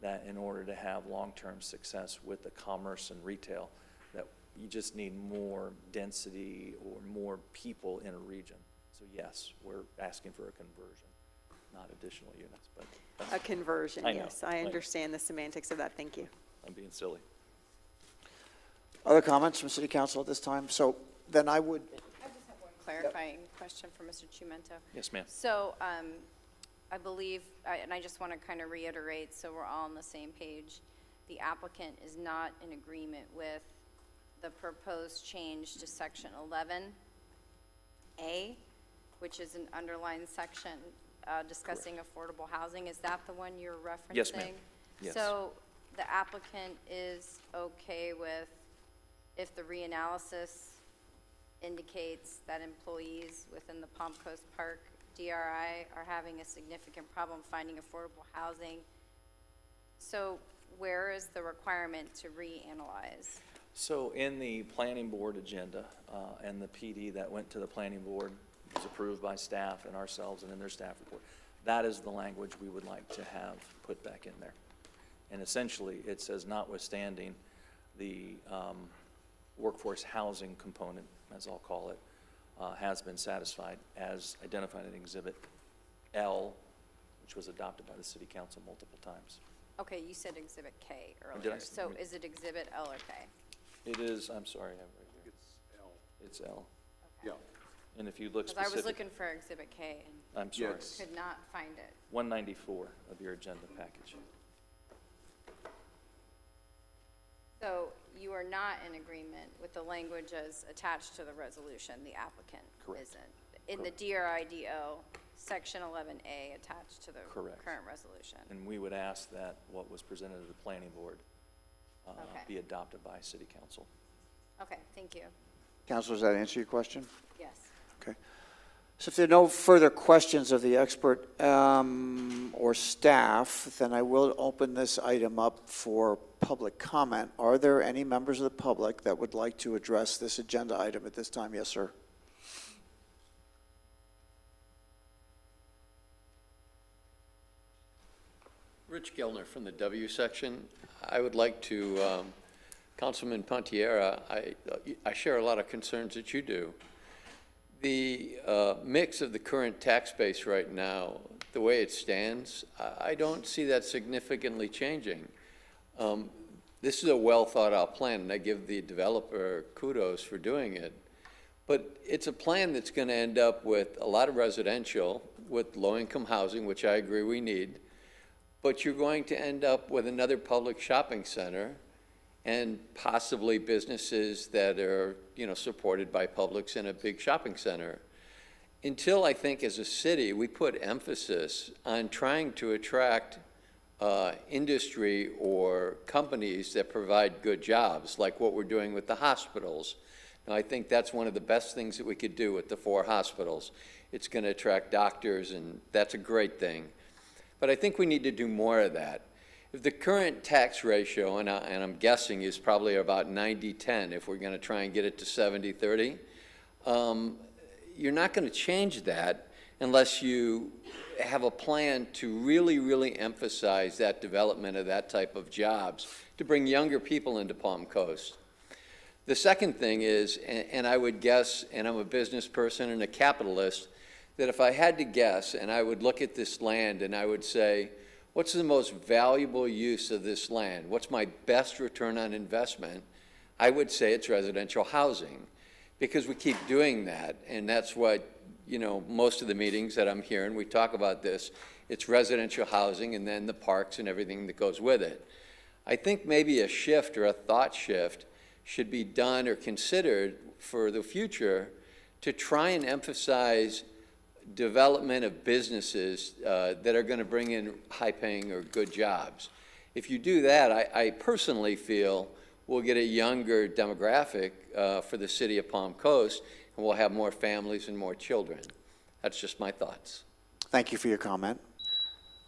that in order to have long-term success with the commerce and retail, that you just need more density or more people in a region. So yes, we're asking for a conversion, not additional units, but. A conversion, I know, yes. I understand the semantics of that. Thank you. I'm being silly. Other comments from City Council at this time? So then I would, I just have one clarifying question for Mr. Chumento. Yes, ma'am. So, I believe, and I just want to kind of reiterate so we're all on the same page, the applicant is not in agreement with the proposed change to section 11A, which is an underlined section discussing affordable housing. Is that the one you're referencing? Yes, ma'am. Yes. So the applicant is okay with if the reanalysis indicates that employees within the Palm Coast Park DRI are having a significant problem finding affordable housing. So where is the requirement to reanalyze? So in the planning board agenda and the PD that went to the planning board was approved by staff and ourselves and in their staff report, that is the language we would like to have put back in there. And essentially it says notwithstanding the workforce housing component, as I'll call it, has been satisfied as identified in Exhibit L, which was adopted by the City Council multiple times. Okay, you said Exhibit K Did I earlier. So is it Exhibit L or K? It is, I'm sorry, I have it right here. It's L. Yeah. And if you look Because I was specific, looking for Exhibit K and I'm sorry, could not find it. 194 of your agenda package. So you are not in agreement with the language as attached to the resolution, the applicant Correct. isn't? In the DRIDO, section 11A attached to the Correct. current resolution? And we would ask that what was presented to the planning board Okay. be adopted by City Council. Okay, thank you. Councilor, does that answer your question? Yes. Okay. So if there are no further questions of the expert or staff, then I will open this item up for public comment. Are there any members of the public that would like to address this agenda item at this time? Yes, sir. Rich Gellner from the W section. I would like to, Councilman Pontiera, I share a lot of concerns that you do. The mix of the current tax base right now, the way it stands, I don't see that significantly changing. This is a well-thought-out plan, and I give the developer kudos for doing it. But it's a plan that's going to end up with a lot of residential, with low-income housing, which I agree we need. But you're going to end up with another public shopping center and possibly businesses that are, supported by Publix in a big shopping center. Until I think as a city, we put emphasis on trying to attract industry or companies that provide good jobs, like what we're doing with the hospitals. Now, I think that's one of the best things that we could do with the 4 hospitals. It's going to attract doctors, and that's a great thing. But I think we need to do more of that. If the current tax ratio, and I'm guessing is probably about 90-10 if we're going to try and get it to 70-30, you're not going to change that unless you have a plan to really, really emphasize that development of that type of jobs to bring younger people into Palm Coast. The second thing is, and I would guess, and I'm a business person and a capitalist, that if I had to guess, and I would look at this land and I would say, what's the most valuable use of this land? What's my best return on investment? I would say it's residential housing, because we keep doing that, and that's what, most of the meetings that I'm hearing, we talk about this. It's residential housing and then the parks and everything that goes with it. I think maybe a shift or a thought shift should be done or considered for the future to try and emphasize development of businesses that are going to bring in high-paying or good jobs. If you do that, I personally feel we'll get a younger demographic for the city of Palm Coast, and we'll have more families and more children. That's just my thoughts. Thank you for your comment.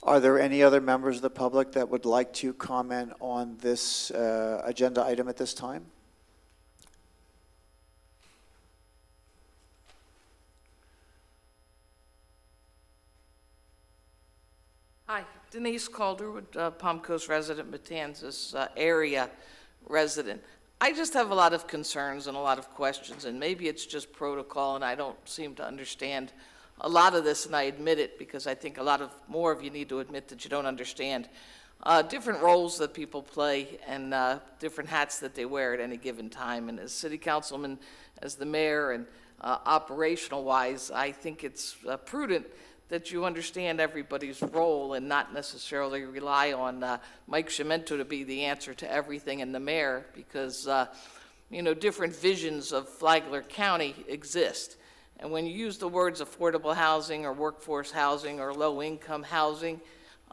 Are there any other members of the public that would like to comment on this agenda item at this time? Hi, Denise Calderwood, Palm Coast resident, Matanzas area resident. I just have a lot of concerns and a lot of questions, and maybe it's just protocol, and I don't seem to understand a lot of this, and I admit it because I think more of you need to admit that you don't understand different roles that people play and different hats that they wear at any given time. And as city councilman, as the mayor, and operational-wise, I think it's prudent that you understand everybody's role and not necessarily rely on Mike Cimento to be the answer to everything and the mayor, because different visions of Flagler County exist. And when you use the words affordable housing or workforce housing or low-income housing,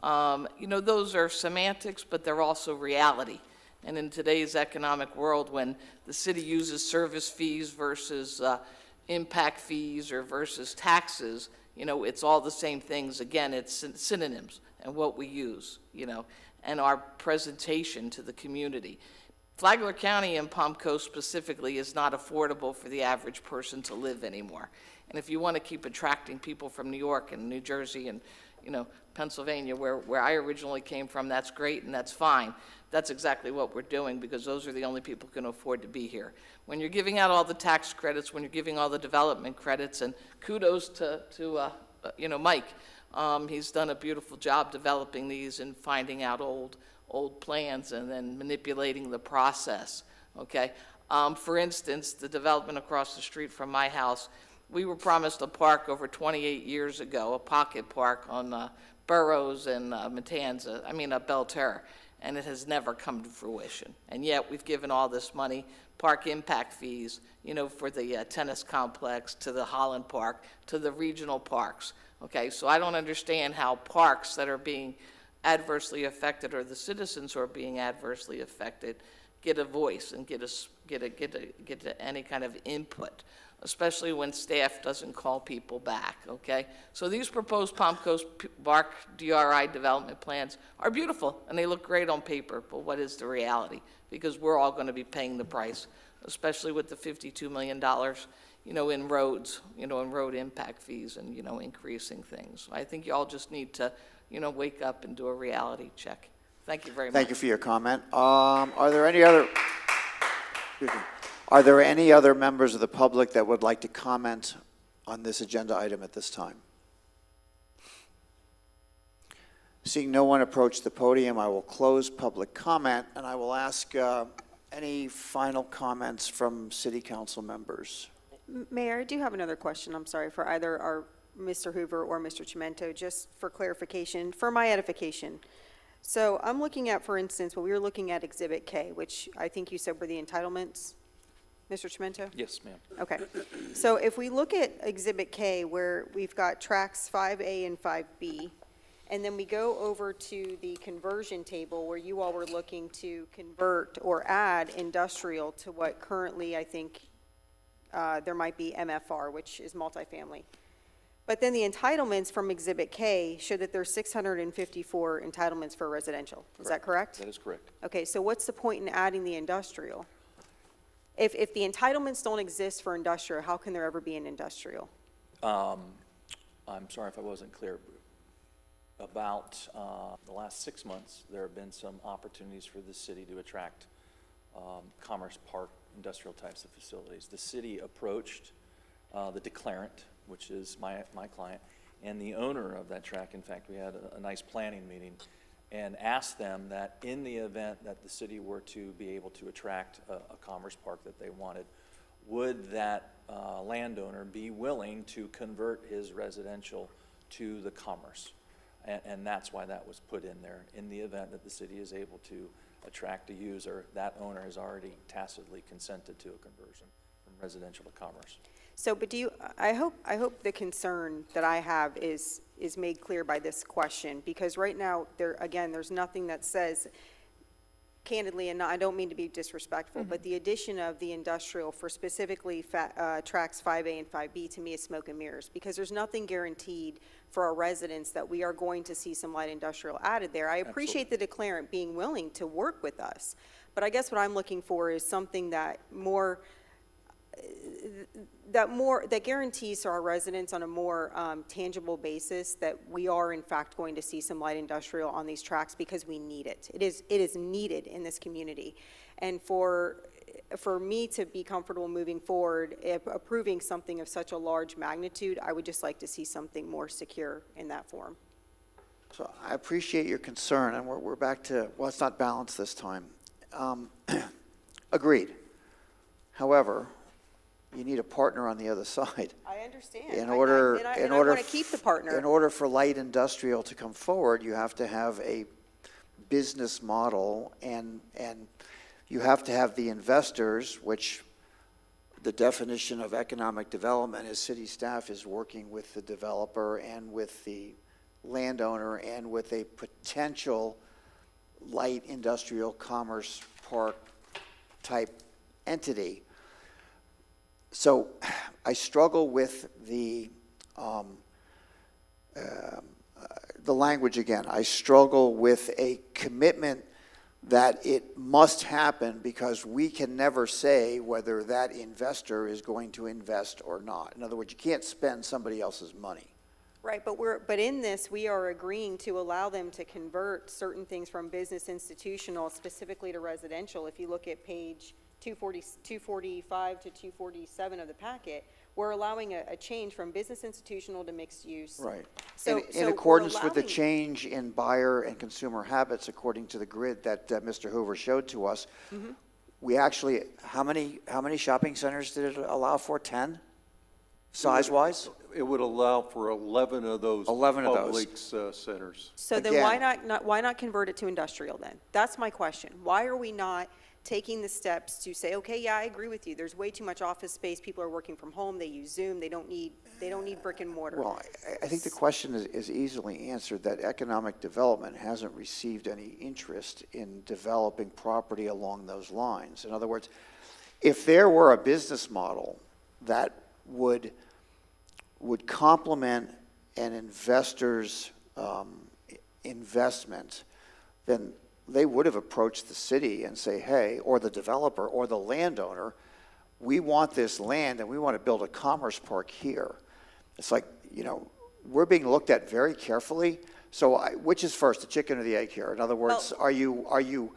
those are semantics, but they're also reality. And in today's economic world, when the city uses service fees versus impact fees or versus taxes, it's all the same things. Again, it's synonyms and what we use, and our presentation to the community. Flagler County and Palm Coast specifically is not affordable for the average person to live anymore. And if you want to keep attracting people from New York and New Jersey and, Pennsylvania, where I originally came from, that's great and that's fine. That's exactly what we're doing, because those are the only people who can afford to be here. When you're giving out all the tax credits, when you're giving all the development credits, and kudos to Mike, he's done a beautiful job developing these and finding out old plans and then manipulating the process, okay? For instance, the development across the street from my house, we were promised a park over 28 years ago, a pocket park on Burroughs and Belterra, and it has never come to fruition. And yet we've given all this money, park impact fees, for the tennis complex, to the Holland Park, to the regional parks, okay? So I don't understand how parks that are being adversely affected, or the citizens who are being adversely affected, get a voice and get any kind of input, especially when staff doesn't call people back, okay? So these proposed Palm Coast Park DRI development plans are beautiful, and they look great on paper, but what is the reality? Because we're all going to be paying the price, especially with the $52 million, in roads, in road impact fees and, increasing things. So I think you all just need to, wake up and do a reality check. Thank you very much. Thank you for your comment. Are there any other... Are there any other members of the public that would like to comment on this agenda item at this time? Seeing no one approach the podium, I will close public comment, and I will ask any final comments from city council members. Mayor, I do have another question, I'm sorry, for either our Mr. Hoover or Mr. Cimento, just for clarification, for my edification. So I'm looking at, for instance, when we were looking at Exhibit K, which I think you said were the entitlements, Mr. Cimento? Yes, ma'am. Okay. So if we look at Exhibit K, where we've got tracks 5A and 5B, and then we go over to the conversion table where you all were looking to convert or add industrial to what currently I think there might be MFR, which is multifamily. But then the entitlements from Exhibit K show that there's 654 entitlements for residential. Is that correct? That is correct. Okay, so what's the point in adding the industrial? If the entitlements don't exist for industrial, how can there ever be an industrial? I'm sorry if I wasn't clear. About the last 6 months, there have been some opportunities for the city to attract Commerce Park industrial types of facilities. The city approached the declarant, which is my client, and the owner of that track. In fact, we had a nice planning meeting and asked them that in the event that the city were to be able to attract a commerce park that they wanted, would that landowner be willing to convert his residential to the commerce? And that's why that was put in there. In the event that the city is able to attract a user, that owner has already tacitly consented to a conversion. from residential to commerce. So, but I hope the concern that I have is made clear by this question, because right now, there's nothing that says, candidly, and I don't mean to be disrespectful, but the addition of the industrial for specifically tracks 5A and 5B to me is smoke and mirrors, because there's nothing guaranteed for our residents that we are going to see some light industrial added there. I appreciate the declarant being willing to work with us, but I guess what I'm looking for is something that that guarantees to our residents on a more tangible basis that we are in fact going to see some light industrial on these tracks, because we need it. It is needed in this community. And for me to be comfortable moving forward, approving something of such a large magnitude, I would just like to see something more secure in that form. So I appreciate your concern, and we're back to, well, it's not balanced this time. Agreed. However, you need a partner on the other side. I understand. I want to keep the partner. In order for light industrial to come forward, you have to have a business model, and you have to have the investors, which the definition of economic development is city staff is working with the developer and with the landowner and with a potential light industrial commerce park type entity. So I struggle with the language again. I struggle with a commitment that it must happen, because we can never say whether that investor is going to invest or not. In other words, you can't spend somebody else's money. Right, but in this, we are agreeing to allow them to convert certain things from business institutional specifically to residential. If you look at page 245 to 247 of the packet, we're allowing a change from business institutional to mixed use. Right. So, in accordance with the change in buyer and consumer habits, according to the grid that Mr. Hoover showed to us, we actually, how many shopping centers did it allow for? 10? Size-wise? It would allow for 11 of those. 11 of those. Public centers. So then why not convert it to industrial then? That's my question. Why are we not taking the steps to say, okay, yeah, I agree with you. There's way too much office space. People are working from home. They use Zoom. They don't need brick and mortar. Well, I think the question is easily answered, that economic development hasn't received any interest in developing property along those lines. In other words, if there were a business model that would complement an investor's investment, then they would have approached the city and say, hey, or the developer or the landowner, we want this land and we want to build a commerce park here. It's like, we're being looked at very carefully. So which is first, the chicken or the egg here? In other words, are you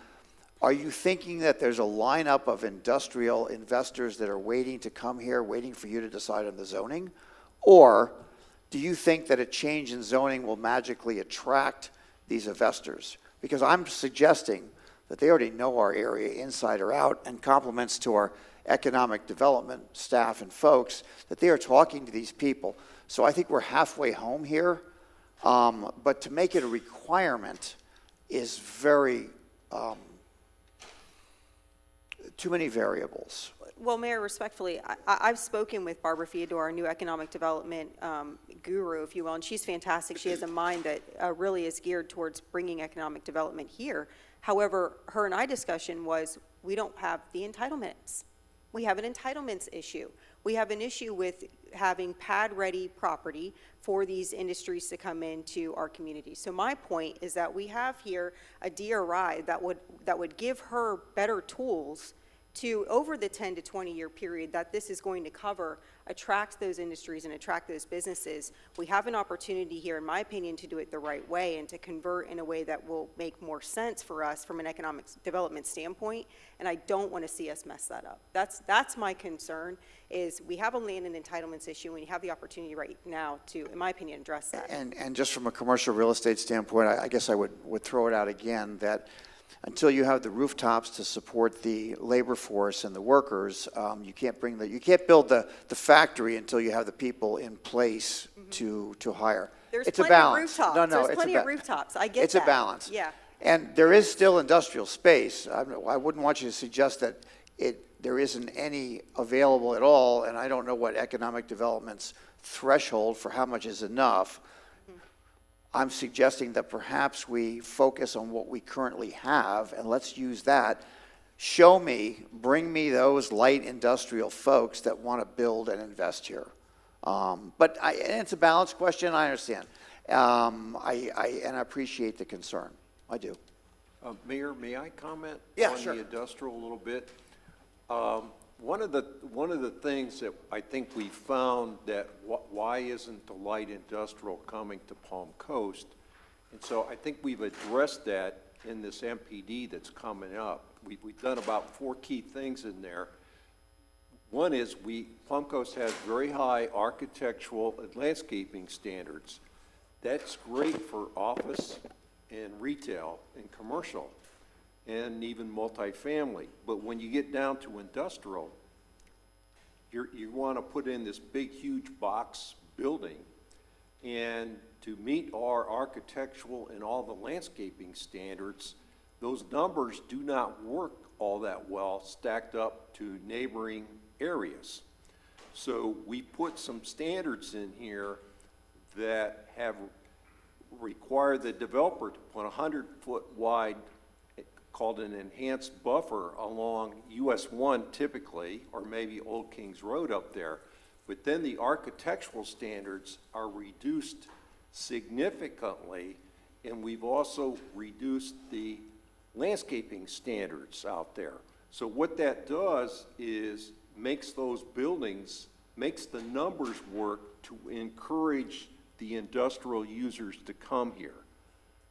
thinking that there's a lineup of industrial investors that are waiting to come here, waiting for you to decide on the zoning? Or do you think that a change in zoning will magically attract these investors? Because I'm suggesting that they already know our area inside or out, and compliments to our economic development staff and folks that they are talking to these people. So I think we're halfway home here, but to make it a requirement is very, too many variables. Well, Mayor, respectfully, I've spoken with Barbara Theodore, our new economic development guru, if you will, and she's fantastic. She has a mind that really is geared towards bringing economic development here. However, her and I discussion was, we don't have the entitlements. We have an entitlements issue. We have an issue with having pad-ready property for these industries to come into our community. So my point is that we have here a DRI that would give her better tools to, over the 10 to 20 year period that this is going to cover, attract those industries and attract those businesses. We have an opportunity here, in my opinion, to do it the right way and to convert in a way that will make more sense for us from an economic development standpoint, and I don't want to see us mess that up. That's my concern, is we have a land and entitlements issue, and you have the opportunity right now to, in my opinion, address that. And just from a commercial real estate standpoint, I guess I would throw it out again that until you have the rooftops to support the labor force and the workers, you can't build the factory until you have the people in place to hire. There's it's plenty a balance. of rooftops. There's plenty of rooftops. I get it's that. a balance. Yeah. And there is still industrial space. I wouldn't want you to suggest that there isn't any available at all, and I don't know what economic development's threshold for how much is enough. I'm suggesting that perhaps we focus on what we currently have, and let's use that. Show me, bring me those light industrial folks that want to build and invest here. And it's a balanced question, I understand. And I appreciate the concern. I do. Mayor, may I comment Yeah, on sure. the industrial a little bit? One of the things that I think we found that why isn't the light industrial coming to Palm Coast? And so I think we've addressed that in this MPD that's coming up. We've done about 4 key things in there. One is Palm Coast has very high architectural and landscaping standards. That's great for office and retail and commercial and even multifamily. But when you get down to industrial, you want to put in this big, huge box building. And to meet our architectural and all the landscaping standards, those numbers do not work all that well stacked up to neighboring areas. So we put some standards in here that have required the developer to put a 100-foot wide, called an enhanced buffer along US 1 typically, or maybe Old Kings Road up there. But then the architectural standards are reduced significantly, and we've also reduced the landscaping standards out there. So what that does is makes those buildings, makes the numbers work to encourage the industrial users to come here.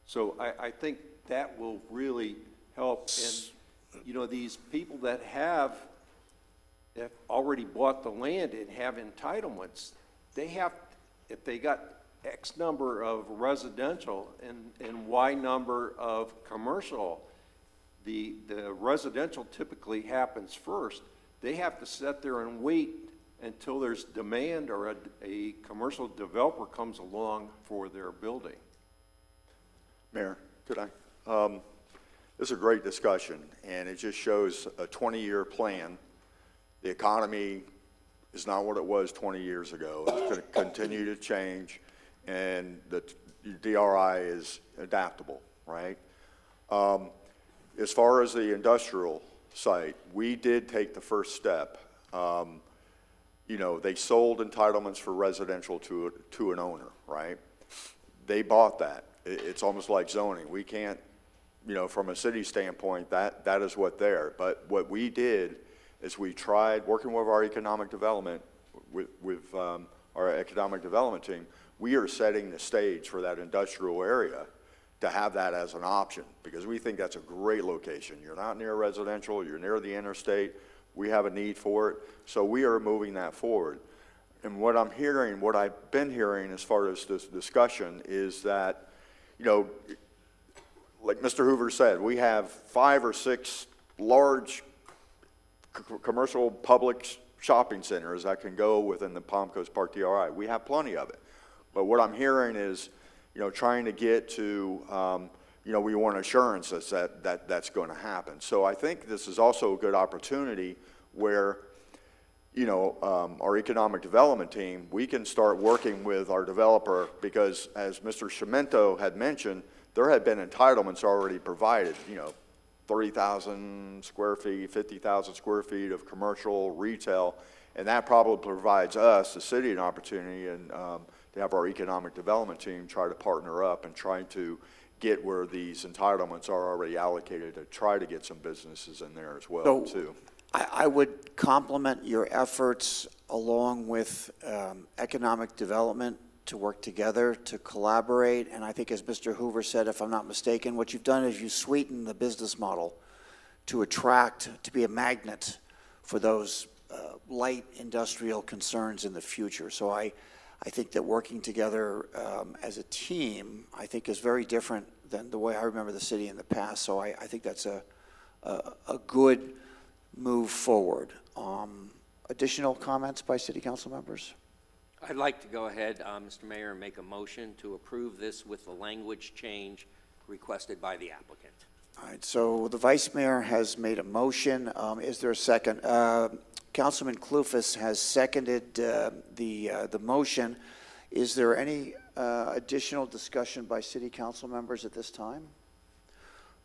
So I think that will really help. And, you know, these people that have already bought the land and have entitlements, they have, if they got X number of residential and Y number of commercial, the residential typically happens first. They have to sit there and wait until there's demand or a commercial developer comes along for their building. Mayor, could I? This is a great discussion, and it just shows a 20-year plan. The economy is not what it was 20 years ago. It's going to continue to change, and the DRI is adaptable, right? As far as the industrial site, we did take the first step. You know, they sold entitlements for residential to an owner, right? They bought that. It's almost like zoning. We can't, you know, from a city standpoint, that is what there. But what we did is we tried, working with our economic development, with our economic development team, we are setting the stage for that industrial area to have that as an option, because we think that's a great location. You're not near residential, you're near the interstate, we have a need for it, so we are moving that forward. And what I'm hearing, what I've been hearing as far as this discussion is that, you know, like Mr. Hoover said, we have 5 or 6 large commercial public shopping centers that can go within the Palm Coast Park DRI. We have plenty of it. But what I'm hearing is, you know, trying to get to, you know, we want assurances that that's going to happen. So I think this is also a good opportunity where, you know, our economic development team, we can start working with our developer, because as Mr. Cimento had mentioned, there had been entitlements already provided, you know, 30,000 square feet, 50,000 square feet of commercial, retail, and that probably provides us, the city, an opportunity and to have our economic development team try to partner up and try to get where these entitlements are already allocated to try to get some businesses in there as well, too. I would compliment your efforts along with economic development to work together, to collaborate, and I think as Mr. Hoover said, if I'm not mistaken, what you've done is you sweeten the business model to attract, to be a magnet for those light industrial concerns in the future. So I think that working together as a team, I think is very different than the way I remember the city in the past, so I think that's a good move forward. Additional comments by city council members? I'd like to go ahead, Mr. Mayor, and make a motion to approve this with the language change requested by the applicant. All right, so the vice mayor has made a motion. Is there a second? Councilman Clufus has seconded the motion. Is there any additional discussion by city council members at this time?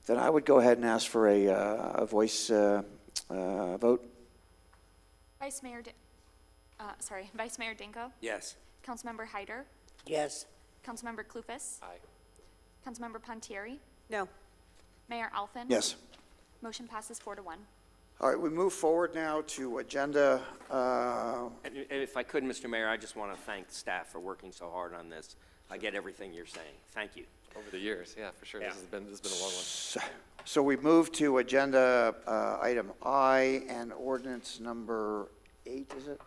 Then I would go ahead and ask for a voice vote. Vice Mayor, Vice Mayor Dinko? Yes. Councilmember Hyder? Yes. Councilmember Clufus? Aye. Councilmember Pontieri? No. Mayor Alfin? Yes. Motion passes 4-1. All right, we move forward now to agenda. And if I could, Mr. Mayor, I just want to thank staff for working so hard on this. I get everything you're saying. Thank you. Over the years, yeah, for sure. This has been a long one. So we move to agenda item I and ordinance number 8, is it?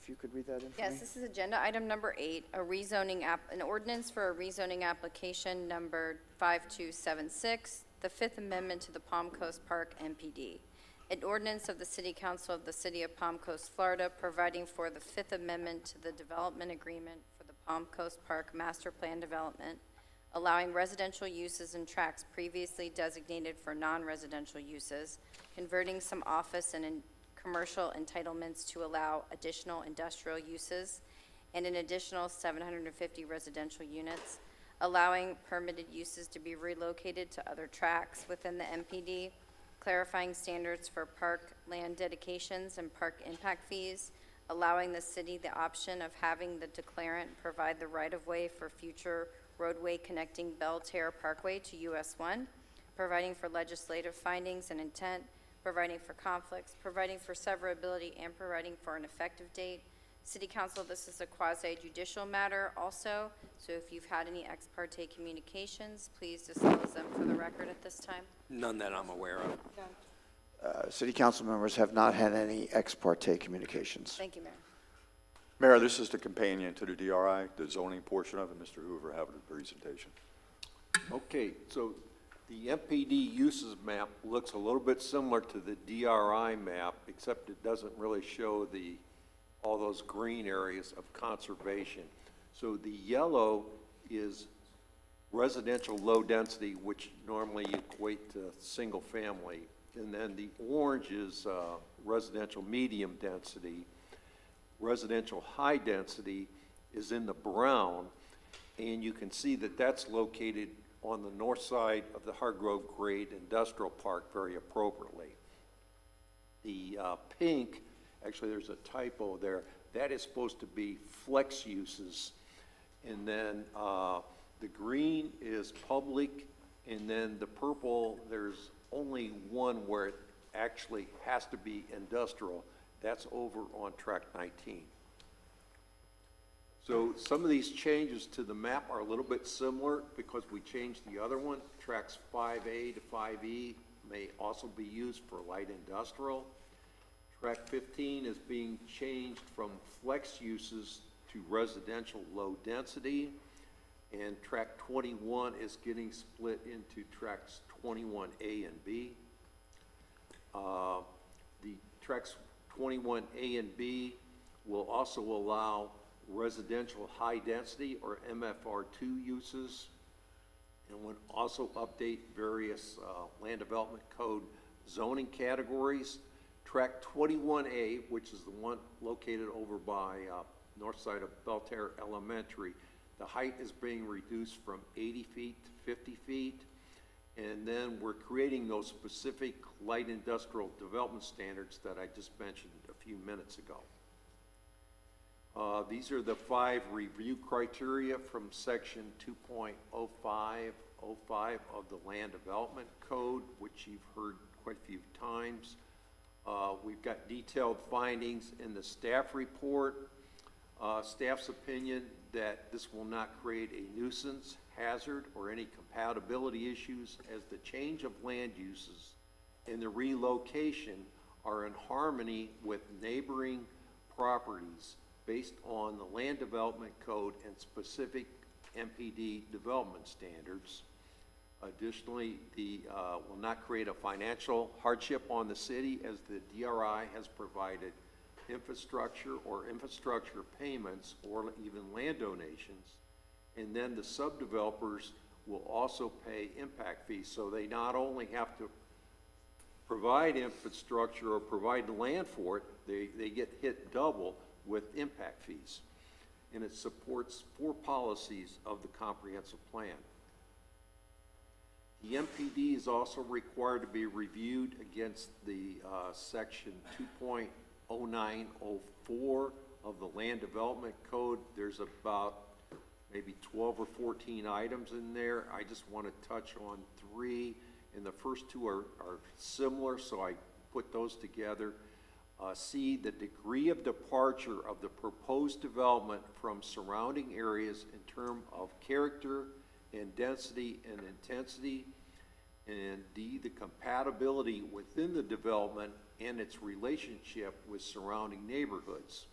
If you could read that in for me. Yes, this is agenda item number 8, an ordinance for a rezoning application number 5276, the Fifth Amendment to the Palm Coast Park MPD. An ordinance of the City Council of the City of Palm Coast, Florida, providing for the Fifth Amendment to the Development Agreement for the Palm Coast Park Master Plan Development, allowing residential uses in tracts previously designated for non-residential uses, converting some office and commercial entitlements to allow additional industrial uses, and an additional 750 residential units, allowing permitted uses to be relocated to other tracts within the MPD, clarifying standards for park land dedications and park impact fees, allowing the city the option of having the declarant provide the right-of-way for future roadway connecting Belle Terre Parkway to US 1, providing for legislative findings and intent, providing for conflicts, providing for severability, and providing for an effective date. City Council, this is a quasi-judicial matter also, so if you've had any ex parte communications, please disclose them for the record at this time. None that I'm aware of. City council members have not had any ex parte communications. Thank you, Mayor. Mayor, this is the companion to the DRI, the zoning portion of it. Mr. Hoover having a presentation. Okay, so the MPD uses map looks a little bit similar to the DRI map, except it doesn't really show all those green areas of conservation. So the yellow is residential low density, which normally equate to single family. And then the orange is residential medium density. Residential high density is in the brown, and you can see that that's located on the north side of the Hargrove Grade Industrial Park very appropriately. The pink, actually there's a typo there, that is supposed to be flex uses. And then the green is public, and then the purple, there's only one where it actually has to be industrial. That's over on track 19. So some of these changes to the map are a little bit similar because we changed the other one. Tracks 5A to 5E may also be used for light industrial. Track 15 is being changed from flex uses to residential low density. And track 21 is getting split into tracks 21A and B. The tracks 21A and B will also allow residential high density or MFR2 uses, and would also update various land development code zoning categories. Track 21A, which is the one located over by north side of Belle Terre Elementary, the height is being reduced from 80 feet to 50 feet. And then we're creating those specific light industrial development standards that I just mentioned a few minutes ago. These are the 5 review criteria from section 2.0505 of the Land Development Code, which you've heard quite a few times. We've got detailed findings in the staff report. Staff's opinion that this will not create a nuisance, hazard, or any compatibility issues, as the change of land uses and the relocation are in harmony with neighboring properties based on the Land Development Code and specific MPD development standards. Additionally, will not create a financial hardship on the city, as the DRI has provided infrastructure or infrastructure payments or even land donations. And then the subdevelopers will also pay impact fees. So they not only have to provide infrastructure or provide the land for it, they get hit double with impact fees. And it supports 4 policies of the comprehensive plan. The MPD is also required to be reviewed against the section 2.0904 of the Land Development Code. There's about maybe 12 or 14 items in there. I just want to touch on 3, and the first 2 are similar, so I put those together. C, the degree of departure of the proposed development from surrounding areas in terms of character and density and intensity. And D, the compatibility within the development and its relationship with surrounding neighborhoods.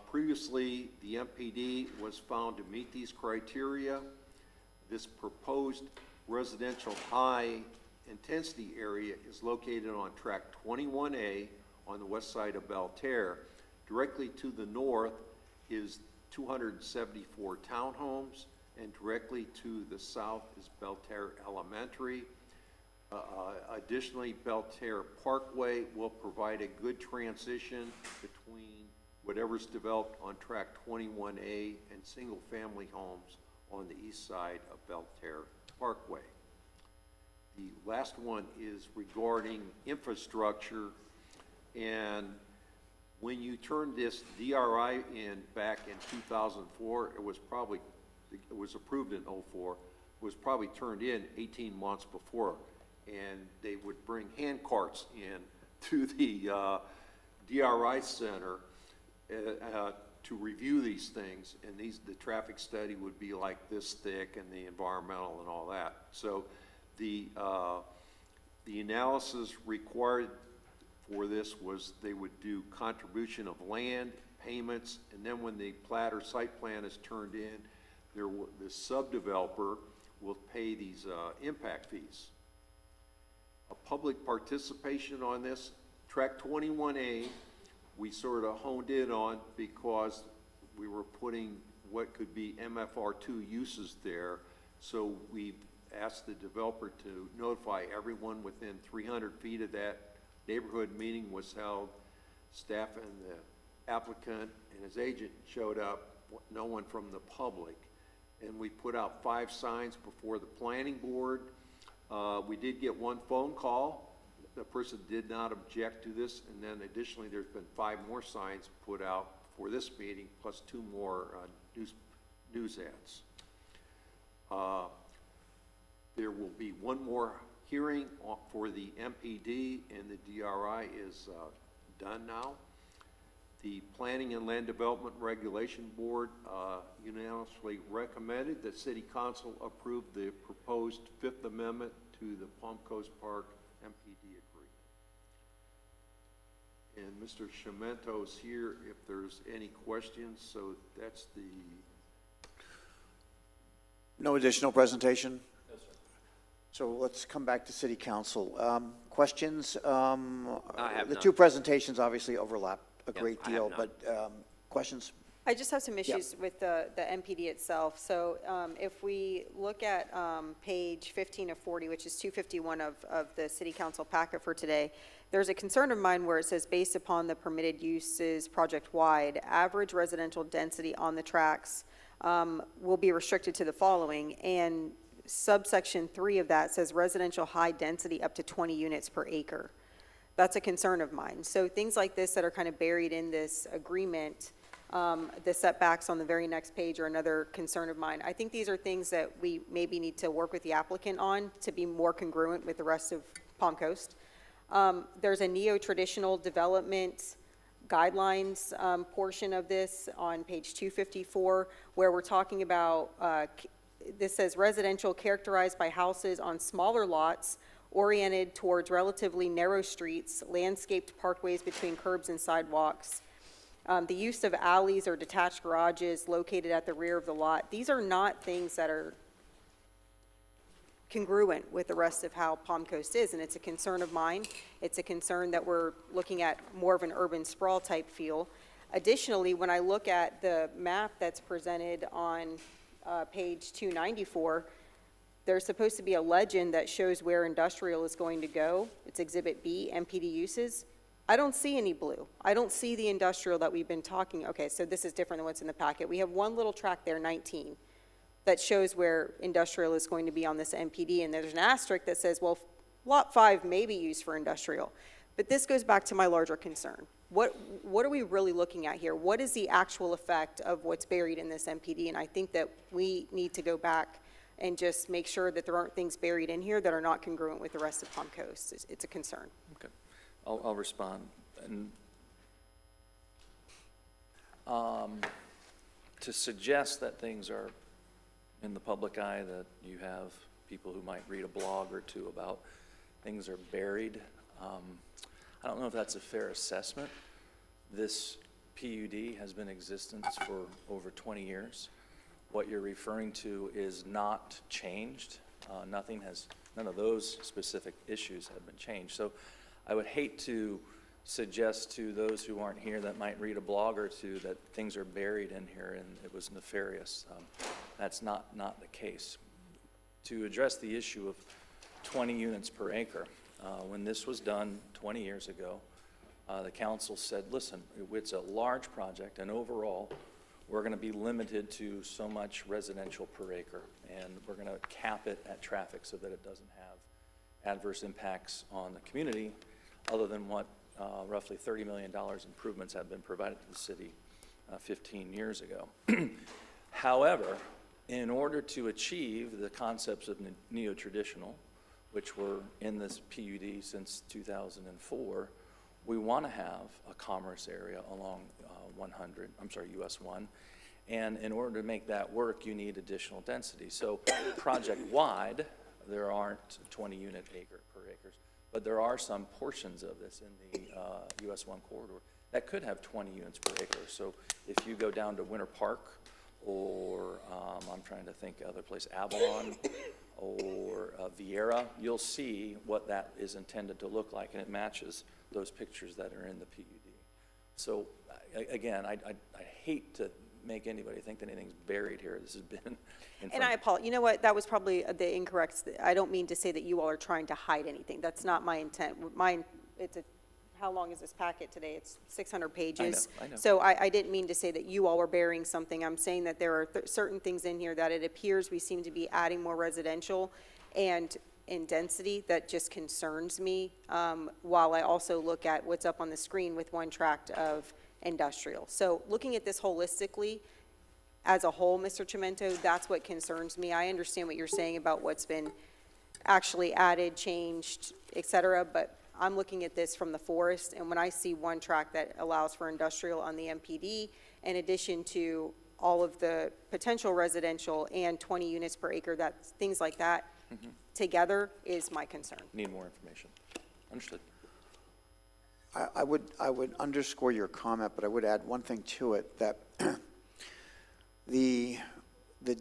Previously, the MPD was found to meet these criteria. This proposed residential high-intensity area is located on Tract 21A on the west side of Belterre. Directly to the north is 274 townhomes, and directly to the south is Belterre Elementary. Additionally, Belterre Parkway will provide a good transition between whatever's developed on Tract 21A and single-family homes on the east side of Belterre Parkway. The last one is regarding infrastructure, and when you turned this DRI in back in 2004, it was approved in 2004, was probably turned in 18 months before, and they would bring hand carts in to the DRI center to review these things, and the traffic study would be like this thick, and the environmental and all that. So the analysis required for this was they would do contribution of land, payments, and then when the plat or site plan is turned in, the subdeveloper will pay these impact fees. A public participation on this, Tract 21A, we sort of honed in on because we were putting what could be MFR2 uses there. So we asked the developer to notify everyone within 300 feet of that. Neighborhood meeting was held. Staff and the applicant and his agent showed up, no one from the public. And we put out 5 signs before the planning board. We did get 1 phone call. The person did not object to this, and then additionally there's been 5 more signs put out for this meeting, plus 2 more news ads. There will be 1 more hearing for the MPD, and the DRI is done now. The Planning and Land Development Regulation Board unanimously recommended that City Council approve the proposed 5th Amendment to the Palm Coast Park MPD agreement. And Mr. Chimento's here if there's any questions, so that's the... No additional presentation? No, sir. So let's come back to City Council. Questions? I have the none. 2 presentations obviously overlap a Yep, great I have deal, none. but questions? I just have some issues with the MPD itself. So if we look at page 15 of 40, which is 251 of the City Council packet for today, there's a concern of mine where it says, based upon the permitted uses project-wide, average residential density on the tracks will be restricted to the following. And subsection 3 of that says residential high density up to 20 units per acre. That's a concern of mine. So things like this that are kind of buried in this agreement, the setbacks on the very next page are another concern of mine. I think these are things that we maybe need to work with the applicant on to be more congruent with the rest of Palm Coast. There's a neo-traditional development guidelines portion of this on page 254, where we're talking about, this says residential characterized by houses on smaller lots oriented towards relatively narrow streets, landscaped parkways between curbs and sidewalks, the use of alleys or detached garages located at the rear of the lot. These are not things that are congruent with the rest of how Palm Coast is, and it's a concern of mine. It's a concern that we're looking at more of an urban sprawl type feel. Additionally, when I look at the map that's presented on page 294, There's supposed to be a legend that shows where industrial is going to go. It's Exhibit B, MPD uses. I don't see any blue. I don't see the industrial that we've been talking. Okay, so this is different than what's in the packet. We have one little track there, 19, that shows where industrial is going to be on this MPD, and there's an asterisk that says, well, Lot 5 may be used for industrial. But this goes back to my larger concern. What are we really looking at here? What is the actual effect of what's buried in this MPD? And I think that we need to go back and just make sure that there aren't things buried in here that are not congruent with the rest of Palm Coast. It's a concern. Okay, I'll respond. And to suggest that things are in the public eye, that you have people who might read a blog or two about things are buried, I don't know if that's a fair assessment. This PUD has been in existence for over 20 years. What you're referring to is not changed. None of those specific issues have been changed. So I would hate to suggest to those who aren't here that might read a blog or two that things are buried in here and it was nefarious. That's not the case. To address the issue of 20 units per acre, when this was done 20 years ago, the council said, listen, it's a large project, and overall, we're going to be limited to so much residential per acre, and we're going to cap it at traffic so that it doesn't have adverse impacts on the community, other than what roughly $30 million improvements have been provided to the city 15 years ago. However, in order to achieve the concepts of neo-traditional, which were in this PUD since 2004, we want to have a commerce area along US 1. And in order to make that work, you need additional density. So project-wide, there aren't 20 unit per acres, but there are some portions of this in the US 1 corridor that could have 20 units per acre. So if you go down to Winter Park, or I'm trying to think other place, Avalon, or Vieira, you'll see what that is intended to look like, and it matches those pictures that are in the PUD. So again, I hate to make anybody think that anything's buried here. This has been And I apologize. You know what? That was probably the incorrect. I don't mean to say that you all are trying to hide anything. That's not my intent. How long is this packet today? It's 600 pages. I know. So I didn't mean to say that you all were burying something. I'm saying that there are certain things in here that it appears we seem to be adding more residential and in density that just concerns me, while I also look at what's up on the screen with one tract of industrial. So looking at this holistically, as a whole, Mr. Chimento, that's what concerns me. I understand what you're saying about what's been actually added, changed, et cetera, but I'm looking at this from the forest, and when I see one tract that allows for industrial on the MPD, in addition to all of the potential residential and 20 units per acre, things like that together is my concern. Need more information. Understood. I would underscore your comment, but I would add one thing to it, that the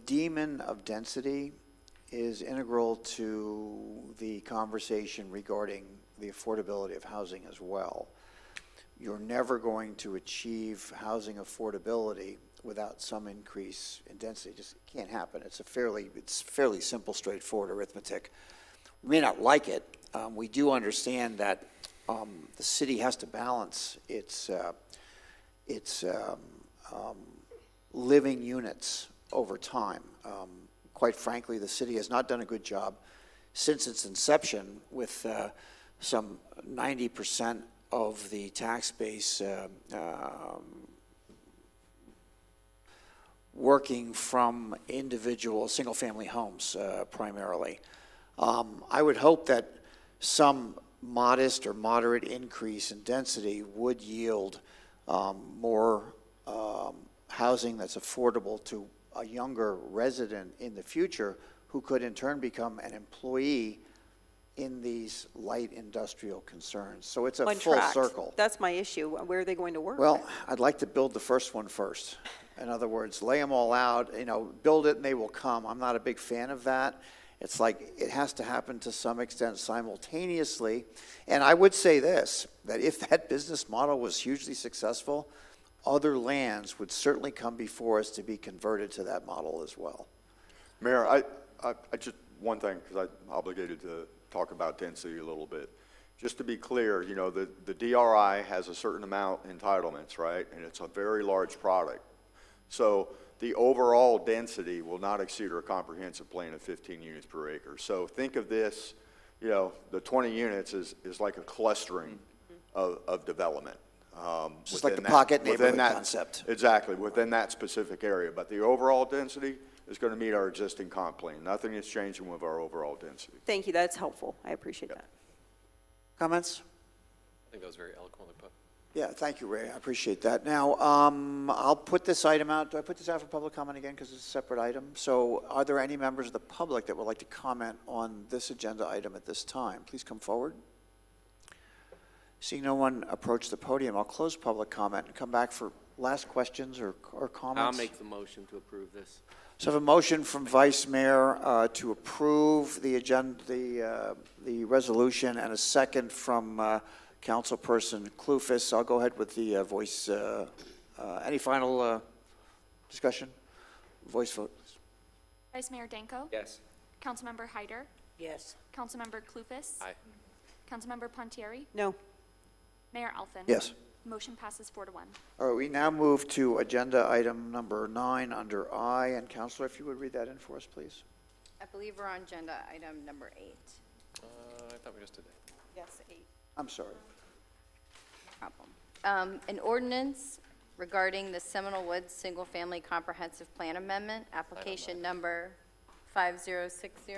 demon of density is integral to the conversation regarding the affordability of housing as well. You're never going to achieve housing affordability without some increase in density. Just can't happen. It's fairly simple, straightforward arithmetic. We may not like it. We do understand that the city has to balance its living units over time. Quite frankly, the city has not done a good job since its inception with some 90% of the tax base working from individual single-family homes primarily. I would hope that some modest or moderate increase in density would yield more housing that's affordable to a younger resident in the future who could in turn become an employee in these light industrial concerns. So it's a full circle. That's my issue. Where are they going to work? Well, I'd like to build the first one first. In other words, lay them all out, build it and they will come. I'm not a big fan of that. It's like it has to happen to some extent simultaneously. And I would say this, that if that business model was hugely successful, other lands would certainly come before us to be converted to that model as well. Mayor, I just one thing, because I'm obligated to talk about density a little bit. Just to be clear, you know, the DRI has a certain amount entitlements, right? And it's a very large product. So the overall density will not exceed our comprehensive plan of 15 units per acre. So think of this, you know, the 20 units is like a clustering of development. Just like within the pocket within neighborhood that- concept. Exactly, within that specific area. But the overall density is going to meet our existing comp plan. Nothing is changing with our overall density. Thank you, that's helpful. I appreciate that. Comments? I think that was very eloquently put. Yeah, thank you, Ray. I appreciate that. Now, I'll put this item out. Do I put this out for public comment again because it's a separate item? So are there any members of the public that would like to comment on this agenda item at this time? Please come forward. Seeing no one approach the podium, I'll close public comment and come back for last questions or comments. I'll make the motion to approve this. So I have a motion from Vice Mayor to approve the agenda, the resolution, and a second from Councilperson Clufus. I'll go ahead with the voice. Any final discussion? Voice vote. Vice Mayor Danko? Yes. Councilmember Hyder? Yes. Councilmember Clufus? Aye. Councilmember Pontieri? No. Mayor Alfin? Yes. Motion passes 4-1. All right, we now move to agenda item number 9 under I. And Councilor, if you would read that in for us, please. I believe we're on agenda item number 8. I thought we just did that. Yes, 8. I'm sorry. Problem. An ordinance regarding the Seminole Woods Single Family Comprehensive Plan Amendment, application number 5060.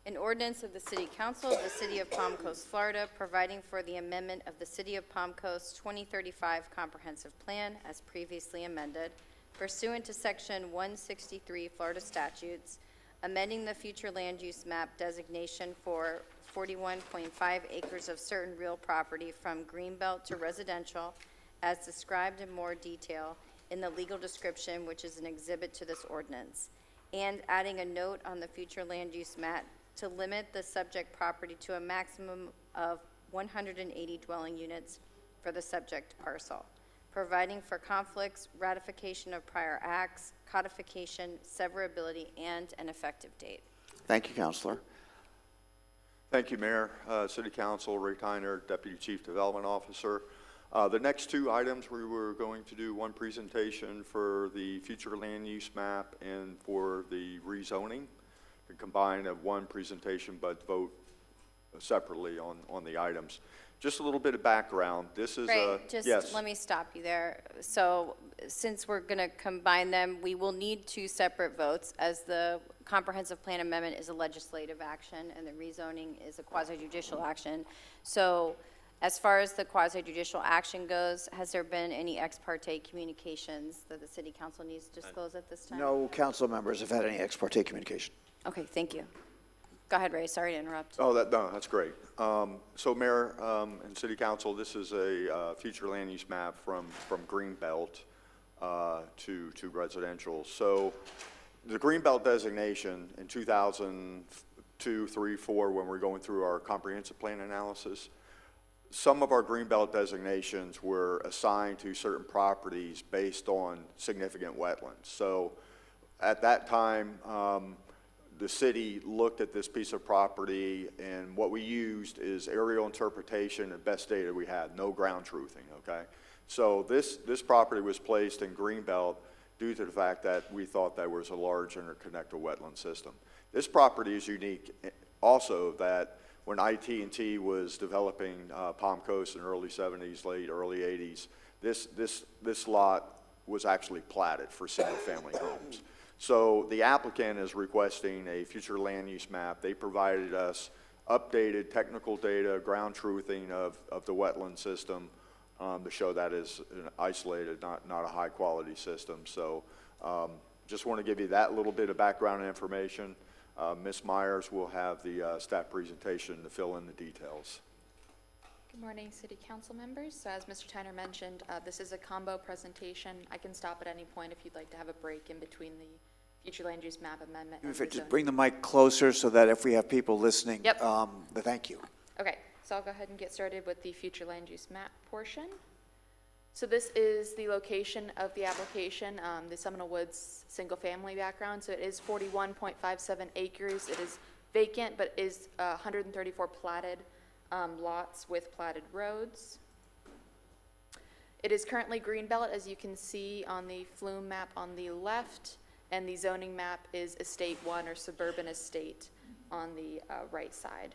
An ordinance of the City Council of the City of Palm Coast, Florida, providing for the amendment of the City of Palm Coast 2035 Comprehensive Plan as previously amended pursuant to Section 163 Florida statutes, amending the future land use map designation for 41.5 acres of certain real property from greenbelt to residential as described in more detail in the legal description, which is an exhibit to this ordinance, and adding a note on the future land use map to limit the subject property to a maximum of 180 dwelling units for the subject parcel, providing for conflicts, ratification of prior acts, codification, severability, and an effective date. Thank you, Councilor. Thank you, Mayor, City Council, Ray Tyner, Deputy Chief Development Officer. The next two items, we were going to do one presentation for the future land use map and for the rezoning, to combine of one presentation but vote separately on the items. Just a little bit of background. This is Right, just yes. let me stop you there. So since we're going to combine them, we will need 2 separate votes, as the comprehensive plan amendment is a legislative action and the rezoning is a quasi-judicial action. So as far as the quasi-judicial action goes, has there been any ex parte communications that the city council needs to disclose at this time? No council members have had any ex parte communication. Okay, thank you. Go ahead, Ray, sorry to interrupt. Oh, no, that's great. So Mayor and City Council, this is a future land use map from Greenbelt to residential. So the Greenbelt designation in 2002, 3, 4, when we're going through our comprehensive plan analysis, some of our Greenbelt designations were assigned to certain properties based on significant wetlands. So at that time, the city looked at this piece of property, and what we used is aerial interpretation and best data we had, no ground truthing, okay? So this property was placed in Greenbelt due to the fact that we thought there was a large interconnected wetland system. This property is unique also that when IT&T was developing Palm Coast in the early 70s, early 80s, this lot was actually platted for single-family homes. So the applicant is requesting a future land use map. They provided us updated technical data, ground truthing of the wetland system to show that is an isolated, not a high-quality system. So just want to give you that little bit of background information. Ms. Myers will have the staff presentation to fill in the details. Good morning, City Council members. So as Mr. Tyner mentioned, this is a combo presentation. I can stop at any point if you'd like to have a break in between the future land use map amendment. If it just bring the mic closer so that if we have people listening, Yep. Thank you. Okay, so I'll go ahead and get started with the future land use map portion. So this is the location of the application, the Seminole Woods single-family background. So it is 41.57 acres. It is vacant, but is 134 platted lots with platted roads. It is currently greenbelt, as you can see on the flume map on the left, and the zoning map is Estate 1 or Suburban Estate on the right side.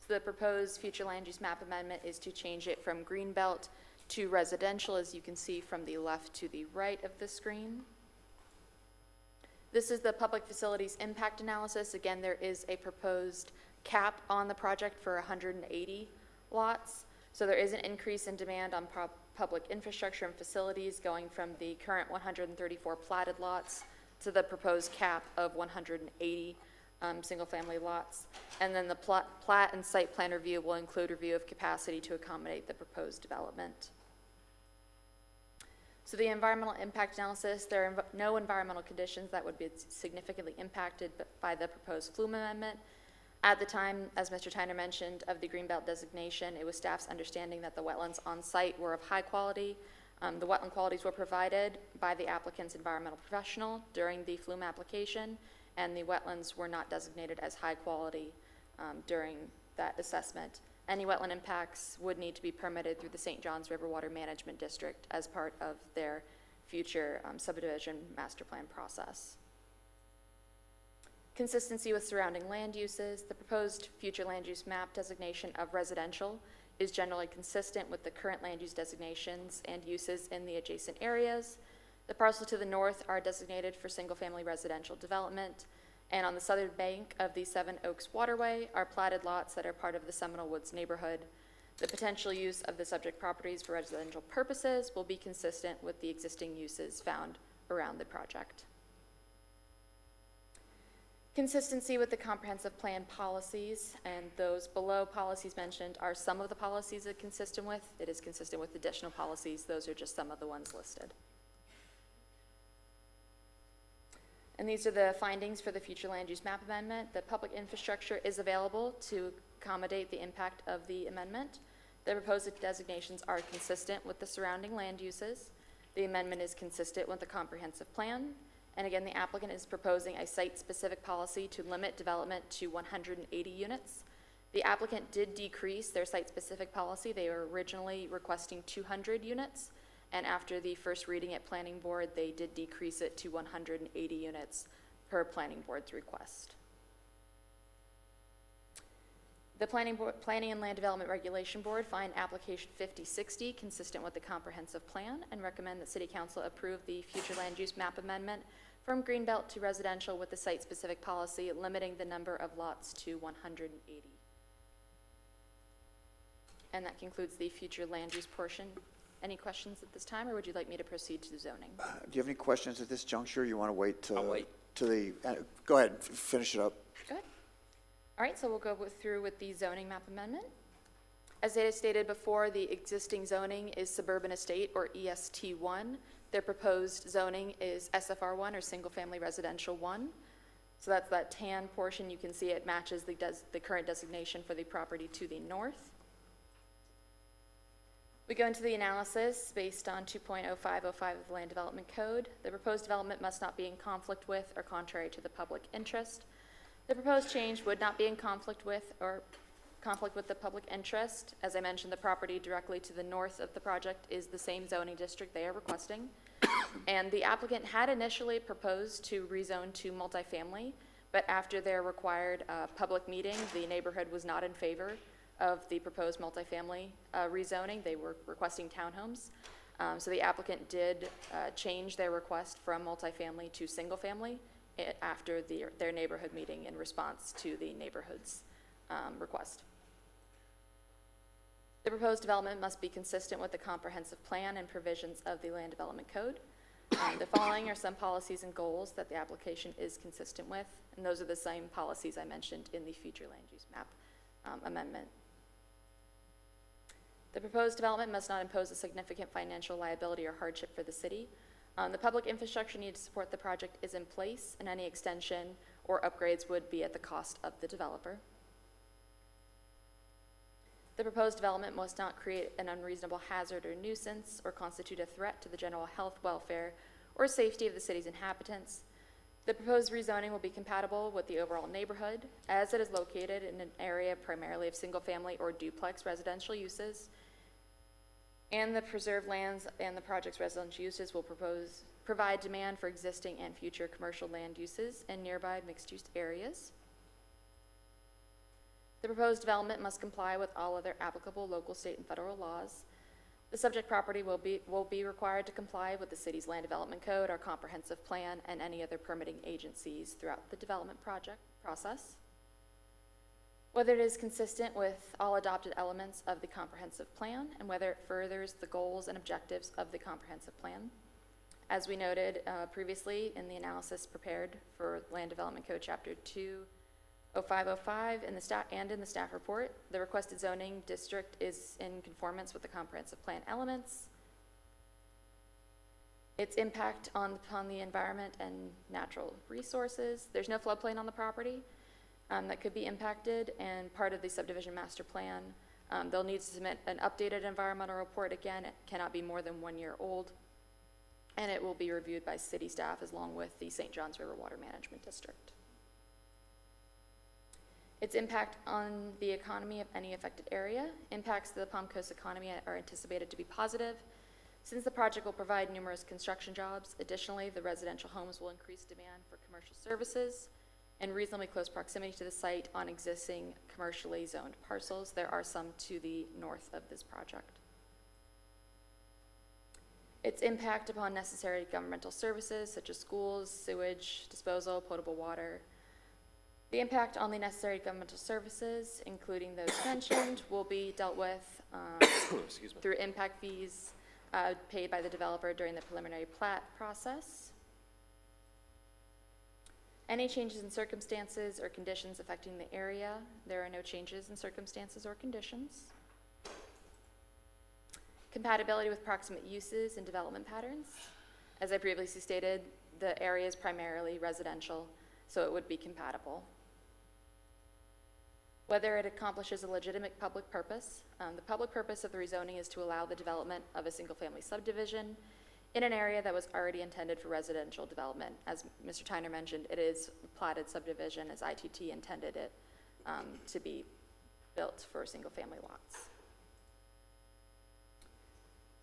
So the proposed future land use map amendment is to change it from greenbelt to residential, as you can see from the left to the right of the screen. This is the public facilities impact analysis. Again, there is a proposed cap on the project for 180 lots. So there is an increase in demand on public infrastructure and facilities going from the current 134 platted lots to the proposed cap of 180 single-family lots. And then the plat and site plan review will include review of capacity to accommodate the proposed development. So the environmental impact analysis, there are no environmental conditions that would be significantly impacted by the proposed flume amendment. At the time, as Mr. Tyner mentioned, of the Greenbelt designation, it was staff's understanding that the wetlands on site were of high quality. The wetland qualities were provided by the applicant's environmental professional during the flume application, and the wetlands were not designated as high quality during that assessment. Any wetland impacts would need to be permitted through the St. Johns River Water Management District as part of their future subdivision master plan process. Consistency with surrounding land uses. The proposed future land use map designation of residential is generally consistent with the current land use designations and uses in the adjacent areas. The parcels to the north are designated for single-family residential development, and on the southern bank of the Seven Oaks Waterway are platted lots that are part of the Seminole Woods neighborhood. The potential use of the subject properties for residential purposes will be consistent with the existing uses found around the project. Consistency with the comprehensive plan policies, and those below policies mentioned are some of the policies it's consistent with. It is consistent with additional policies. Those are just some of the ones listed. And these are the findings for the future land use map amendment. The public infrastructure is available to accommodate the impact of the amendment. The proposed designations are consistent with the surrounding land uses. The amendment is consistent with the comprehensive plan. And again, the applicant is proposing a site-specific policy to limit development to 180 units. The applicant did decrease their site-specific policy. They were originally requesting 200 units. And after the first reading at Planning Board, they did decrease it to 180 units per Planning Board's request. The Planning and Land Development Regulation Board find application 5060 consistent with the comprehensive plan and recommend that City Council approve the future land use map amendment from Greenbelt to residential with the site-specific policy limiting the number of lots to 180. And that concludes the future land use portion. Any questions at this time, or would you like me to proceed to the zoning? Do you have any questions at this juncture? You want to wait to, I'll wait. to the, go ahead, finish it up. Go ahead. All right, so we'll go through with the zoning map amendment. As I stated before, the existing zoning is Suburban Estate, or EST1. Their proposed zoning is SFR1, or Single Family Residential 1. So that's that tan portion. You can see it matches the current designation for the property to the north. We go into the analysis based on 2.0505 of the Land Development Code. The proposed development must not be in conflict with or contrary to the public interest. The proposed change would not be in conflict with the public interest. As I mentioned, the property directly to the north of the project is the same zoning district they are requesting. And the applicant had initially proposed to rezone to multifamily, but after their required public meeting, the neighborhood was not in favor of the proposed multifamily rezoning. They were requesting townhomes. So the applicant did change their request from multifamily to single family after their neighborhood meeting in response to the neighborhood's request. The proposed development must be consistent with the comprehensive plan and provisions of the Land Development Code. The following are some policies and goals that the application is consistent with, and those are the same policies I mentioned in the future land use map amendment. The proposed development must not impose a significant financial liability or hardship for the city. The public infrastructure needed to support the project is in place, and any extension or upgrades would be at the cost of the developer. The proposed development must not create an unreasonable hazard or nuisance or constitute a threat to the general health, welfare, or safety of the city's inhabitants. The proposed rezoning will be compatible with the overall neighborhood, as it is located in an area primarily of single-family or duplex residential uses, and the preserved lands and the project's residential uses will provide demand for existing and future commercial land uses in nearby mixed-use areas. The proposed development must comply with all other applicable local, state, and federal laws. The subject property will be required to comply with the city's land development code, our comprehensive plan, and any other permitting agencies throughout the development process. Whether it is consistent with all adopted elements of the comprehensive plan, and whether it furthers the goals and objectives of the comprehensive plan. As we noted previously in the analysis prepared for Land Development Code Chapter 20505 in the staff report, the requested zoning district is in conformance with the comprehensive plan elements. Its impact upon the environment and natural resources. There's no floodplain on the property that could be impacted, and part of the subdivision master plan, they'll need to submit an updated environmental report. Again, it cannot be more than 1 year old, and it will be reviewed by city staff along with the St. Johns River Water Management District. Its impact on the economy of any affected area. Impacts to the Palm Coast economy are anticipated to be positive, since the project will provide numerous construction jobs. Additionally, the residential homes will increase demand for commercial services in reasonably close proximity to the site on existing commercially zoned parcels. There are some to the north of this project. Its impact upon necessary governmental services such as schools, sewage, disposal, potable water. The impact on the necessary governmental services, including those mentioned, will be dealt with through impact fees paid by the developer during the preliminary plat process. Any changes in circumstances or conditions affecting the area. There are no changes in circumstances or conditions. Compatibility with proximate uses and development patterns. As I previously stated, the area is primarily residential, so it would be compatible. Whether it accomplishes a legitimate public purpose. The public purpose of the rezoning is to allow the development of a single-family subdivision in an area that was already intended for residential development. As Mr. Tyner mentioned, it is a platted subdivision as ITT intended it to be built for single-family lots.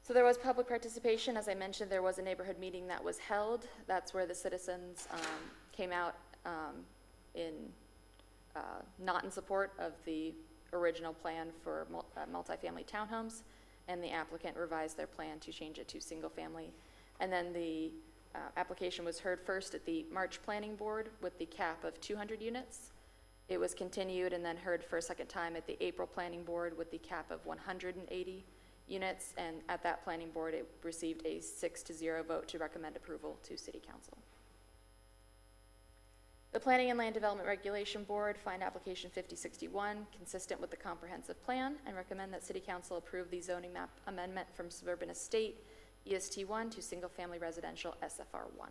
So there was public participation. As I mentioned, there was a neighborhood meeting that was held. That's where the citizens came out not in support of the original plan for multifamily townhomes, and the applicant revised their plan to change it to single family. And then the application was heard first at the March Planning Board with the cap of 200 units. It was continued and then heard for a second time at the April Planning Board with the cap of 180 units, and at that planning board it received a 6-0 vote to recommend approval to City Council. The Planning and Land Development Regulation Board find application 5061 consistent with the comprehensive plan and recommend that City Council approve the zoning map amendment from Suburban Estate EST1 to Single Family Residential SFR1.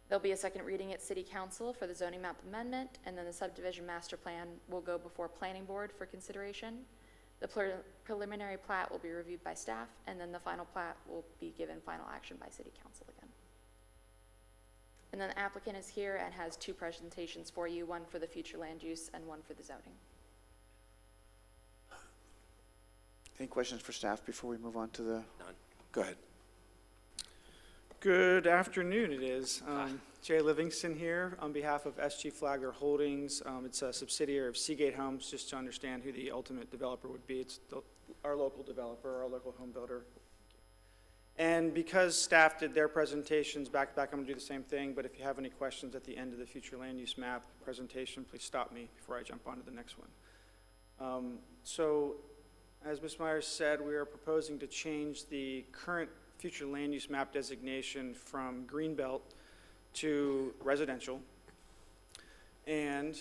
There'll be a second reading at City Council for the zoning map amendment, and then the subdivision master plan will go before Planning Board for consideration. The preliminary plat will be reviewed by staff, and then the final plat will be given final action by City Council again. And then the applicant is here and has two presentations for you, one for the future land use and one for the zoning. Any questions for staff before we move on to the? None. Go ahead. Good afternoon, it is. Jay Livingston here on behalf of SG Flagler Holdings. It's a subsidiary of Seagate Homes, just to understand who the ultimate developer would be. It's our local developer, our local home builder. And because staff did their presentations back to back, I'm going to do the same thing, but if you have any questions at the end of the future land use map presentation, please stop me before I jump on to the next one. So, as Ms. Myers said, we are proposing to change the current future land use map designation from Greenbelt to residential. And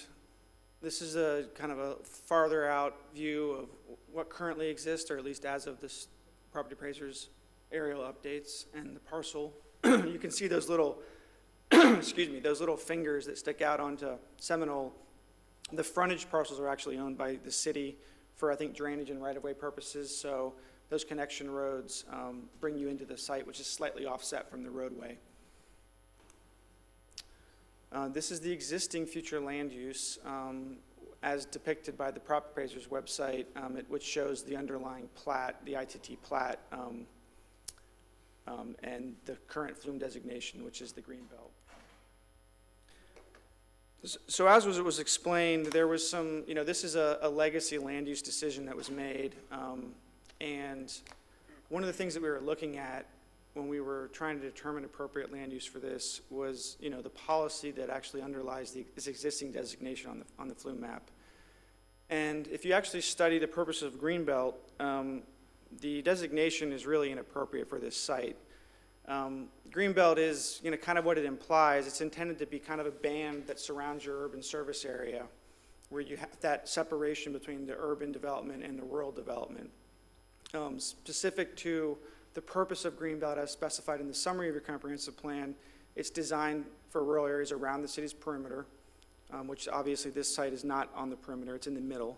this is a kind of a farther out view of what currently exists, or at least as of this property appraiser's aerial updates and the parcel. You can see those little, excuse me, those little fingers that stick out onto Seminole The frontage parcels are actually owned by the city for, I think, drainage and right-of-way purposes, so those connection roads bring you into the site, which is slightly offset from the roadway. This is the existing future land use as depicted by the prop appraiser's website, which shows the underlying plat, the ITT plat, and the current flume designation, which is the green belt. So as was explained, there was some, this is a legacy land use decision that was made, and one of the things that we were looking at when we were trying to determine appropriate land use for this was, the policy that actually underlies this existing designation on the flume map. And if you actually study the purpose of Greenbelt, the designation is really inappropriate for this site. Greenbelt is, kind of what it implies. It's intended to be kind of a band that surrounds your urban service area, where you have that separation between the urban development and the rural development. Specific to the purpose of Greenbelt as specified in the summary of your comprehensive plan, it's designed for rural areas around the city's perimeter, which obviously this site is not on the perimeter. It's in the middle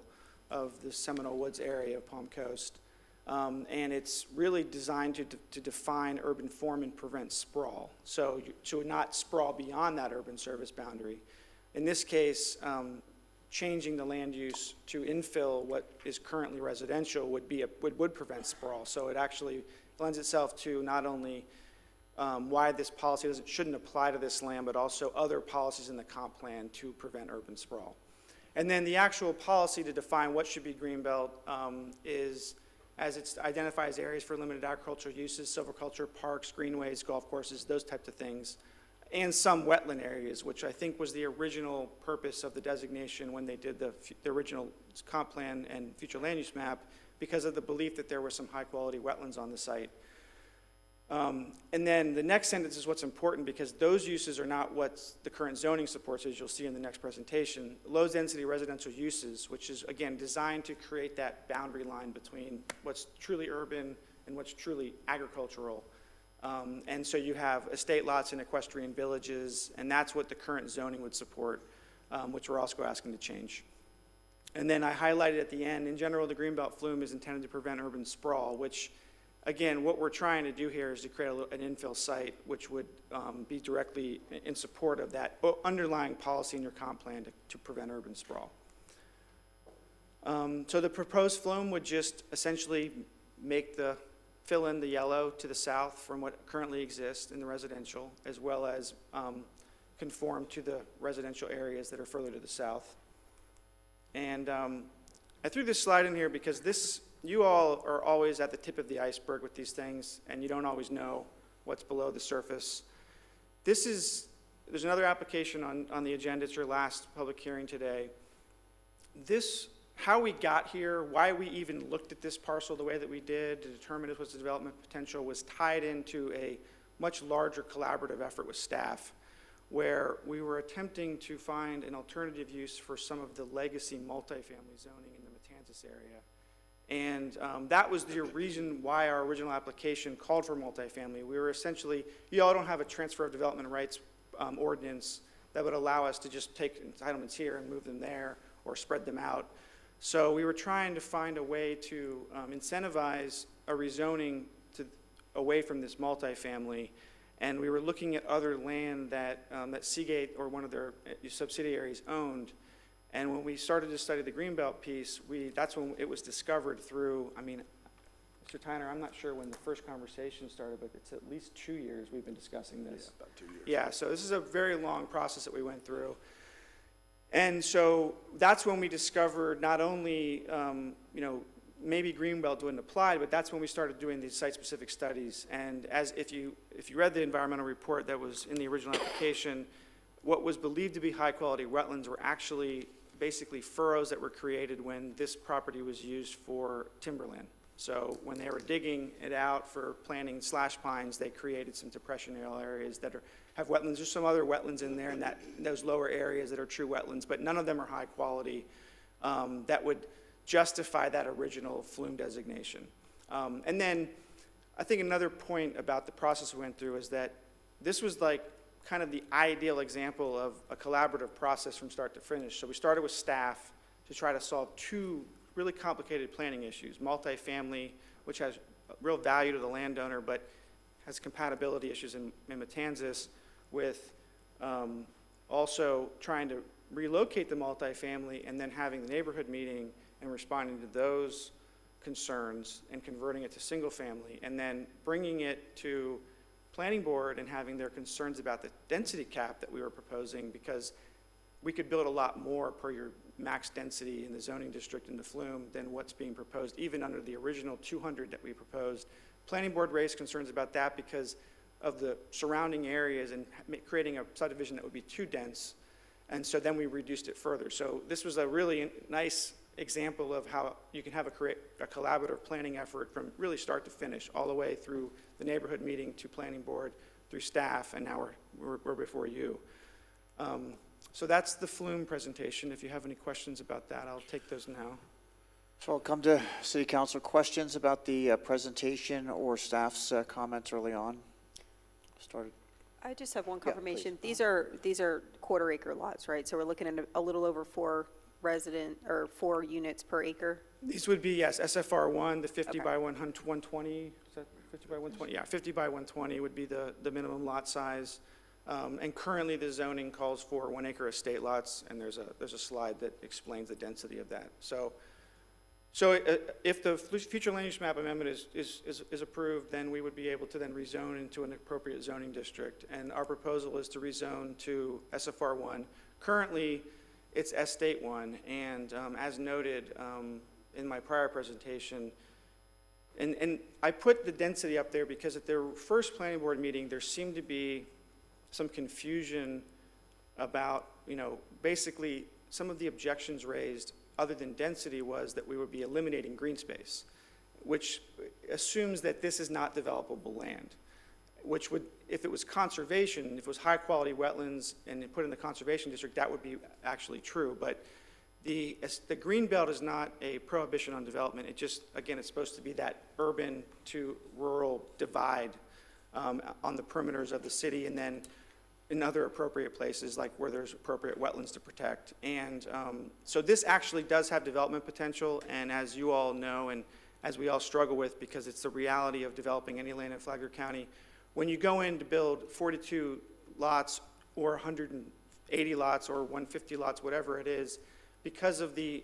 of the Seminole Woods area of Palm Coast. And it's really designed to define urban form and prevent sprawl. So to not sprawl beyond that urban service boundary. In this case, changing the land use to infill what is currently residential would prevent sprawl. So it actually lends itself to not only why this policy shouldn't apply to this land, but also other policies in the comp plan to prevent urban sprawl. And then the actual policy to define what should be greenbelt is, as it identifies areas for limited agricultural uses, silviculture, parks, greenways, golf courses, those types of things, and some wetland areas, which I think was the original purpose of the designation when they did the original comp plan and future land use map, because of the belief that there were some high-quality wetlands on the site. And then the next sentence is what's important, because those uses are not what the current zoning supports, as you'll see in the next presentation. Low-density residential uses, which is, again, designed to create that boundary line between what's truly urban and what's truly agricultural. And so you have estate lots and equestrian villages, and that's what the current zoning would support, which we're also asking to change. And then I highlighted at the end, in general, the Greenbelt flume is intended to prevent urban sprawl, which, again, what we're trying to do here is to create an infill site, which would be directly in support of that underlying policy in your comp plan to prevent urban sprawl. So the proposed flume would just essentially fill in the yellow to the south from what currently exists in the residential, as well as conform to the residential areas that are further to the south. And I threw this slide in here because you all are always at the tip of the iceberg with these things, and you don't always know what's below the surface. There's another application on the agenda. It's your last public hearing today. How we got here, why we even looked at this parcel the way that we did to determine it was the development potential, was tied into a much larger collaborative effort with staff, where we were attempting to find an alternative use for some of the legacy multifamily zoning in the Matanzas area. And that was the reason why our original application called for multifamily. We were essentially, you all don't have a transfer of development rights ordinance that would allow us to just take entitlements here and move them there or spread them out. So we were trying to find a way to incentivize a rezoning away from this multifamily. And we were looking at other land that Seagate or one of their subsidiaries owned. And when we started to study the Greenbelt piece, that's when it was discovered through, Mr. Tyner, I'm not sure when the first conversation started, but it's at least 2 years we've been discussing this. Yeah, about 2 years. Yeah, so this is a very long process that we went through. And so that's when we discovered not only, maybe Greenbelt wouldn't apply, but that's when we started doing these site-specific studies. And if you read the environmental report that was in the original application, what was believed to be high-quality wetlands were actually basically furrows that were created when this property was used for timberland. So when they were digging it out for planting slash pines, they created some depressional areas that have wetlands. There's some other wetlands in there, and those lower areas that are true wetlands, but none of them are high quality that would justify that original flume designation. And then I think another point about the process we went through is that this was like kind of the ideal example of a collaborative process from start to finish. So we started with staff to try to solve two really complicated planning issues: multifamily, which has real value to the landowner, but has compatibility issues in Matanzas, with also trying to relocate the multifamily and then having the neighborhood meeting and responding to those concerns and converting it to single family, and then bringing it to planning board and having their concerns about the density cap that we were proposing, because we could build a lot more per your max density in the zoning district in the Flume than what's being proposed, even under the original 200 that we proposed. Planning board raised concerns about that because of the surrounding areas and creating a subdivision that would be too dense. And so then we reduced it further. So this was a really nice example of how you can have a collaborative planning effort from really start to finish, all the way through the neighborhood meeting to planning board, through staff, and now we're before you. So that's the Flume presentation. If you have any questions about that, I'll take those now. So I'll come to City Council. Questions about the presentation or staff's comments early on? Started. I just have one Yeah, confirmation. These are quarter acre lots, right? So we're looking at a little over 4 units per acre. These would be, yes, SFR 1, the 50 Okay. by 120, is that 50 by 120? Yeah, 50 by 120 would be the minimum lot size. And currently the zoning calls for 1 acre estate lots, and there's a slide that explains the density of that. So if the future land use map amendment is approved, then we would be able to then rezone into an appropriate zoning district. And our proposal is to rezone to SFR 1. Currently, it's Estate 1, and as noted in my prior presentation, and I put the density up there because at their first planning board meeting, there seemed to be some confusion about, basically some of the objections raised other than density was that we would be eliminating green space, which assumes that this is not developable land, which would, if it was conservation, if it was high quality wetlands and put in the conservation district, that would be actually true. But the green belt is not a prohibition on development. It just, again, it's supposed to be that urban to rural divide on the perimeters of the city, and then in other appropriate places, like where there's appropriate wetlands to protect. And so this actually does have development potential, and as you all know, and as we all struggle with, because it's the reality of developing any land in Flagler County, when you go in to build 42 lots or 180 lots or 150 lots, whatever it is, because of the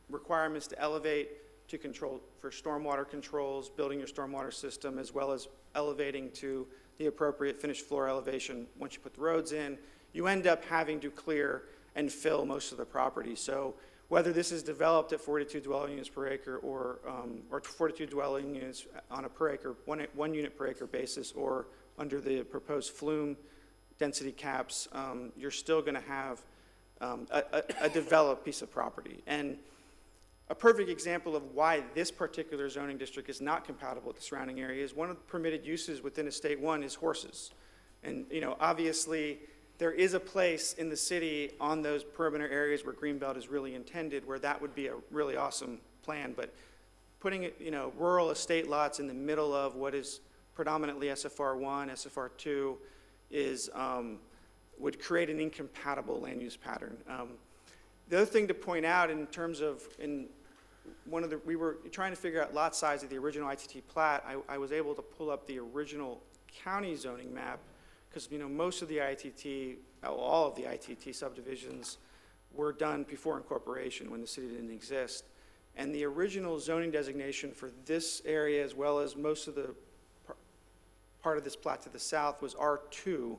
requirements to elevate, to control for stormwater controls, building your stormwater system, as well as elevating to the appropriate finished floor elevation once you put the roads in, you end up having to clear and fill most of the property. So whether this is developed at 42 dwelling units per acre or 42 dwelling units on a per acre, one unit per acre basis, or under the proposed Flume density caps, you're still going to have a developed piece of property. And a perfect example of why this particular zoning district is not compatible with the surrounding areas, one of the permitted uses within Estate 1 is horses. And, obviously, there is a place in the city on those perimeter areas where Greenbelt is really intended, where that would be a really awesome plan. But putting it, rural estate lots in the middle of what is predominantly SFR 1, SFR 2 is, would create an incompatible land use pattern. The other thing to point out in terms of, we were trying to figure out lot size of the original ITT plat. I was able to pull up the original county zoning map because, most of the ITT, all of the ITT subdivisions were done before incorporation when the city didn't exist. And the original zoning designation for this area, as well as most of the part of this plat to the south, was R2,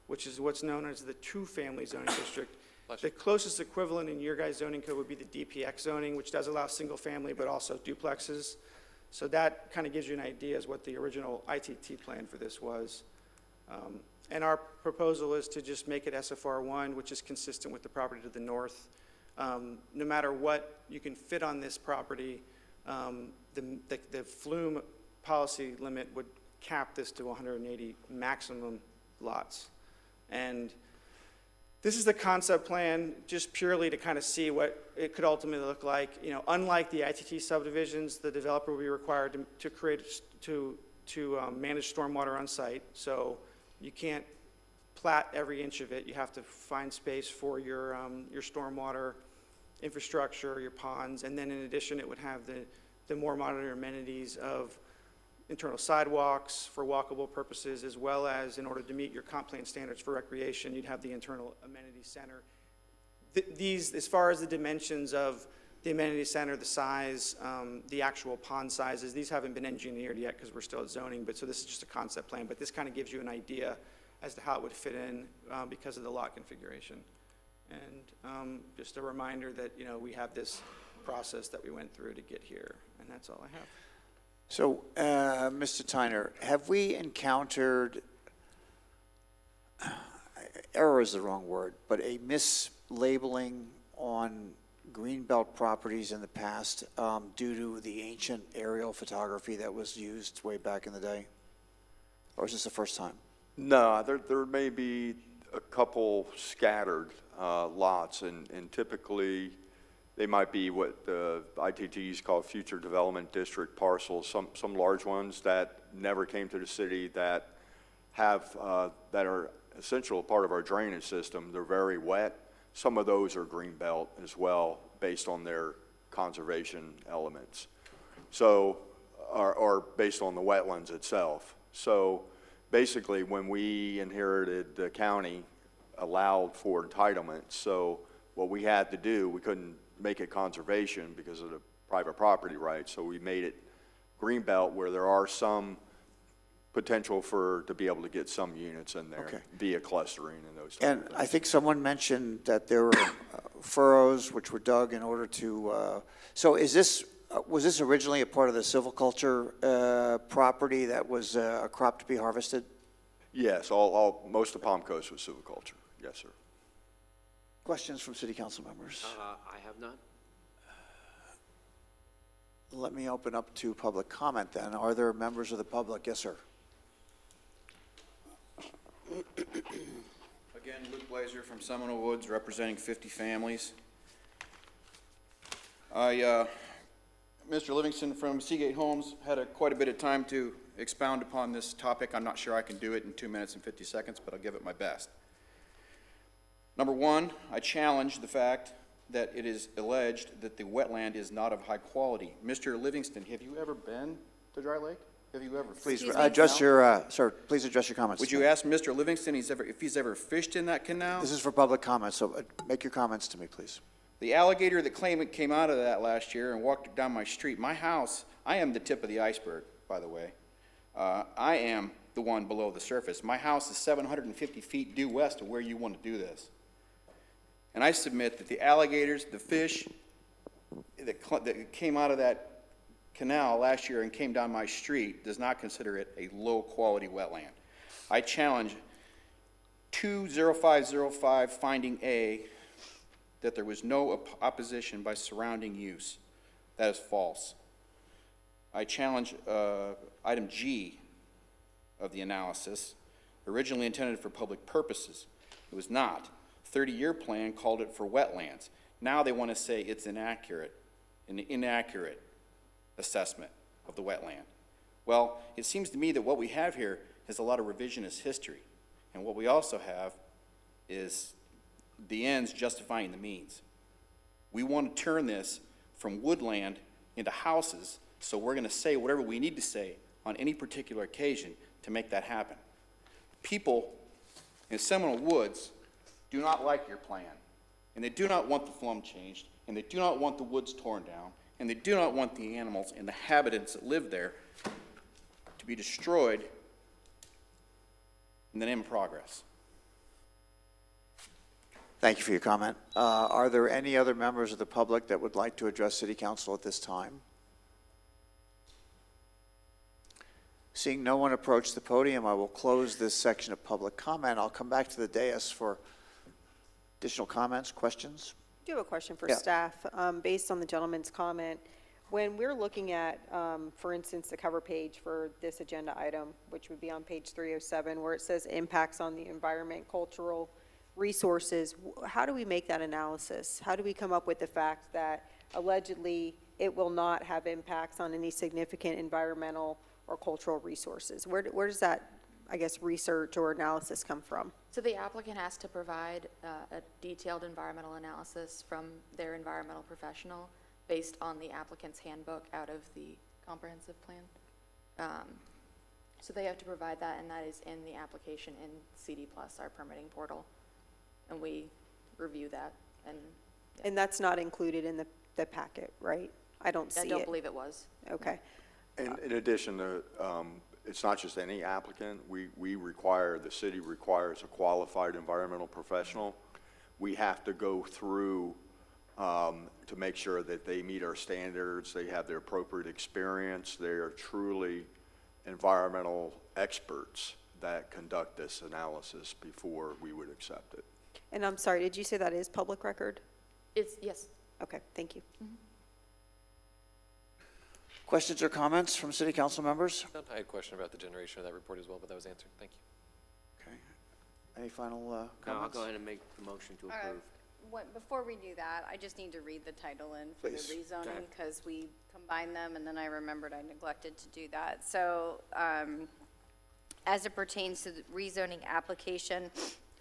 which is what's known as the two-family zoning district. The closest equivalent in your guys' zoning code would be the DPX zoning, which does allow single family, but also duplexes. So that kind of gives you an idea as what the original ITT plan for this was. And our proposal is to just make it SFR 1, which is consistent with the property to the north. No matter what you can fit on this property, the Flume policy limit would cap this to 180 maximum lots. And this is the concept plan, just purely to kind of see what it could ultimately look like. Unlike the ITT subdivisions, the developer will be required to manage stormwater on site. So you can't plat every inch of it. You have to find space for your stormwater infrastructure, your ponds, and then in addition, it would have the more modern amenities of internal sidewalks for walkable purposes, as well as in order to meet your comp plan standards for recreation, you'd have the internal amenity center. These, as far as the dimensions of the amenity center, the size, the actual pond sizes, these haven't been engineered yet because we're still at zoning, but so this is just a concept plan, but this kind of gives you an idea as to how it would fit in because of the lot configuration. And just a reminder that, you know, we have this process that we went through to get here, and that's all I have. So, Mr. Tyner, have we encountered, error is the wrong word, but a mislabeling on greenbelt properties in the past due to the ancient aerial photography that was used way back in the day? Or is this the first time? No, there may be a couple scattered lots, and typically they might be what the ITTs call future development district parcels, some large ones that never came to the city that have, that are essential part of our drainage system. They're very wet. Some of those are greenbelt as well, based on their conservation elements. So, or based on the wetlands itself. So basically, when we inherited the county, allowed for entitlements. So what we had to do, we couldn't make it conservation because of the private property rights. So we made it greenbelt, where there are some potential to be able to get some units in there, Okay. via clustering and those. And I think someone mentioned that there were furrows which were dug in order to, so is this, was this originally a part of the silviculture property that was a crop to be harvested? Yes, most of Palm Coast was silviculture. Yes, sir. Questions from city council members? I have none. Let me open up to public comment then. Are there members of the public? Yes, sir. Again, Luke Blaser from Seminole Woods, representing 50 families. Mr. Livingston from Seagate Homes had quite a bit of time to expound upon this topic. I'm not sure I can do it in 2 minutes and 50 seconds, but I'll give it my best. Number one, I challenge the fact that it is alleged that the wetland is not of high quality. Mr. Livingston, have you ever been to Dry Lake? Have you ever? Please address your, sir, please address your comments. Would you ask Mr. Livingston if he's ever fished in that canal? This is for public comment, so make your comments to me, please. The alligator that claimed it came out of that last year and walked down my street, my house, I am the tip of the iceberg, by the way. I am the one below the surface. My house is 750 feet due west of where you want to do this. And I submit that the alligators, the fish that came out of that canal last year and came down my street does not consider it a low-quality wetland. I challenge 20505 finding A that there was no opposition by surrounding use. That is false. I challenge item G of the analysis, originally intended for public purposes. It was not. 30-year plan called it for wetlands. Now they want to say it's inaccurate, an inaccurate assessment of the wetland. Well, it seems to me that what we have here is a lot of revisionist history. And what we also have is the ends justifying the means. We want to turn this from woodland into houses, so we're going to say whatever we need to say on any particular occasion to make that happen. People in Seminole Woods do not like your plan, and they do not want the flum changed, and they do not want the woods torn down, and they do not want the animals and the habitants that live there to be destroyed in the name of progress. Thank you for your comment. Are there any other members of the public that would like to address City Council at this time? Seeing no one approach the podium, I will close this section of public comment. I'll come back to the dais for additional comments, questions. I do have a question for Yeah. staff. Based on the gentleman's comment, when we're looking at, for instance, the cover page for this agenda item, which would be on page 307, where it says impacts on the environment, cultural resources, how do we make that analysis? How do we come up with the fact that allegedly it will not have impacts on any significant environmental or cultural resources? Where does that, I guess, research or analysis come from? So the applicant has to provide a detailed environmental analysis from their environmental professional based on the applicant's handbook out of the comprehensive plan. So they have to provide that, and that is in the application in CD Plus, our permitting portal. And we review that, and And that's not included in the packet, right? I don't see it. I don't believe it was. Okay. And in addition to, it's not just any applicant. We require, the city requires a qualified environmental professional. We have to go through to make sure that they meet our standards, they have the appropriate experience, they are truly environmental experts that conduct this analysis before we would accept it. And I'm sorry, did you say that is public record? Yes. Okay, thank you. Questions or comments from city council members? I had a question about the generation of that report as well, but that was answered. Thank you. Okay. Any final No, comments? I'll go ahead and make the motion to approve. Before we do that, I just need to read the title in for the Please. rezoning, Okay. because we combined them, and then I remembered I neglected to do that. So, as it pertains to the rezoning application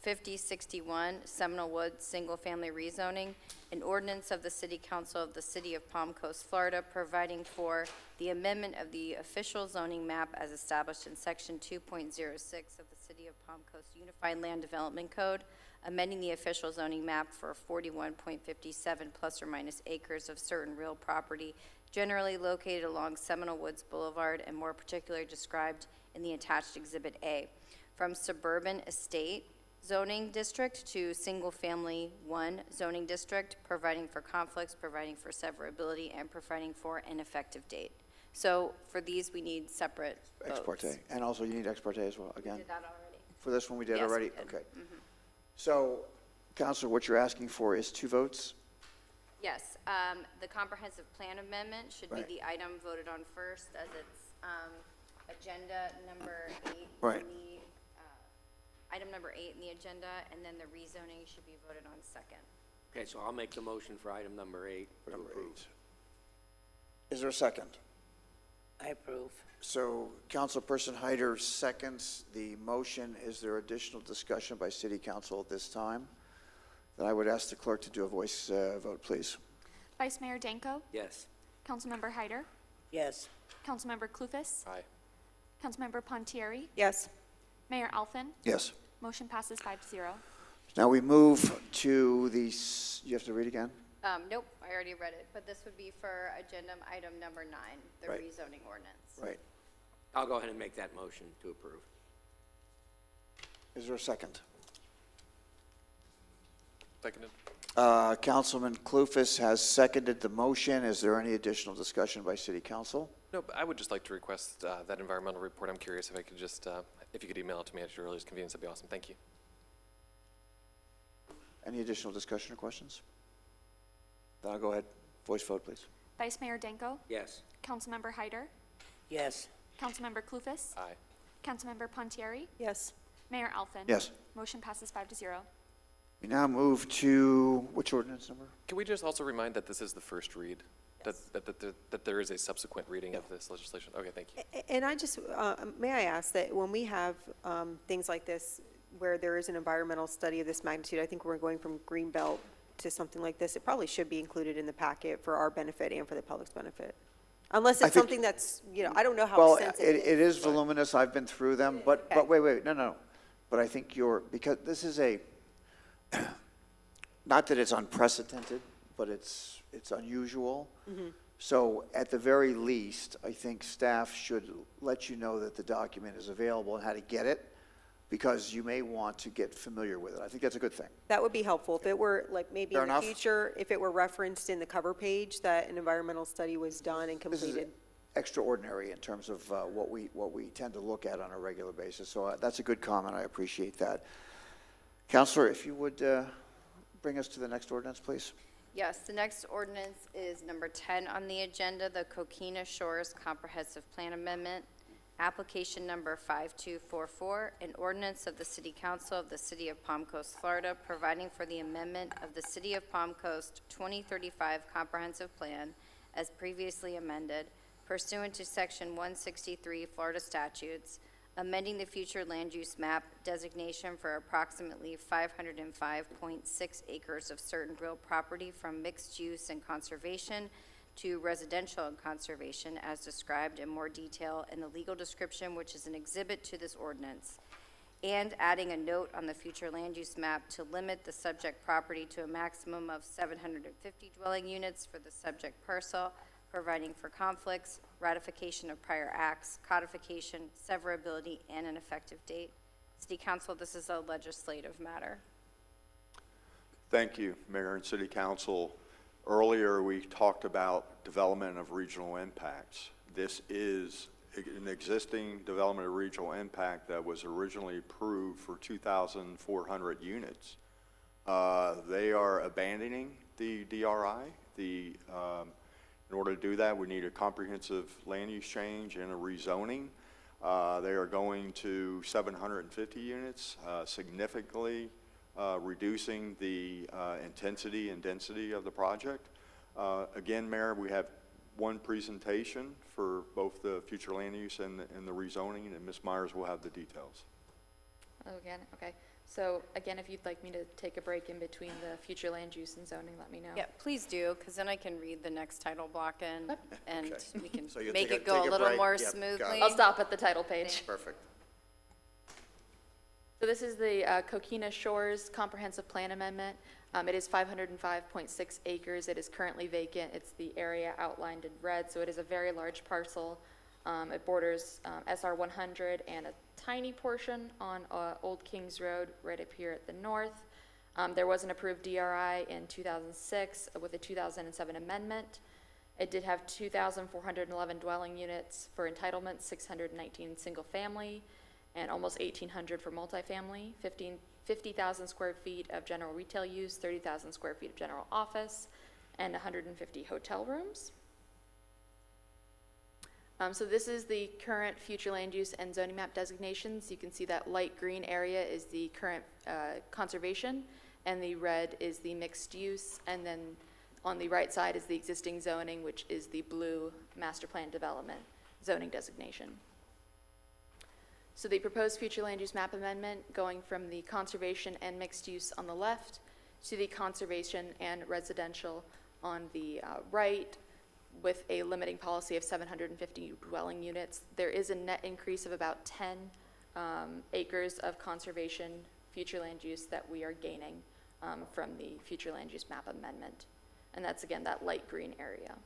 5061, Seminole Woods Single Family Rezoning, an ordinance of the City Council of the City of Palm Coast, Florida, providing for the amendment of the official zoning map as established in Section 2.06 of the City of Palm Coast Unified Land Development Code, amending the official zoning map for 41.57 plus or minus acres of certain real property generally located along Seminole Woods Boulevard and more particularly described in the attached Exhibit A, from suburban estate zoning district to single-family 1 zoning district, providing for conflicts, providing for severability, and providing for an effective date. So for these, we need separate votes. Ex parte. And also you need ex parte as well, again? We did that already. For this one we did Yes, we already? did. Okay. So, Counselor, what you're asking for is 2 votes? Yes, the comprehensive plan amendment should be Right. the item voted on first, as it's agenda number 8. Right. Item number 8 in the agenda, and then the rezoning should be voted on second. Okay, so I'll make the motion for item number 8 to approve. Is there a second? I approve. So Councilperson Hyder seconds the motion. Is there additional discussion by City Council at this time? Then I would ask the clerk to do a voice vote, please. Vice Mayor Danko, Yes. Councilmember Hyder, Yes. Councilmember Clufus, Aye. Councilmember Pontieri, Yes. Mayor Alfin. Yes. Motion passes 5-0. Now we move to the, you have to read again? Nope, I already read it, but this would be for agenda item number 9, the Right. rezoning ordinance. Right. I'll go ahead and make that motion to approve. Is there a second? Seconded. Councilman Clufus has seconded the motion. Is there any additional discussion by City Council? No, but I would just like to request that environmental report. I'm curious if I could just, if you could email it to me at your earliest convenience, that'd be awesome. Thank you. Any additional discussion or questions? Then I'll go ahead. Voice vote, please. Vice Mayor Danko, Yes. Councilmember Hyder, Yes. Councilmember Clufus, Aye. Councilmember Pontieri, Yes. Mayor Alfin. Yes. Motion passes 5-0. We now move to, which ordinance number? Can we just also remind that this is the first read? That there is a subsequent reading of this legislation? Okay, thank you. And I just, may I ask that when we have things like this, where there is an environmental study of this magnitude, I think we're going from Greenbelt to something like this, it probably should be included in the packet for our benefit and for the public's benefit. Unless I it's think- something that's, I don't know how Well, sensitive. it is voluminous. I've been through them, but Okay. wait, no. But I think because this is not that it's unprecedented, but it's unusual. So at the very least, I think staff should let you know that the document is available and how to get it, because you may want to get familiar with it. I think that's a good thing. That would be helpful. If it were, like, maybe Fair in the enough. future, if it were referenced in the cover page that an environmental study was done and This is completed. extraordinary in terms of what we tend to look at on a regular basis. So that's a good comment. I appreciate that. Counselor, if you would bring us to the next ordinance, please. Yes, the next ordinance is number 10 on the agenda, the Coquina Shores Comprehensive Plan Amendment, application number 5244, an ordinance of the City Council of the City of Palm Coast, Florida, providing for the amendment of the City of Palm Coast 2035 Comprehensive Plan as previously amended pursuant to Section 163 Florida statutes, amending the future land use map designation for approximately 505.6 acres of certain real property from mixed use and conservation to residential and conservation as described in more detail in the legal description, which is an exhibit to this ordinance, and adding a note on the future land use map to limit the subject property to a maximum of 750 dwelling units for the subject parcel, providing for conflicts, ratification of prior acts, codification, severability, and an effective date. City Council, this is a legislative matter. Thank you, Mayor and City Council. Earlier, we talked about development of regional impacts. This is an existing development of regional impact that was originally approved for 2,400 units. They are abandoning the DRI. In order to do that, we need a comprehensive land use change and a rezoning. They are going to 750 units, significantly reducing the intensity and density of the project. Again, Mayor, we have one presentation for both the future land use and the rezoning, and Ms. Myers will have the details. Oh, again, okay. So again, if you'd like me to take a break in between the future land use and zoning, let me know. Yeah, please do, because then I can read the next title block in, and we can So you'll make take it go a little break. more Yep, got it. smoothly. I'll stop at the title page. Perfect. So this is the Coquina Shores Comprehensive Plan Amendment. It is 505.6 acres. It is currently vacant. It's the area outlined in red, so it is a very large parcel. It borders SR 100 and a tiny portion on Old Kings Road right up here at the north. There was an approved DRI in 2006 with a 2007 amendment. It did have 2,411 dwelling units for entitlements, 619 single family, and almost 1,800 for multifamily, 50,000 square feet of general retail use, 30,000 square feet of general office, and 150 hotel rooms. So this is the current future land use and zoning map designations. You can see that light green area is the current conservation, and the red is the mixed use, and then on the right side is the existing zoning, which is the blue master plan development zoning designation. So the proposed future land use map amendment going from the conservation and mixed use on the left to the conservation and residential on the right, with a limiting policy of 750 dwelling units. There is a net increase of about 10 acres of conservation future land use that we are gaining from the future land use map amendment. And that's, again, that light green area.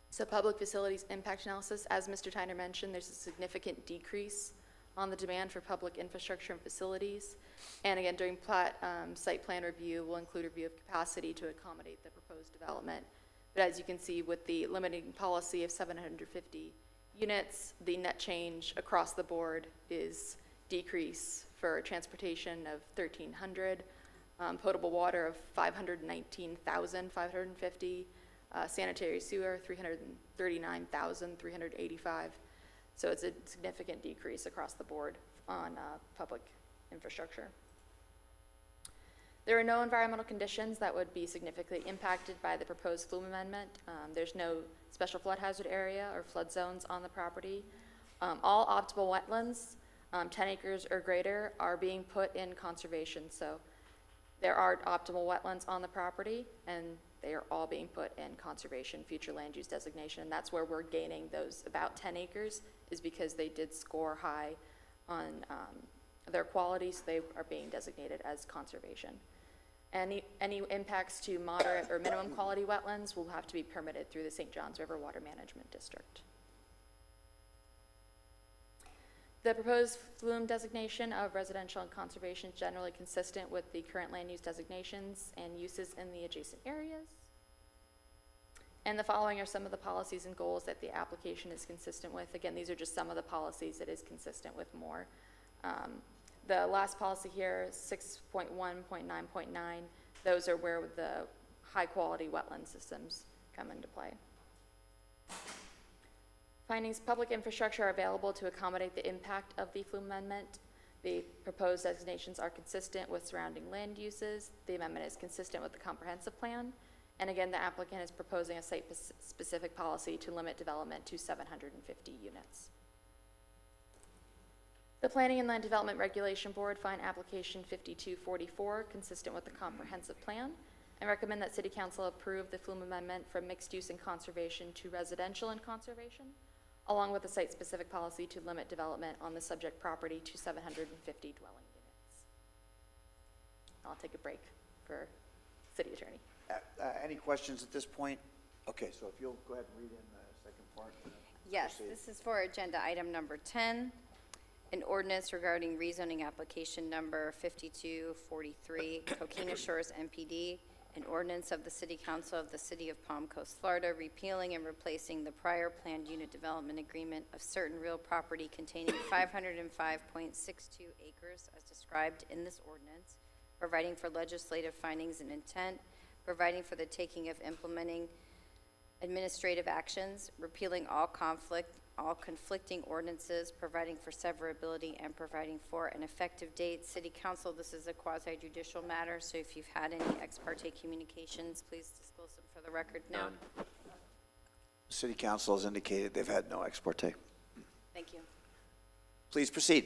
So public facilities impact analysis, as Mr. Tyner mentioned, there's a significant decrease on the demand for public infrastructure and facilities. And again, during site plan review, we'll include a review of capacity to accommodate the proposed development. But as you can see, with the limiting policy of 750 units, the net change across the board is decrease for transportation of 1,300, potable water of 519,550, sanitary sewer 339,385. So it's a significant decrease across the board on public infrastructure. There are no environmental conditions that would be significantly impacted by the proposed flume amendment. There's no special flood hazard area or flood zones on the property. All optimal wetlands, 10 acres or greater, are being put in conservation. So there are optimal wetlands on the property, and they are all being put in conservation future land use designation. And that's where we're gaining those about 10 acres, is because they did score high on their quality, so they are being designated as conservation. Any impacts to moderate or minimum quality wetlands will have to be permitted through the St. Johns River Water Management District. The proposed flume designation of residential and conservation is generally consistent with the current land use designations and uses in the adjacent areas. And the following are some of the policies and goals that the application is consistent with. Again, these are just some of the policies it is consistent with more. The last policy here, 6.1.9.9, those are where the high-quality wetland systems come into play. Findings: public infrastructure are available to accommodate the impact of the flume amendment. The proposed designations are consistent with surrounding land uses. The amendment is consistent with the comprehensive plan. And again, the applicant is proposing a site-specific policy to limit development to 750 units. The Planning and Land Development Regulation Board find application 5244 consistent with the comprehensive plan and recommend that City Council approve the Flume Amendment from mixed use and conservation to residential and conservation, along with a site-specific policy to limit development on the subject property to 750 dwelling units. I'll take a break for City Attorney. Any questions at this point? Okay, so if you'll go ahead and read in the second part. Yes, proceed. this is for agenda item number 10, an ordinance regarding rezoning application number 5243, Coquina Shores MPD, an ordinance of the City Council of the City of Palm Coast, Florida, repealing and replacing the prior planned unit development agreement of certain real property containing 505.62 acres as described in this ordinance, providing for legislative findings and intent, providing for the taking of implementing administrative actions, repealing all conflicting ordinances, providing for severability, and providing for an effective date. City Council, this is a quasi-judicial matter, so if you've had any ex parte communications, please disclose them for the record now. None. City Council has indicated they've had no ex parte. Thank you. Please proceed.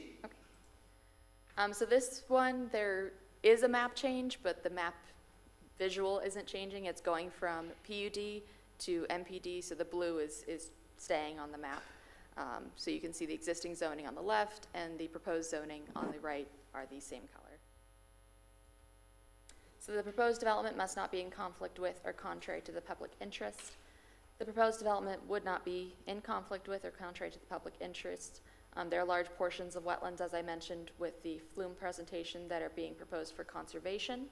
So this one, there is a map change, but the map visual isn't changing. It's going from PUD to MPD, so the blue is staying on the map. So you can see the existing zoning on the left and the proposed zoning on the right are the same color. So the proposed development must not be in conflict with or contrary to the public interest. The proposed development would not be in conflict with or contrary to the public interest. There are large portions of wetlands, as I mentioned, with the flume presentation that are being proposed for conservation.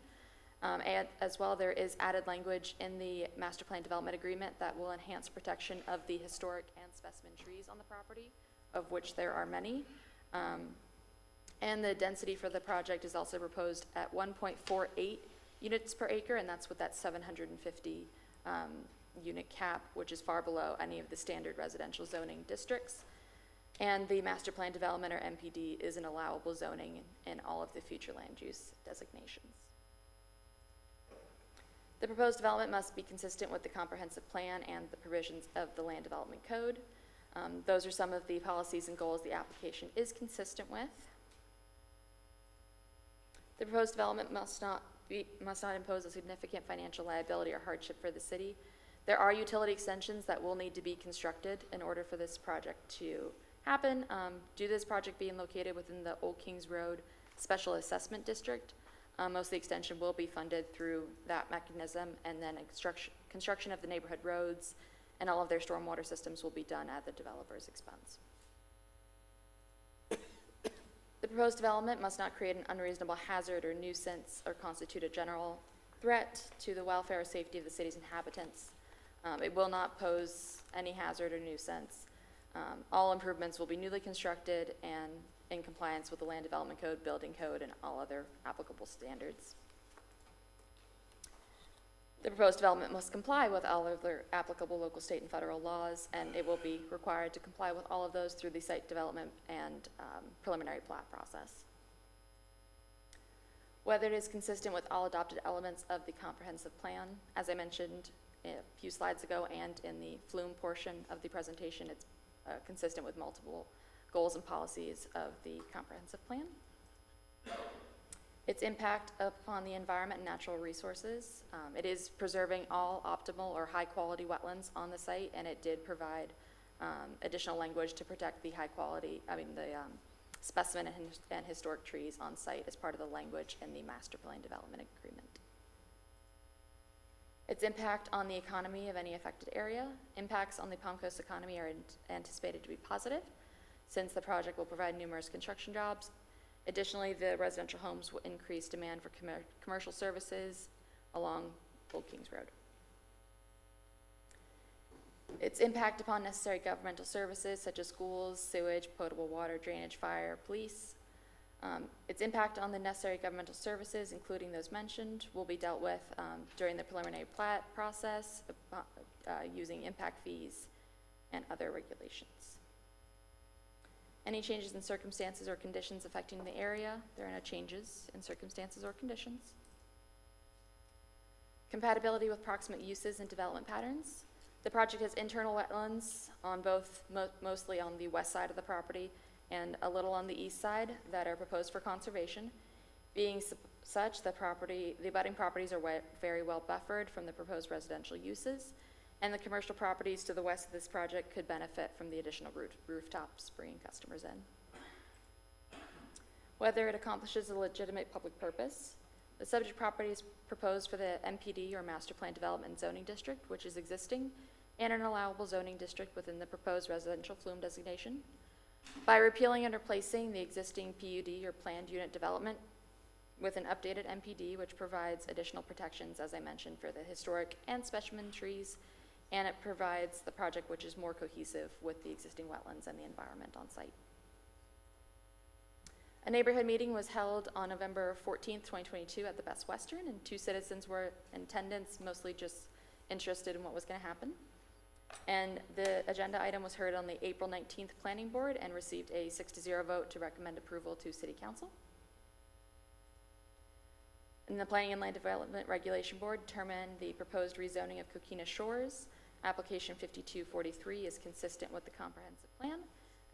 And as well, there is added language in the master plan development agreement that will enhance protection of the historic and specimen trees on the property, of which there are many. And the density for the project is also proposed at 1.48 units per acre, and that's with that 750 unit cap, which is far below any of the standard residential zoning districts. And the master plan development, or MPD, is an allowable zoning in all of the future land use designations. The proposed development must be consistent with the comprehensive plan and the provisions of the Land Development Code. Those are some of the policies and goals the application is consistent with. The proposed development must not impose a significant financial liability or hardship for the city. There are utility extensions that will need to be constructed in order for this project to happen. Due to this project being located within the Old Kings Road Special Assessment District, most of the extension will be funded through that mechanism, and then construction of the neighborhood roads and all of their stormwater systems will be done at the developer's expense. The proposed development must not create an unreasonable hazard or nuisance or constitute a general threat to the welfare or safety of the city's inhabitants. It will not pose any hazard or nuisance. All improvements will be newly constructed and in compliance with the Land Development Code, Building Code, and all other applicable standards. The proposed development must comply with all other applicable local, state, and federal laws, and it will be required to comply with all of those through the site development and preliminary plat process. Whether it is consistent with all adopted elements of the comprehensive plan, as I mentioned a few slides ago and in the flume portion of the presentation, it's consistent with multiple goals and policies of the comprehensive plan. Its impact upon the environment and natural resources. It is preserving all optimal or high-quality wetlands on the site, and it did provide additional language to protect the specimen and historic trees on site as part of the language in the master plan development agreement. Its impact on the economy of any affected area. Impacts on the Palm Coast economy are anticipated to be positive, since the project will provide numerous construction jobs. Additionally, the residential homes will increase demand for commercial services along Old Kings Road. Its impact upon necessary governmental services such as schools, sewage, potable water, drainage, fire, police. Its impact on the necessary governmental services, including those mentioned, will be dealt with during the preliminary plat process using impact fees and other regulations. Any changes in circumstances or conditions affecting the area? There are no changes in circumstances or conditions. Compatibility with proximate uses and development patterns. The project has internal wetlands on both, mostly on the west side of the property, and a little on the east side that are proposed for conservation. Being such, the abutting properties are very well buffered from the proposed residential uses, and the commercial properties to the west of this project could benefit from the additional rooftops bringing customers in. Whether it accomplishes a legitimate public purpose, the subject property is proposed for the MPD, or Master Plan Development and Zoning District, which is existing, and an allowable zoning district within the proposed residential flume designation. By repealing and replacing the existing PUD, or planned unit development, with an updated MPD, which provides additional protections, as I mentioned, for the historic and specimen trees, and it provides the project which is more cohesive with the existing wetlands and the environment on site. A neighborhood meeting was held on November 14th, 2022 at the Best Western, and 2 citizens were in attendance, mostly just interested in what was going to happen. And the agenda item was heard on the April 19th Planning Board and received a 6-0 vote to recommend approval to City Council. And the Planning and Land Development Regulation Board determined the proposed rezoning of Coquina Shores, application 5243, is consistent with the comprehensive plan.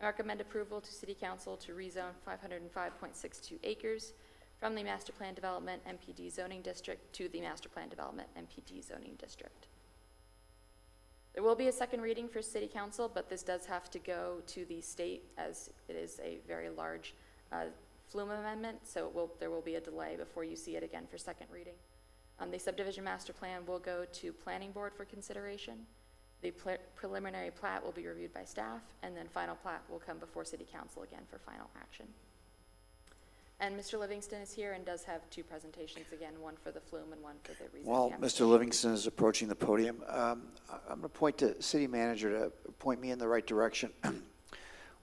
I recommend approval to City Council to rezone 505.62 acres from the Master Plan Development MPD Zoning District to the Master Plan Development MPD Zoning District. There will be a second reading for City Council, but this does have to go to the state as it is a very large flume amendment, so there will be a delay before you see it again for second reading. The subdivision master plan will go to Planning Board for consideration. The preliminary plat will be reviewed by staff, and then final plat will come before City Council again for final action. And Mr. Livingston is here and does have 2 presentations, again, one for the flume and one for the rezoning. While Mr. Livingston is approaching the podium, I'm going to point to City Manager to point me in the right direction.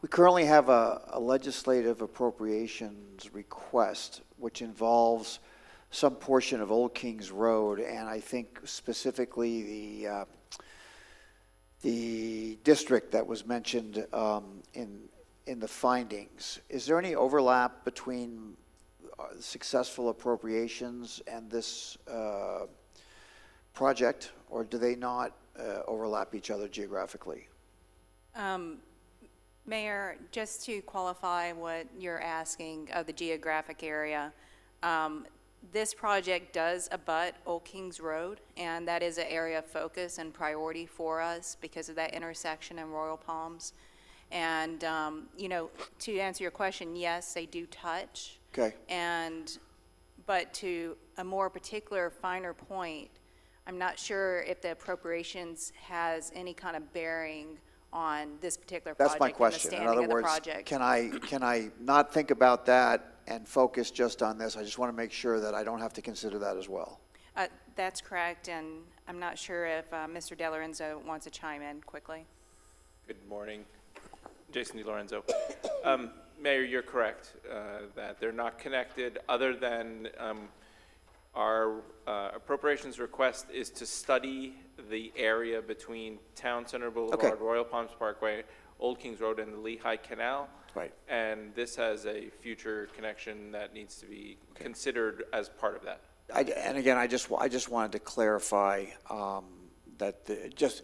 We currently have a legislative appropriations request which involves some portion of Old Kings Road, and I think specifically the district that was mentioned in the findings. Is there any overlap between successful appropriations and this project, or do they not overlap each other geographically? Mayor, just to qualify what you're asking of the geographic area, this project does abut Old Kings Road, and that is an area of focus and priority for us because of that intersection in Royal Palms. And, you know, to answer your question, yes, they do touch. Okay. But to a more particular, finer point, I'm not sure if the appropriations has any kind of bearing on this particular project. That's my question. And In the other standing of words, the project. can I not think about that and focus just on this? I just want to make sure that I don't have to consider that as well. That's correct, and I'm not sure if Mr. DeLorenzo wants to chime in quickly. Good morning. Jason DeLorenzo. Mayor, you're correct that they're not connected, other than our appropriations request is to study the area between Town Center Boulevard, Royal Palms Parkway, Old Kings Road, and the Lehigh Canal. Right. And this has a future connection that needs to be considered as part of that. And again, I just wanted to clarify that just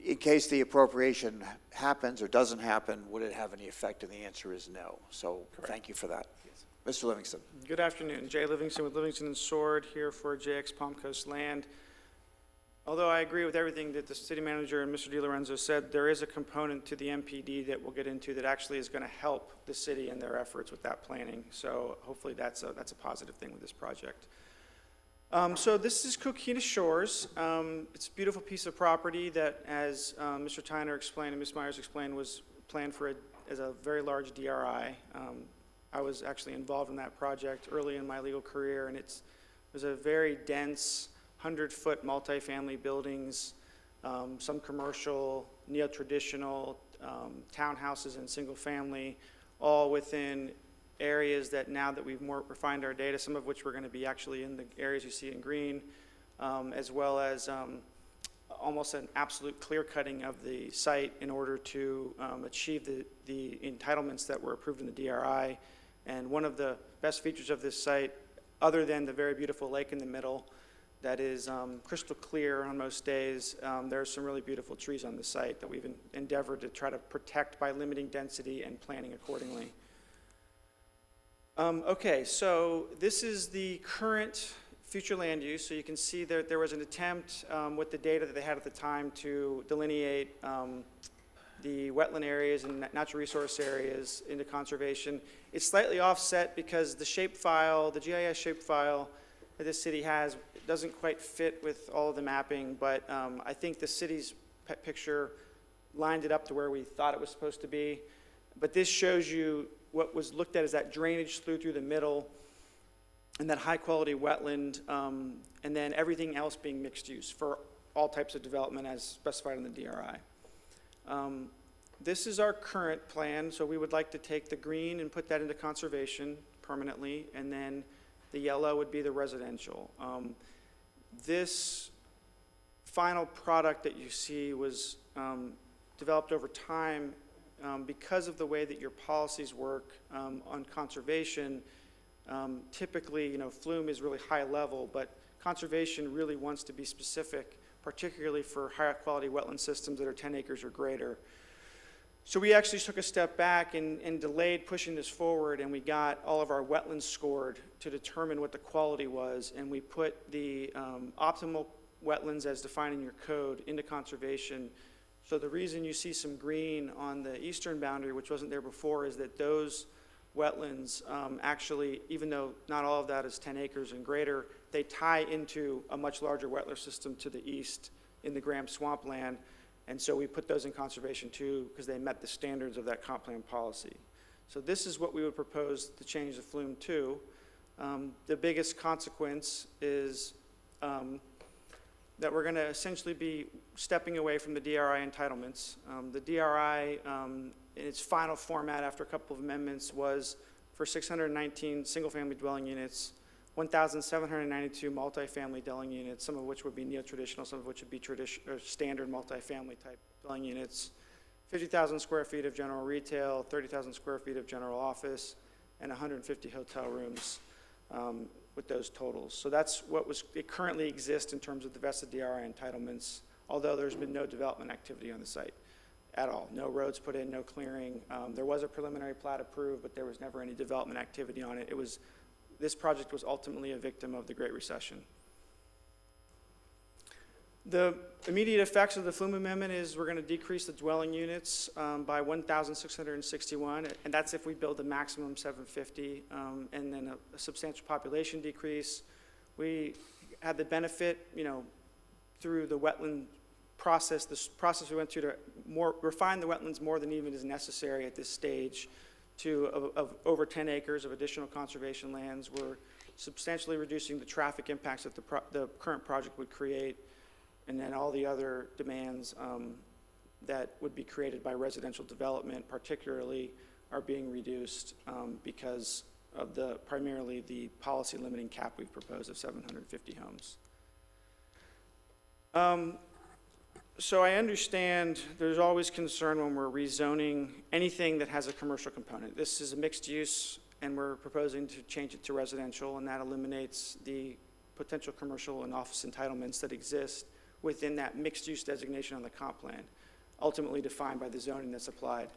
in case the appropriation happens or doesn't happen, would it have any effect? And the answer is no. So Thank you for that. Yes. Mr. Livingston. Good afternoon. Jay Livingston with Livingston & Sword here for JX Palm Coast Land. Although I agree with everything that the city manager and Mr. DeLorenzo said, there is a component to the MPD that we'll get into that actually is going to help the city in their efforts with that planning. So hopefully that's a positive thing with this project. So this is Coquina Shores. It's a beautiful piece of property that, as Mr. Tyner explained and Ms. Myers explained, was planned for as a very large DRI. I was actually involved in that project early in my legal career, and it was a very dense 100-foot multifamily buildings, some commercial, neo-traditional townhouses and single-family, all within areas that now that we've more refined our data, some of which we're going to be actually in the areas you see in green, as well as almost an absolute clear-cutting of the site in order to achieve the entitlements that were approved in the DRI. And one of the best features of this site, other than the very beautiful lake in the middle, that is crystal clear on most days. There are some really beautiful trees on the site that we've endeavored to try to protect by limiting density and planning accordingly. Okay, so this is the current future land use. So you can see that there was an attempt with the data that they had at the time to delineate the wetland areas and natural resource areas into conservation. It's slightly offset because the shapefile, the GIS shapefile that this city has doesn't quite fit with all of the mapping, but I think the city's picture lined it up to where we thought it was supposed to be. But this shows you what was looked at as that drainage through the middle and that high quality wetland, and then everything else being mixed use for all types of development as specified in the DRI. This is our current plan, so we would like to take the green and put that into conservation permanently, and then the yellow would be the residential. This final product that you see was developed over time because of the way that your policies work on conservation. Typically, flume is really high level, but conservation really wants to be specific, particularly for higher quality wetland systems that are 10 acres or greater. So we actually took a step back and delayed pushing this forward, and we got all of our wetlands scored to determine what the quality was, and we put the optimal wetlands as defined in your code into conservation. So the reason you see some green on the eastern boundary, which wasn't there before, is that those wetlands actually, even though not all of that is 10 acres and greater, they tie into a much larger wetland system to the east in the Graham swampland. And so we put those in conservation too because they met the standards of that comp plan policy. So this is what we would propose to change the flume to. The biggest consequence is that we're going to essentially be stepping away from the DRI entitlements. The DRI in its final format after a couple of amendments was for 619 single-family dwelling units, 1,792 multifamily dwelling units, some of which would be neo-traditional, some of which would be standard multifamily type dwelling units, 50,000 square feet of general retail, 30,000 square feet of general office, and 150 hotel rooms with those totals. So that's what it currently exists in terms of the vested DRI entitlements, although there's been no development activity on the site at all. No roads put in, no clearing. There was a preliminary plat approved, but there was never any development activity on it. This project was ultimately a victim of the Great Recession. The immediate effects of the flume amendment is we're going to decrease the dwelling units by 1,661, and that's if we build the maximum 750, and then a substantial population decrease. We had the benefit, through the wetland process, this process we went through to refine the wetlands more than even is necessary at this stage, of over 10 acres of additional conservation lands. We're substantially reducing the traffic impacts that the current project would create, and then all the other demands that would be created by residential development particularly are being reduced because of primarily the policy limiting cap we've proposed of 750 homes. So I understand there's always concern when we're rezoning anything that has a commercial component. This is a mixed use, and we're proposing to change it to residential, and that eliminates the potential commercial and office entitlements that exist within that mixed use designation on the comp plan, ultimately defined by the zoning that's applied.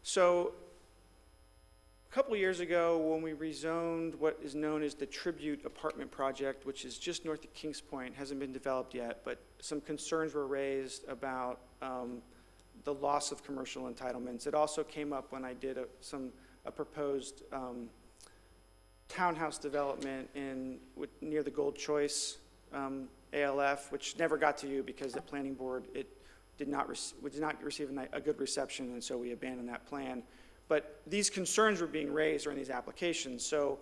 So a couple of years ago, when we rezoned what is known as the Tribute Apartment Project, which is just north of Kings Point, hasn't been developed yet, but some concerns were raised about the loss of commercial entitlements. It also came up when I did a proposed townhouse development near the Gold Choice ALF, which never got to you because the planning board, we did not receive a good reception, and so we abandoned that plan. But these concerns were being raised during these applications. So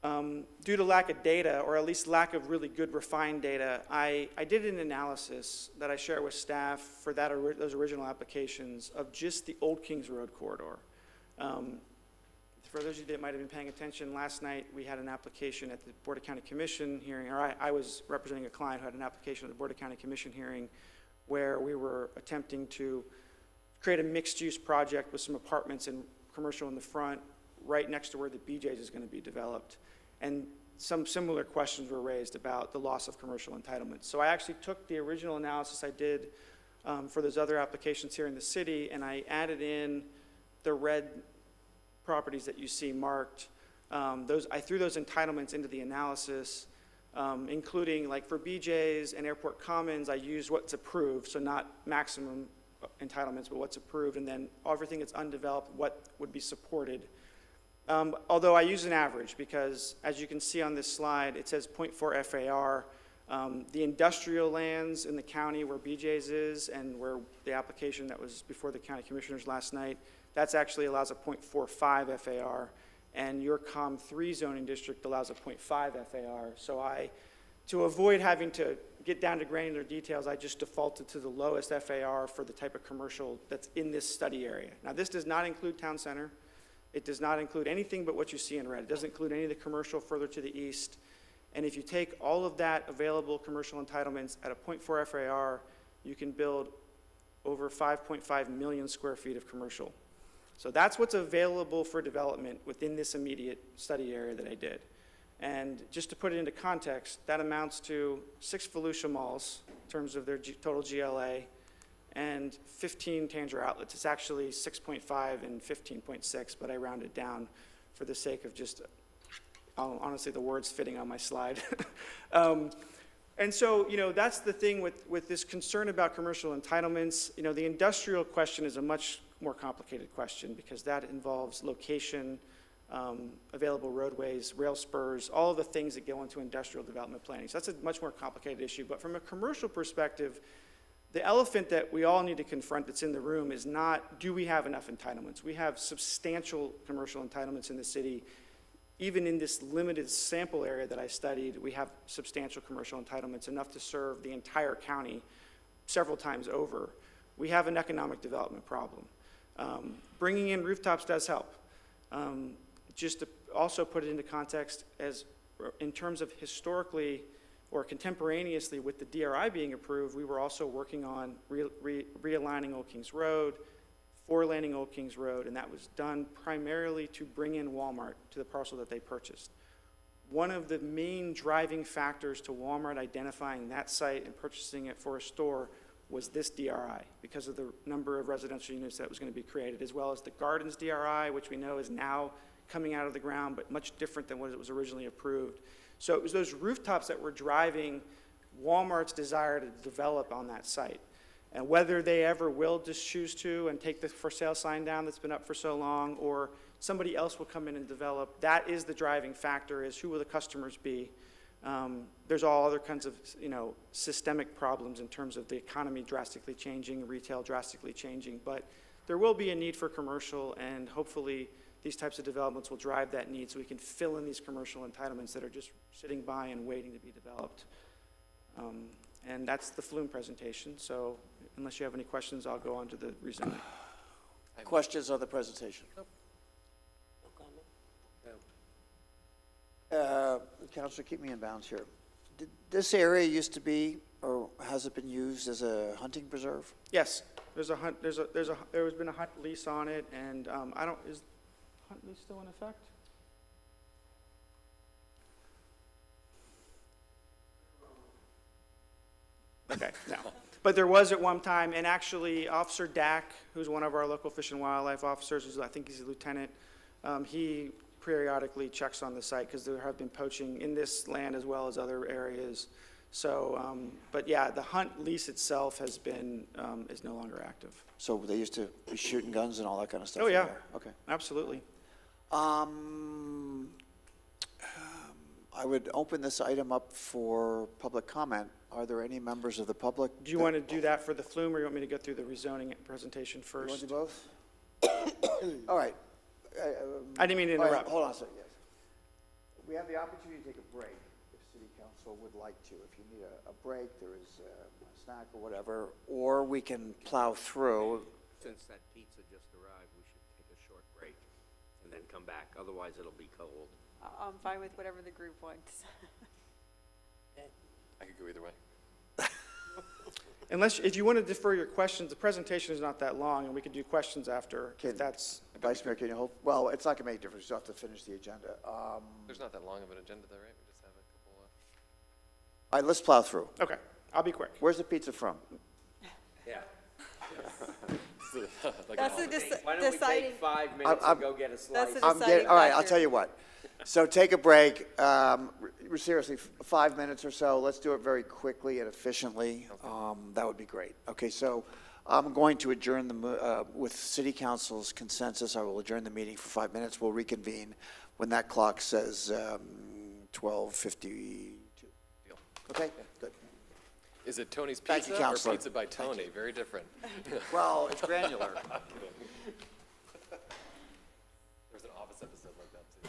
due to lack of data, or at least lack of really good refined data, I did an analysis that I share with staff for those original applications of just the Old Kings Road corridor. For those of you that might have been paying attention, last night we had an application at the Board of County Commission hearing, or I was representing a client who had an application at the Board of County Commission hearing where we were attempting to create a mixed-use project with some apartments and commercial in the front, right next to where the BJ's is going to be developed. And some similar questions were raised about the loss of commercial entitlements. So I actually took the original analysis I did for those other applications here in the city, and I added in the red properties that you see marked. I threw those entitlements into the analysis, including like for BJ's and Airport Commons, I used what's approved, so not maximum entitlements, but what's approved, and then everything that's undeveloped, what would be supported. Although I use an average because, as you can see on this slide, it says 0.4 FAR. The industrial lands in the county where BJ's is and where the application that was before the county commissioners last night, that's actually allows a 0.45 FAR, and your COM3 zoning district allows a 0.5 FAR. So to avoid having to get down to granular details, I just defaulted to the lowest FAR for the type of commercial that's in this study area. Now, this does not include town center. It does not include anything but what you see in red. It doesn't include any of the commercial further to the east. And if you take all of that available commercial entitlements at a 0.4 FAR, you can build over 5.5 million square feet of commercial. So that's what's available for development within this immediate study area that I did. And just to put it into context, that amounts to 6 Volusia malls in terms of their total GLA and 15 Tanger outlets. It's actually 6.5 and 15.6, but I rounded down for the sake of just, honestly, the words fitting on my slide. And so, that's the thing with this concern about commercial entitlements. The industrial question is a much more complicated question because that involves location, available roadways, rail spurs, all of the things that go into industrial development planning. So that's a much more complicated issue. But from a commercial perspective, the elephant that we all need to confront that's in the room is not, do we have enough entitlements? We have substantial commercial entitlements in the city. Even in this limited sample area that I studied, we have substantial commercial entitlements, enough to serve the entire county several times over. We have an economic development problem. Bringing in rooftops does help. Just to also put it into context, in terms of historically or contemporaneously with the DRI being approved, we were also working on realigning Old Kings Road, four-laning Old Kings Road, and that was done primarily to bring in Walmart to the parcel that they purchased. One of the main driving factors to Walmart identifying that site and purchasing it for a store was this DRI, because of the number of residential units that was going to be created, as well as the Gardens DRI, which we know is now coming out of the ground, but much different than what it was originally approved. So it was those rooftops that were driving Walmart's desire to develop on that site. And whether they ever will just choose to and take the for sale sign down that's been up for so long, or somebody else will come in and develop, that is the driving factor, is who will the customers be. There's all other kinds of, systemic problems in terms of the economy drastically changing, retail drastically changing, but there will be a need for commercial, and hopefully these types of developments will drive that need so we can fill in these commercial entitlements that are just sitting by and waiting to be developed. And that's the Flume presentation, so unless you have any questions, I'll go on to the rezoning. Questions on the presentation? No comment? Counselor, keep me in bounds here. Did this area used to be, or has it been used as a hunting preserve? Yes, there's been a hunt lease on it, and is hunt lease still in effect? Okay, no. But there was at one time, and actually Officer Dack, who's one of our local Fish and Wildlife officers, I think he's a lieutenant, he periodically checks on the site because there have been poaching in this land as well as other areas. So, but yeah, the hunt lease itself has been, is no longer active. So they used to be shooting guns and all that kind of stuff? Oh, yeah. There. Okay. Absolutely. I would open this item up for public comment. Are there any members of the public? Do you want to do that for the Flume, or you want me to go through the rezoning presentation first? You want to do both? All right. I didn't mean to interrupt. Right, hold on a second, yes. We have the opportunity to take a break if City Council would like to. If you need a break, there is a snack or whatever, or we can plow through. Since that pizza just arrived, we should take a short break and then come back. Otherwise, it'll be cold. I'm fine with whatever the group wants. I could go either way. If you want to defer your questions, the presentation is not that long, and we could do questions after, if that's. Vice Mayor, can you hold? Well, it's not going to make a difference. You have to finish the agenda. There's not that long of an agenda, though, right? All right, let's plow through. Okay, I'll be quick. Where's the pizza from? Yeah. That's the Why don't we deciding. take 5 minutes and go get a slice? That's the I'm deciding all right, I'll factor. tell you what. So take a break. Seriously, 5 minutes or so. Let's do it very quickly and efficiently. That would be great. Okay, so I'm going to adjourn with City Council's consensus. I will adjourn the meeting for 5 minutes. We'll reconvene when that clock says 12:52. Okay, good. Is it Tony's Thank you, Pizza or Counselor. Pizza by Tony? Very different. Well, it's granular. There's an Office episode like that too.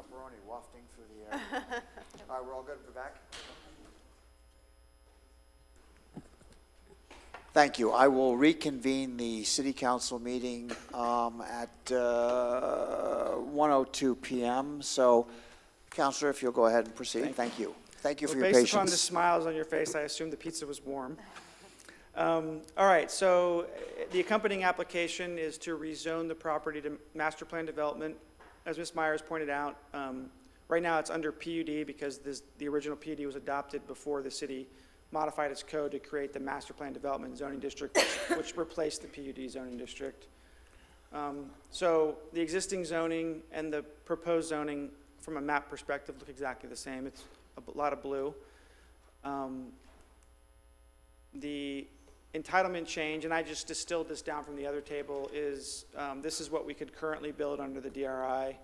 pepperoni wafting through the air. All right, we're all good, we're back? Thank you. I will reconvene the city council meeting at 1:02 PM. So, Councilor, if you'll go ahead and proceed. Thank you. Thank you for your patience. Based upon the smiles on your face, I assume the pizza was warm. All right, so the accompanying application is to rezone the property to master plan development. As Ms. Myers pointed out, right now it's under PUD because the original PUD was adopted before the city modified its code to create the master plan development zoning district, which replaced the PUD zoning district. So the existing zoning and the proposed zoning from a map perspective look exactly the same. It's a lot of blue. The entitlement change, and I just distilled this down from the other table, is this is what we could currently build under the DRI,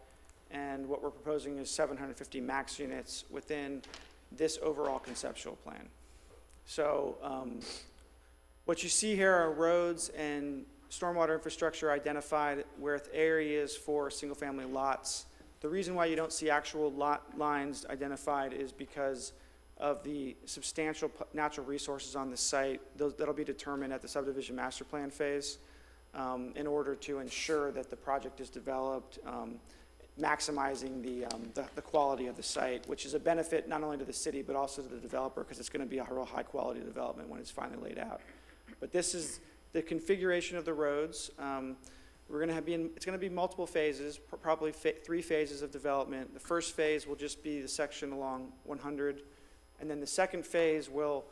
and what we're proposing is 750 max units within this overall conceptual plan. So what you see here are roads and stormwater infrastructure identified with areas for single-family lots. The reason why you don't see actual lot lines identified is because of the substantial natural resources on the site. That'll be determined at the subdivision master plan phase in order to ensure that the project is developed, maximizing the quality of the site, which is a benefit not only to the city but also to the developer because it's going to be a real high-quality development when it's finally laid out. But this is the configuration of the roads. We're going to it's going to be multiple phases, probably 3 phases of development. The first phase will just be the section along 100, and then the second phase will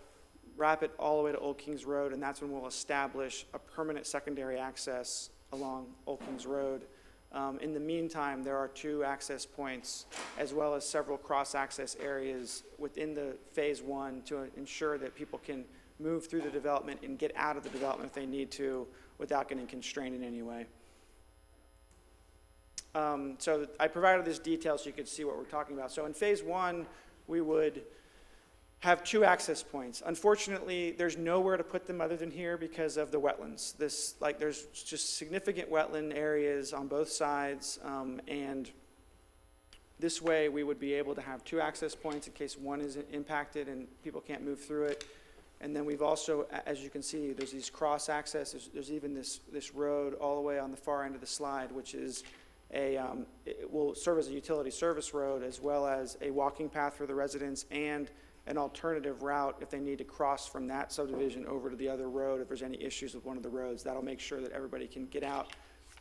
wrap it all the way to Old Kings Road, and that's when we'll establish a permanent secondary access along Old Kings Road. In the meantime, there are 2 access points as well as several cross-access areas within the phase 1 to ensure that people can move through the development and get out of the development if they need to without getting constrained in any way. So I provided this detail so you could see what we're talking about. So in phase 1, we would have 2 access points. Unfortunately, there's nowhere to put them other than here because of the wetlands. There's just significant wetland areas on both sides, and this way we would be able to have 2 access points in case one is impacted and people can't move through it. And then we've also, as you can see, there's these cross access. There's even this road all the way on the far end of the slide, which is it will serve as a utility service road as well as a walking path for the residents and an alternative route if they need to cross from that subdivision over to the other road if there's any issues with one of the roads. That'll make sure that everybody can get out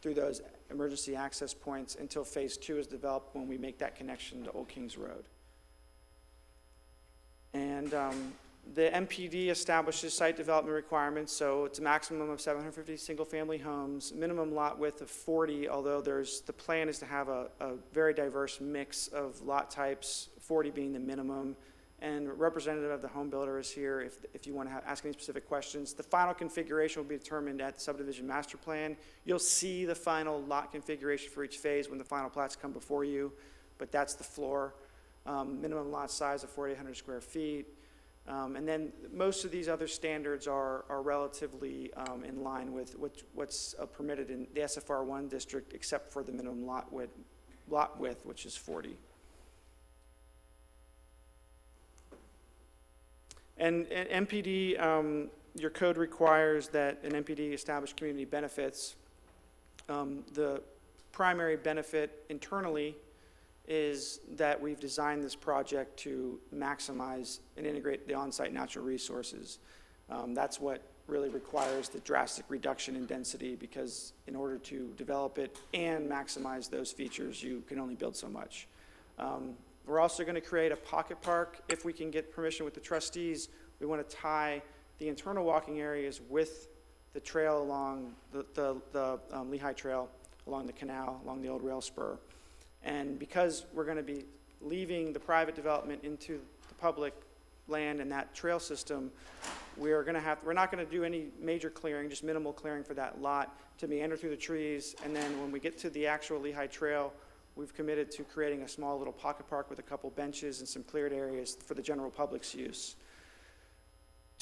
through those emergency access points until phase 2 is developed when we make that connection to Old Kings Road. And the MPD establishes site development requirements, so it's a maximum of 750 single-family homes, minimum lot width of 40, although the plan is to have a very diverse mix of lot types, 40 being the minimum, and representative of the home builder is here if you want to ask any specific questions. The final configuration will be determined at the subdivision master plan. You'll see the final lot configuration for each phase when the final plats come before you, but that's the floor. Minimum lot size of 4,800 square feet. And then most of these other standards are relatively in line with what's permitted in the SFR1 district, except for the minimum lot width, which is 40. And MPD, your code requires that an MPD establish community benefits. The primary benefit internally is that we've designed this project to maximize and integrate the on-site natural resources. That's what really requires the drastic reduction in density because in order to develop it and maximize those features, you can only build so much. We're also going to create a pocket park. If we can get permission with the trustees, we want to tie the internal walking areas with the trail along the Lehigh Trail, along the canal, along the old rail spur. And because we're going to be leaving the private development into the public land and that trail system, we're not going to do any major clearing, just minimal clearing for that lot to meander through the trees. And then when we get to the actual Lehigh Trail, we've committed to creating a small little pocket park with a couple benches and some cleared areas for the general public's use.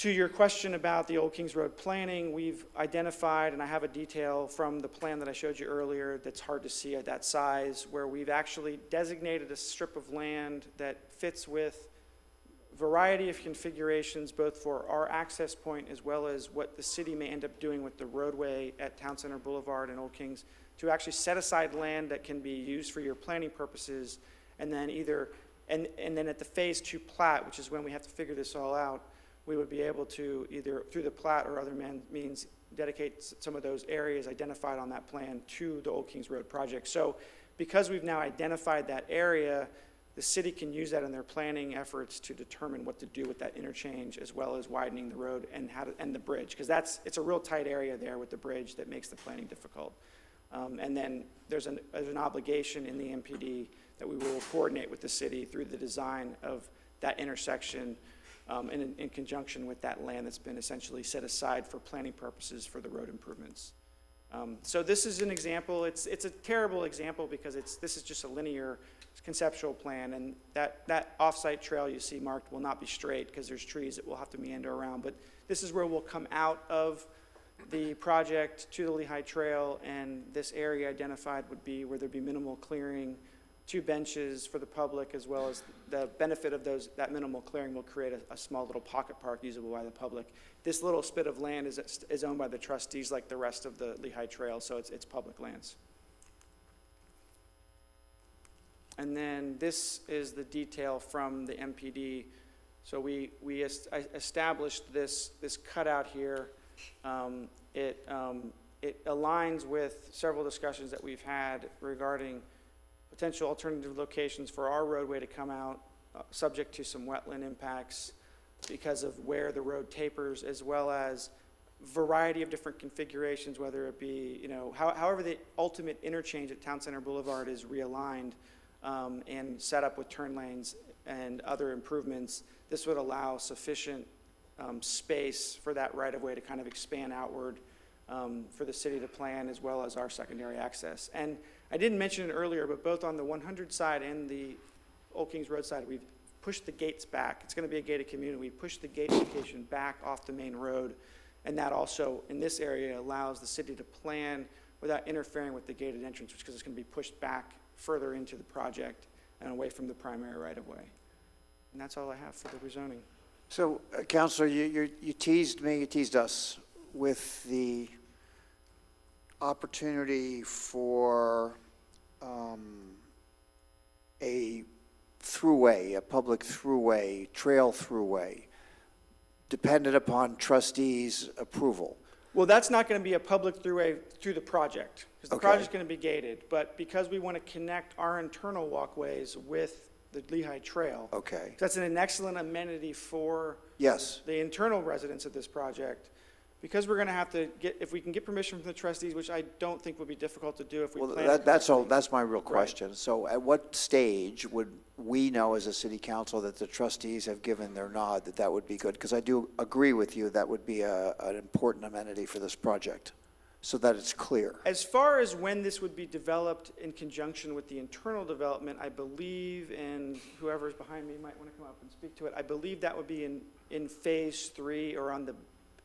To your question about the Old Kings Road planning, we've identified, and I have a detail from the plan that I showed you earlier that's hard to see at that size, where we've actually designated a strip of land that fits with variety of configurations, both for our access point as well as what the city may end up doing with the roadway at Town Center Boulevard and Old Kings, to actually set aside land that can be used for your planning purposes, and then and then at the Phase 2 plat, which is when we have to figure this all out, we would be able to either through the plat or other means dedicate some of those areas identified on that plan to the Old Kings Road project. So because we've now identified that area, the city can use that in their planning efforts to determine what to do with that interchange, as well as widening the road and and the bridge, because it's a real tight area there with the bridge that makes the planning difficult. And then there's an obligation in the MPD that we will coordinate with the city through the design of that intersection in conjunction with that land that's been essentially set aside for planning purposes for the road improvements. So this is an example. It's a terrible example because this is just a linear conceptual plan, and that off-site trail you see marked will not be straight because there's trees that we'll have to meander around. But this is where we'll come out of the project to the Lehigh Trail, and this area identified would be where there'd be minimal clearing, 2 benches for the public, as well as the benefit of that minimal clearing will create a small little pocket park usable by the public. This little spit of land is owned by the trustees like the rest of the Lehigh Trail, so it's public lands. And then this is the detail from the MPD. So we established this cutout here. It aligns with several discussions that we've had regarding potential alternative locations for our roadway to come out, subject to some wetland impacts because of where the road tapers, as well as variety of different configurations, whether it be, however the ultimate interchange at Town Center Boulevard is realigned and set up with turn lanes and other improvements. This would allow sufficient space for that right-of-way to kind of expand outward for the city to plan, as well as our secondary access. And I didn't mention it earlier, but both on the 100 side and the Old Kings Road side, we've pushed the gates back. It's going to be a gated community. We pushed the gate location back off the main road, and that also, in this area, allows the city to plan without interfering with the gated entrance, because it's going to be pushed back further into the project and away from the primary right-of-way. And that's all I have for the rezoning. So, Councilor, you teased us with the opportunity for a throughway, a public throughway, trail throughway, dependent upon trustees' approval. Well, that's not going to be a public throughway through the project, because the Okay. project's going to be gated. But because we want to connect our internal walkways with the Lehigh Trail. Okay. That's an excellent amenity for Yes. the internal residents of this project. Because we're going to have to if we can get permission from the trustees, which I don't think would be difficult to do if we Well, plan it that's correctly. that's my real question. So at what stage would we know as a city council that the trustees have given their nod that would be good? Because I do agree with you, that would be an important amenity for this project, so that it's clear. As far as when this would be developed in conjunction with the internal development, I believe, and whoever's behind me might want to come up and speak to it, I believe that would be in Phase 3 or on the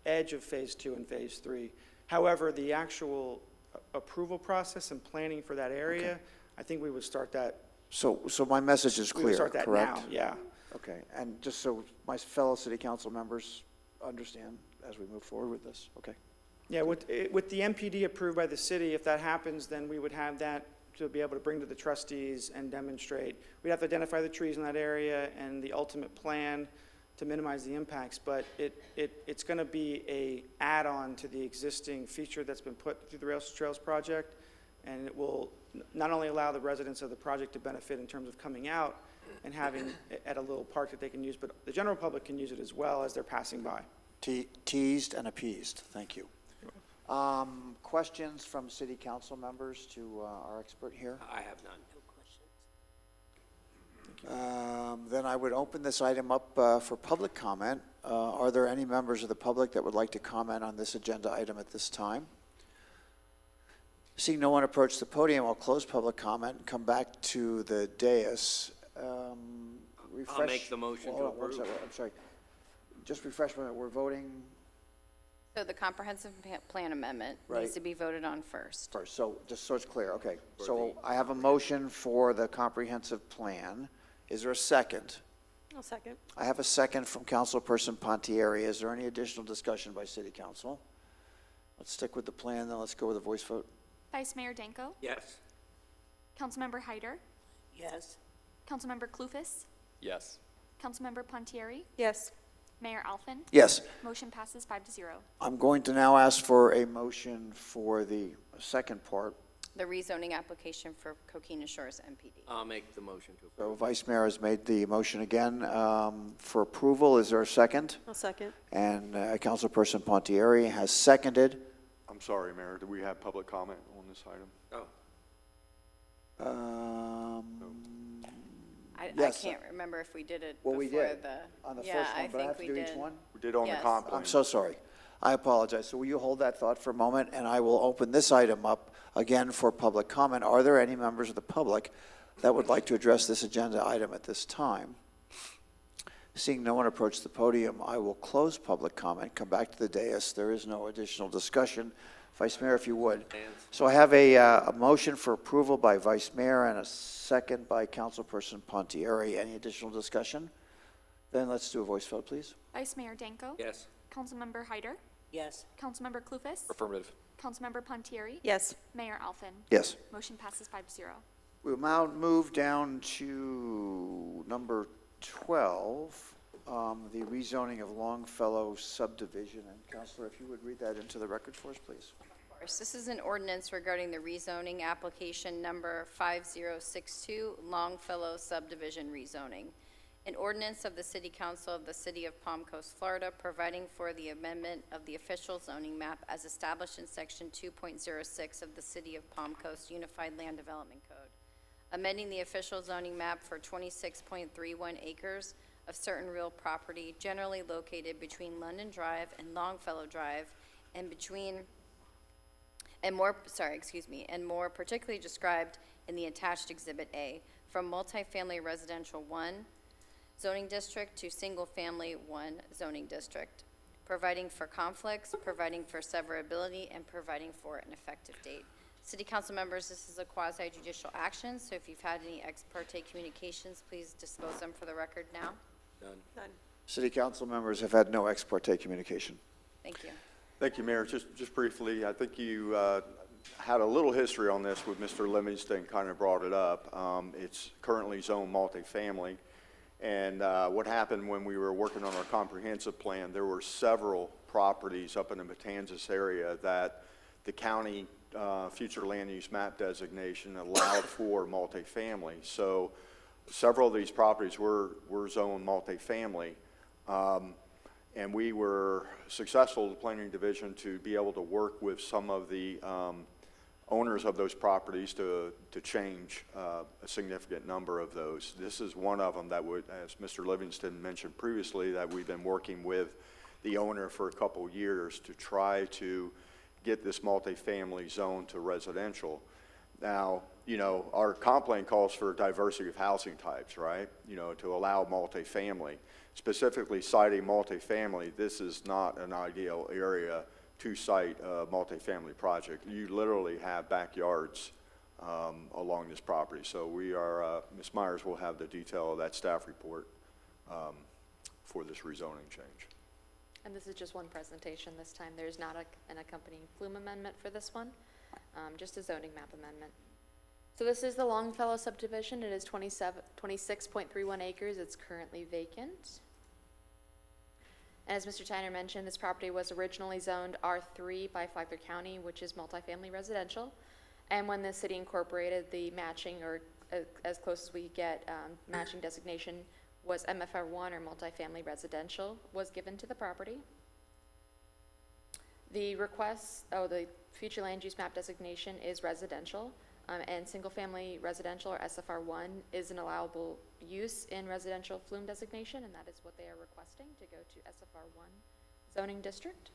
edge of Phase 2 and Phase 3. However, the actual approval process and planning for that area, Okay. I think we would start that. So my message is We clear, would start that correct? now, yeah. Okay, and just so my fellow city council members understand as we move forward with this, okay? Yeah, with the MPD approved by the city, if that happens, then we would have that to be able to bring to the trustees and demonstrate. We'd have to identify the trees in that area and the ultimate plan to minimize the impacts, but it's going to be a add-on to the existing feature that's been put through the Rails to Trails project, and it will not only allow the residents of the project to benefit in terms of coming out and having it at a little park that they can use, but the general public can use it as well as they're passing by. Teased and appeased, thank you. Questions from city council members to our expert here? I have none. Then I would open this item up for public comment. Are there any members of the public that would like to comment on this agenda item at this time? Seeing no one approach the podium, I'll close public comment and come back to the dais. I'll make the motion to Hold on one approve. second, I'm sorry. just refresh my, we're voting So the comprehensive plan amendment Right. needs to be voted on first. first, so just so it's clear, okay. So I have a motion for the comprehensive plan. Is there a second? I'll second. I have a second from Councilperson Pontieri. Is there any additional discussion by City Council? Let's stick with the plan, then let's go with a voice vote. Vice Mayor Danko, Yes. Councilmember Hyder, Yes. Councilmember Clufus, Yes. Councilmember Pontieri, Yes. Mayor Alfin. Yes. Motion passes 5-0. I'm going to now ask for a motion for the second part. The rezoning application for Coquina Shores MPD. I'll make the motion to So approve. Vice Mayor has made the motion again for approval. Is there a second? I'll second. And Councilperson Pontieri has seconded. I'm sorry, Mayor, do we have public comment on this item? Oh, I Yes. can't remember if we did it Well, we before did the. on the Yeah, first one, but I have to think do we each did. one? We did on the Yes. comp plan. I'm so sorry. I apologize. So will you hold that thought for a moment, and I will open this item up again for public comment. Are there any members of the public that would like to address this agenda item at this time? Seeing no one approach the podium, I will close public comment, come back to the dais. There is no additional discussion. Vice Mayor, if you would. So I have a motion for approval by Vice Mayor and a second by Councilperson Pontieri. Any additional discussion? Then let's do a voice vote, please. Vice Mayor Danko, yes. Councilmember Hyder, Yes. Councilmember Clufus, Affirmative. Councilmember Pontieri, Yes. Mayor Alfin. Yes. Motion passes 5-0. We'll now move down to number 12, the rezoning of Longfellow subdivision. And Counselor, if you would read that into the record for us, please. Of course, this is an ordinance regarding the rezoning application number 5062, Longfellow subdivision rezoning. An ordinance of the City Council of the City of Palm Coast, Florida, providing for the amendment of the official zoning map as established in Section 2.06 of the City of Palm Coast Unified Land Development Code. Amending the official zoning map for 26.31 acres of certain real property generally located between London Drive and Longfellow Drive and more particularly described in the attached Exhibit A, from multifamily residential 1 zoning district to single-family 1 zoning district, providing for conflicts, providing for severability, and providing for an effective date. City Council members, this is a quasi-judicial action, so if you've had any ex parte communications, please disclose them for the record now. None. City Council members have had no ex parte communication. Thank you. Thank you, Mayor. Just briefly, I think you had a little history on this with Mr. Livingston, kind of brought it up. It's currently zoned multifamily. And what happened when we were working on our comprehensive plan, there were several properties up in the Matanzas area that the county future land use map designation allowed for multifamily. So several of these properties were zoned multifamily. And we were successful, the planning division, to be able to work with some of the owners of those properties to change a significant number of those. This is one of them that would, as Mr. Livingston mentioned previously, that we've been working with the owner for a couple years to try to get this multifamily zone to residential. Now, you know, our comp plan calls for diversity of housing types, right? You know, to allow multifamily. Specifically citing multifamily, this is not an ideal area to site a multifamily project. You literally have backyards along this property. So we are, Ms. Myers will have the detail of that staff report for this rezoning change. And this is just one presentation this time. There's not an accompanying plume amendment for this one, just a zoning map amendment. So this is the Longfellow subdivision. It is 26.31 acres. It's currently vacant. As Mr. Tyner mentioned, this property was originally zoned R3 by Flagler County, which is multifamily residential. And when the city incorporated, the matching, or as close as we get, matching designation was MFR1, or multifamily residential, was given to the property. The the future land use map designation is residential, and single-family residential, or SFR1, is an allowable use in residential flume designation, and that is what they are requesting, to go to SFR1 zoning district.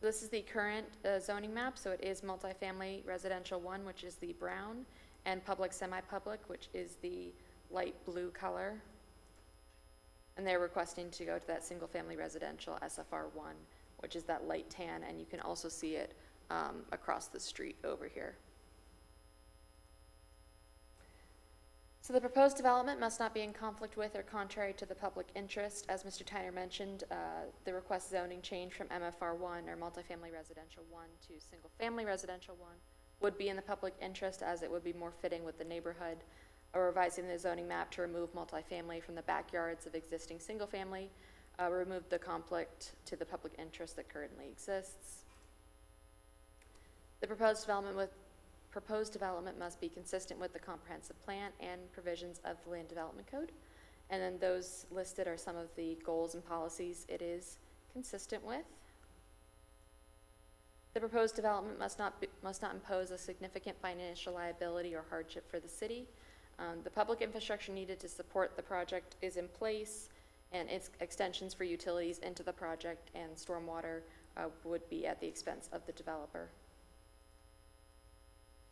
This is the current zoning map, so it is multifamily residential 1, which is the brown, and public semi-public, which is the light blue color. And they're requesting to go to that single-family residential SFR1, which is that light tan, and you can also see it across the street over here. So the proposed development must not be in conflict with or contrary to the public interest. As Mr. Tyner mentioned, the request zoning change from MFR1 or multifamily residential 1 to single-family residential 1 would be in the public interest, as it would be more fitting with the neighborhood. Or revising the zoning map to remove multifamily from the backyards of existing single-family, remove the conflict to the public interest that currently exists. The proposed development must be consistent with the comprehensive plan and provisions of the Land Development Code. And then those listed are some of the goals and policies it is consistent with. The proposed development must not impose a significant financial liability or hardship for the city. The public infrastructure needed to support the project is in place, and its extensions for utilities into the project and stormwater would be at the expense of the developer.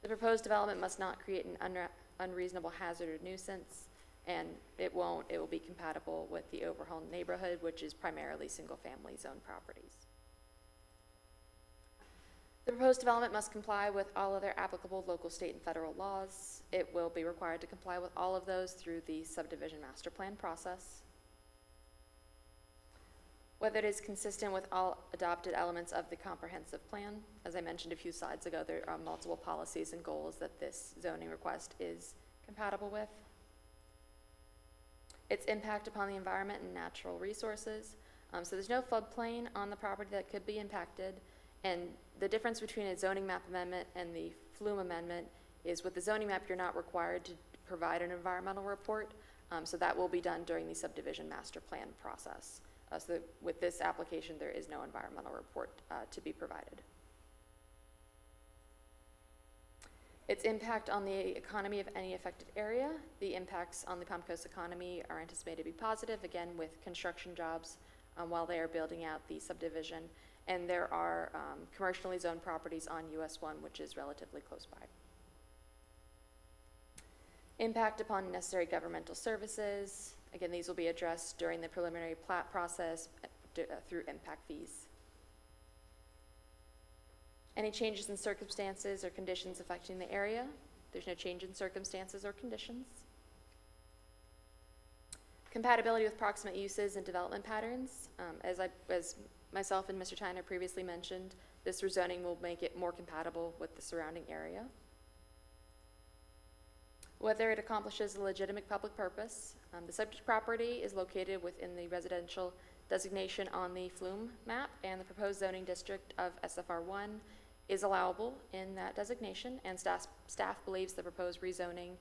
The proposed development must not create an unreasonable hazard or nuisance, and it won't. It will be compatible with the overall neighborhood, which is primarily single-family zone properties. The proposed development must comply with all other applicable local, state, and federal laws. It will be required to comply with all of those through the subdivision master plan process. Whether it is consistent with all adopted elements of the comprehensive plan. As I mentioned a few slides ago, there are multiple policies and goals that this zoning request is compatible with. Its impact upon the environment and natural resources. So there's no floodplain on the property that could be impacted. And the difference between a zoning map amendment and the flume amendment is with the zoning map, you're not required to provide an environmental report. So that will be done during the subdivision master plan process. So with this application, there is no environmental report to be provided. Its impact on the economy of any affected area. The impacts on the Palm Coast economy are anticipated to be positive, again, with construction jobs while they are building out the subdivision. And there are commercially zoned properties on US 1, which is relatively close by. Impact upon necessary governmental services. Again, these will be addressed during the preliminary plat process through impact fees. Any changes in circumstances or conditions affecting the area. There's no change in circumstances or conditions. Compatibility with proximate uses and development patterns. As myself and Mr. Tyner previously mentioned, this rezoning will make it more compatible with the surrounding area. Whether it accomplishes a legitimate public purpose. The subject property is located within the residential designation on the flume map, and the proposed zoning district of SFR1 is allowable in that designation, and staff believes the proposed rezoning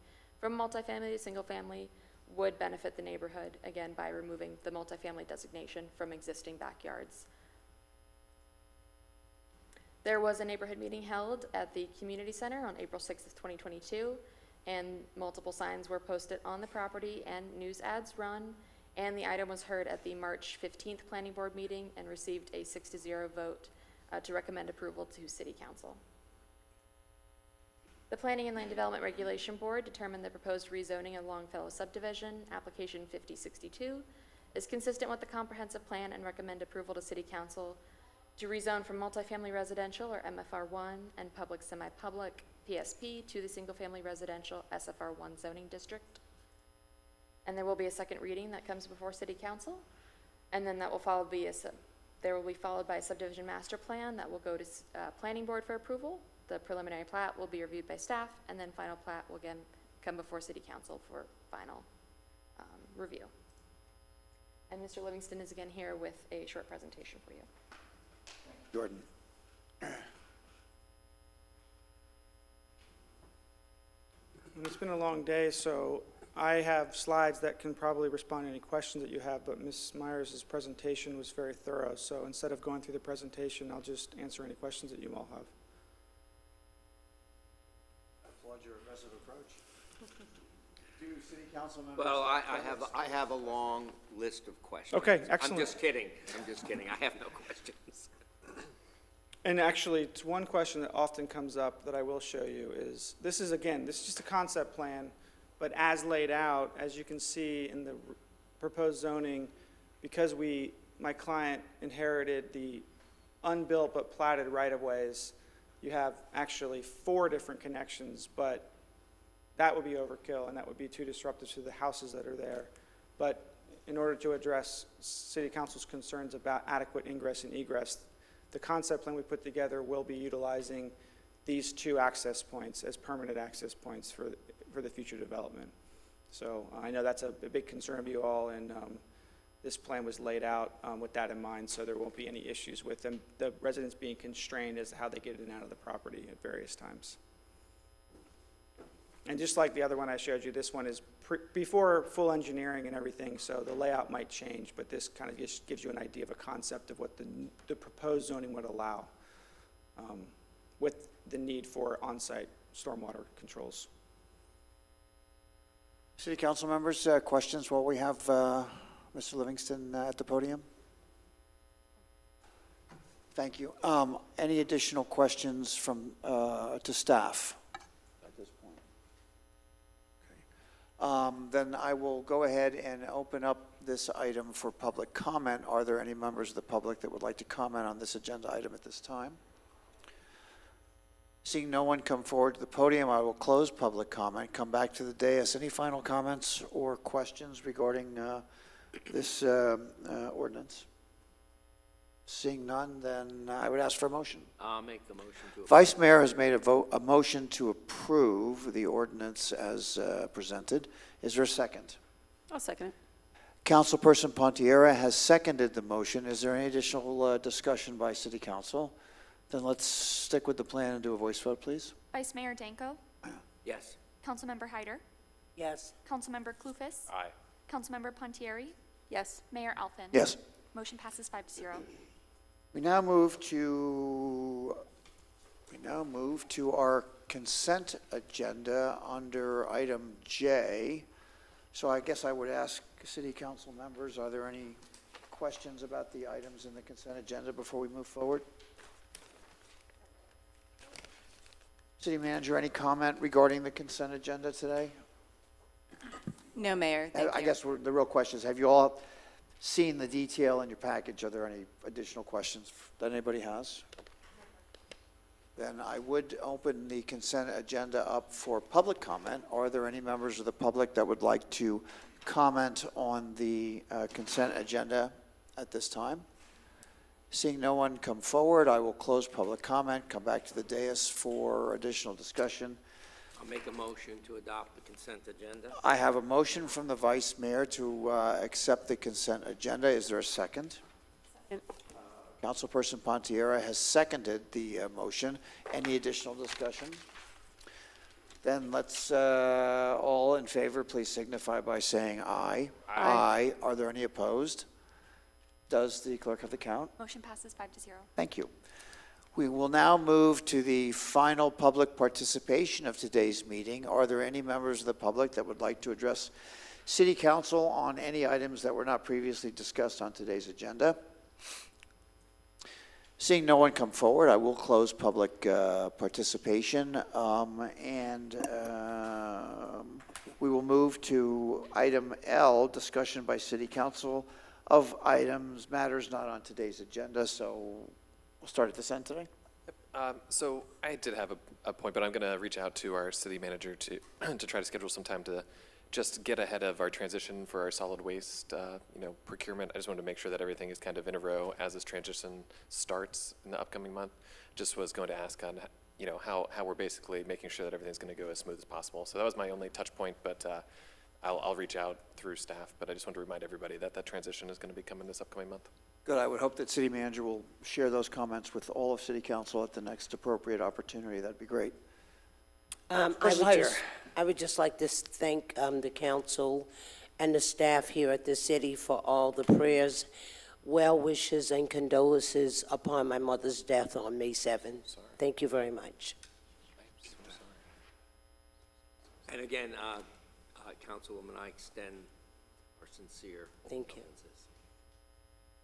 from multifamily to single family would benefit the neighborhood, again, by removing the multifamily designation from existing backyards. There was a neighborhood meeting held at the community center on April 6th of 2022, and multiple signs were posted on the property and news ads run, and the item was heard at the March 15th planning board meeting and received a 6-0 vote to recommend approval to City Council. The Planning and Land Development Regulation Board determined the proposed rezoning of Longfellow subdivision, application 5062, is consistent with the comprehensive plan and recommend approval to City Council to rezone from multifamily residential or MFR1 and public semi-public PSP to the single-family residential SFR1 zoning district. And there will be a second reading that comes before City Council, and then that will there will be followed by a subdivision master plan that will go to Planning Board for approval. The preliminary plat will be reviewed by staff, and then final plat will again come before City Council for final review. And Mr. Livingston is again here with a short presentation for you. Jordan. It's been a long day, so I have slides that can probably respond to any questions that you have, but Ms. Myers' presentation was very thorough, so instead of going through the presentation, I'll just answer any questions that you all have. I applaud your aggressive approach. Do city council members? Well, I have a long list of questions. Okay, excellent. I'm just kidding. I have no questions. And actually, it's one question that often comes up that I will show you is, this is just a concept plan, but as laid out, as you can see in the proposed zoning, because my client inherited the unbuilt but platted right-of-ways, you have actually 4 different connections, but that would be overkill, and that would be too disruptive to the houses that are there. But in order to address City Council's concerns about adequate ingress and egress, the concept plan we put together will be utilizing these 2 access points as permanent access points for the future development. So I know that's a big concern of you all, and this plan was laid out with that in mind, so there won't be any issues with them, the residents being constrained as to how they get in and out of the property at various times. And just like the other one I showed you, this one is before full engineering and everything, so the layout might change, but this kind of just gives you an idea of a concept of what the proposed zoning would allow with the need for on-site stormwater controls. City Council members, questions while we have Mr. Livingston at the podium? Thank you. Any additional questions from to staff at this point? Okay. Then I will go ahead and open up this item for public comment. Are there any members of the public that would like to comment on this agenda item at this time? Seeing no one come forward to the podium, I will close public comment, come back to the dais. Any final comments or questions regarding this ordinance? Seeing none, then I would ask for a motion. I'll make the motion to approve. Vice Mayor has made a motion to approve the ordinance as presented. Is there a second? I'll second it. Councilperson Pontiera has seconded the motion. Is there any additional discussion by City Council? Then let's stick with the plan and do a voice vote, please. Vice Mayor Danko, Yes. Councilmember Hyder, Yes. Councilmember Clufus, Aye. Councilmember Pontieri, Yes. Mayor Alfin. Yes. Motion passes 5-0. We now move to our consent agenda under item J. So I guess I would ask City Council members, are there any questions about the items in the consent agenda before we move forward? City Manager, any comment regarding the consent agenda today? No, Mayor, thank you. I guess the real question is, have you all seen the detail in your package? Are there any additional questions that anybody has? Then I would open the consent agenda up for public comment. Are there any members of the public that would like to comment on the consent agenda at this time? Seeing no one come forward, I will close public comment, come back to the dais for additional discussion. I'll make a motion to adopt the consent agenda. I have a motion from the Vice Mayor to accept the consent agenda. Is there a second? Second. Councilperson Pontiera has seconded the motion. Any additional discussion? Then let's, all in favor, please signify by saying aye. Aye. Are there any opposed? Does the clerk have the count? Motion passes 5-0. Thank you. We will now move to the final public participation of today's meeting. Are there any members of the public that would like to address City Council on any items that were not previously discussed on today's agenda? Seeing no one come forward, I will close public participation, and we will move to item L, discussion by City Council of matters not on today's agenda. So we'll start at this end today. So I did have a point, but I'm going to reach out to our city manager to try to schedule some time to just get ahead of our transition for our solid waste, procurement. I just wanted to make sure that everything is kind of in a row as this transition starts in the upcoming month. Just was going to ask on, how we're basically making sure that everything's going to go as smooth as possible. So that was my only touch point, but I'll reach out through staff. But I just want to remind everybody that transition is going to be coming this upcoming month. Good. I would hope that City Manager will share those comments with all of City Council at the next appropriate opportunity. That'd be great. I would just like to thank the council and the staff here at the city for all the prayers, well wishes, and condolences upon my mother's death on May 7th. Thank you very much. And again, Councilwoman, I extend our sincere Thank you. condolences.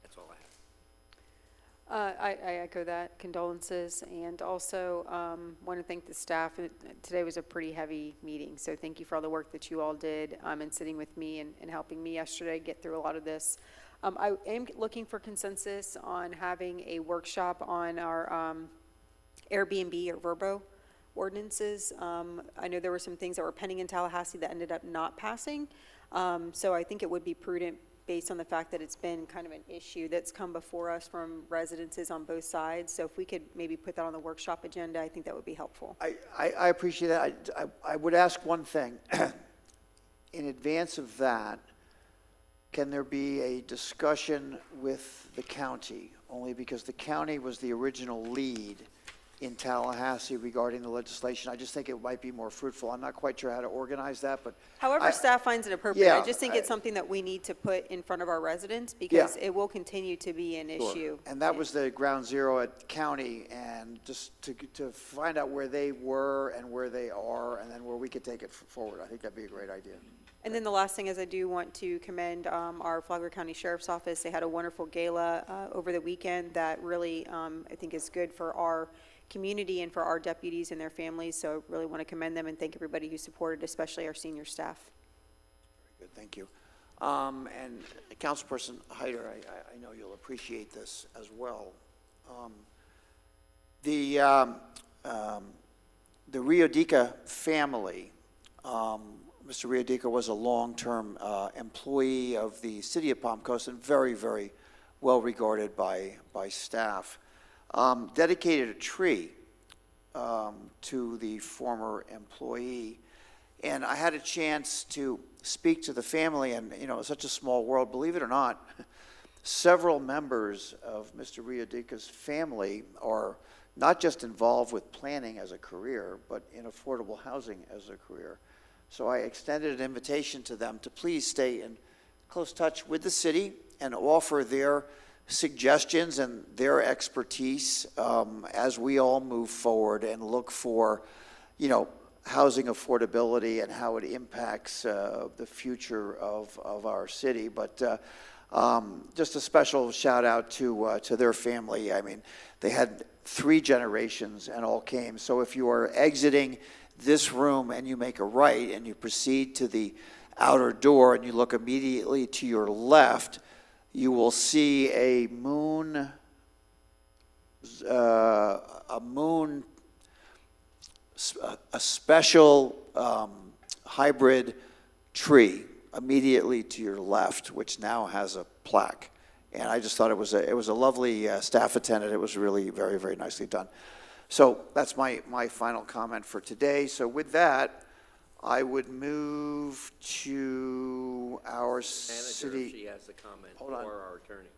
That's all I have. I echo that, condolences, and also want to thank the staff. Today was a pretty heavy meeting, so thank you for all the work that you all did and sitting with me and helping me yesterday get through a lot of this. I am looking for consensus on having a workshop on our Airbnb or Verbo ordinances. I know there were some things that were pending in Tallahassee that ended up not passing, so I think it would be prudent based on the fact that it's been kind of an issue that's come before us from residences on both sides. So if we could maybe put that on the workshop agenda, I think that would be helpful. I appreciate that. I would ask one thing. In advance of that, can there be a discussion with the county? Only because the county was the original lead in Tallahassee regarding the legislation. I just think it might be more fruitful. I'm not quite sure how to organize that, but. However staff finds it appropriate. Yeah, I just think it's something that we need to put in front of our residents because it will continue to be an issue. And that was the ground zero at county, and just to find out where they were and where they are, and then where we could take it forward. I think that'd be a great idea. And then the last thing is I do want to commend our Flagler County Sheriff's Office. They had a wonderful gala over the weekend that really I think is good for our community and for our deputies and their families. So I really want to commend them and thank everybody who supported, especially our senior staff. Very good, thank you. And Councilperson Hyder, I know you'll appreciate this as well. The Riodica family, Mr. Riodica was a long-term employee of the city of Palm Coast and very, very well regarded by staff. Dedicated a tree to the former employee. And I had a chance to speak to the family, and you know, it's such a small world, believe it or not, several members of Mr. Riodica's family are not just involved with planning as a career, but in affordable housing as a career. So I extended an invitation to them to please stay in close touch with the city and offer their suggestions and their expertise as we all move forward and look for, you know, housing affordability and how it impacts the future of our city. But just a special shout out to their family. I mean, they had 3 generations and all came. So if you are exiting this room and you make a right and you proceed to the outer door and you look immediately to your left, you will see a moon special hybrid tree immediately to your left, which now has a plaque. And I just thought it was a lovely staff attendant. It was really very, very nicely done. So that's my final comment for today. So with that, I would move to our city. Manager, if she has a comment, Hold on. or our attorney.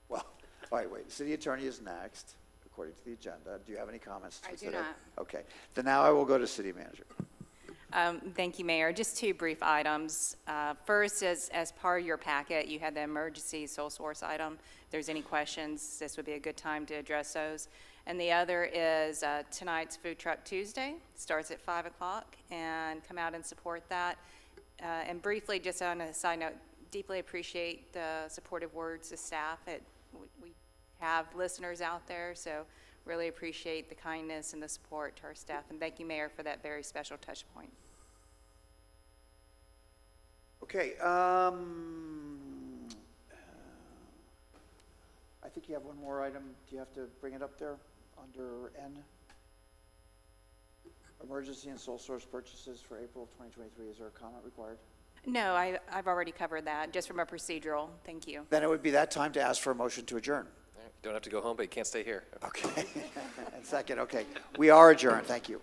Well, all right, wait. The city attorney is next, according to the agenda. Do you have any comments? I do today? not. Okay. Then now I will go to city manager. Thank you, Mayor. Just 2 brief items. First, as part of your packet, you had the emergency sole source item. If there's any questions, this would be a good time to address those. And the other is tonight's Food Truck Tuesday. Starts at 5 o'clock, and come out and support that. And briefly, just on a side note, deeply appreciate the supportive words to staff. We have listeners out there, so really appreciate the kindness and the support to our staff. And thank you, Mayor, for that very special touch point. Okay. I think you have one more item. Do you have to bring it up there under N? Emergency and sole source purchases for April of 2023. Is there a comment required? No, I've already covered that, just from a procedural. Thank you. Then it would be that time to ask for a motion to adjourn. All right, you don't have to go home, but you can't stay here. Okay. And second, okay. We are adjourned. Thank you.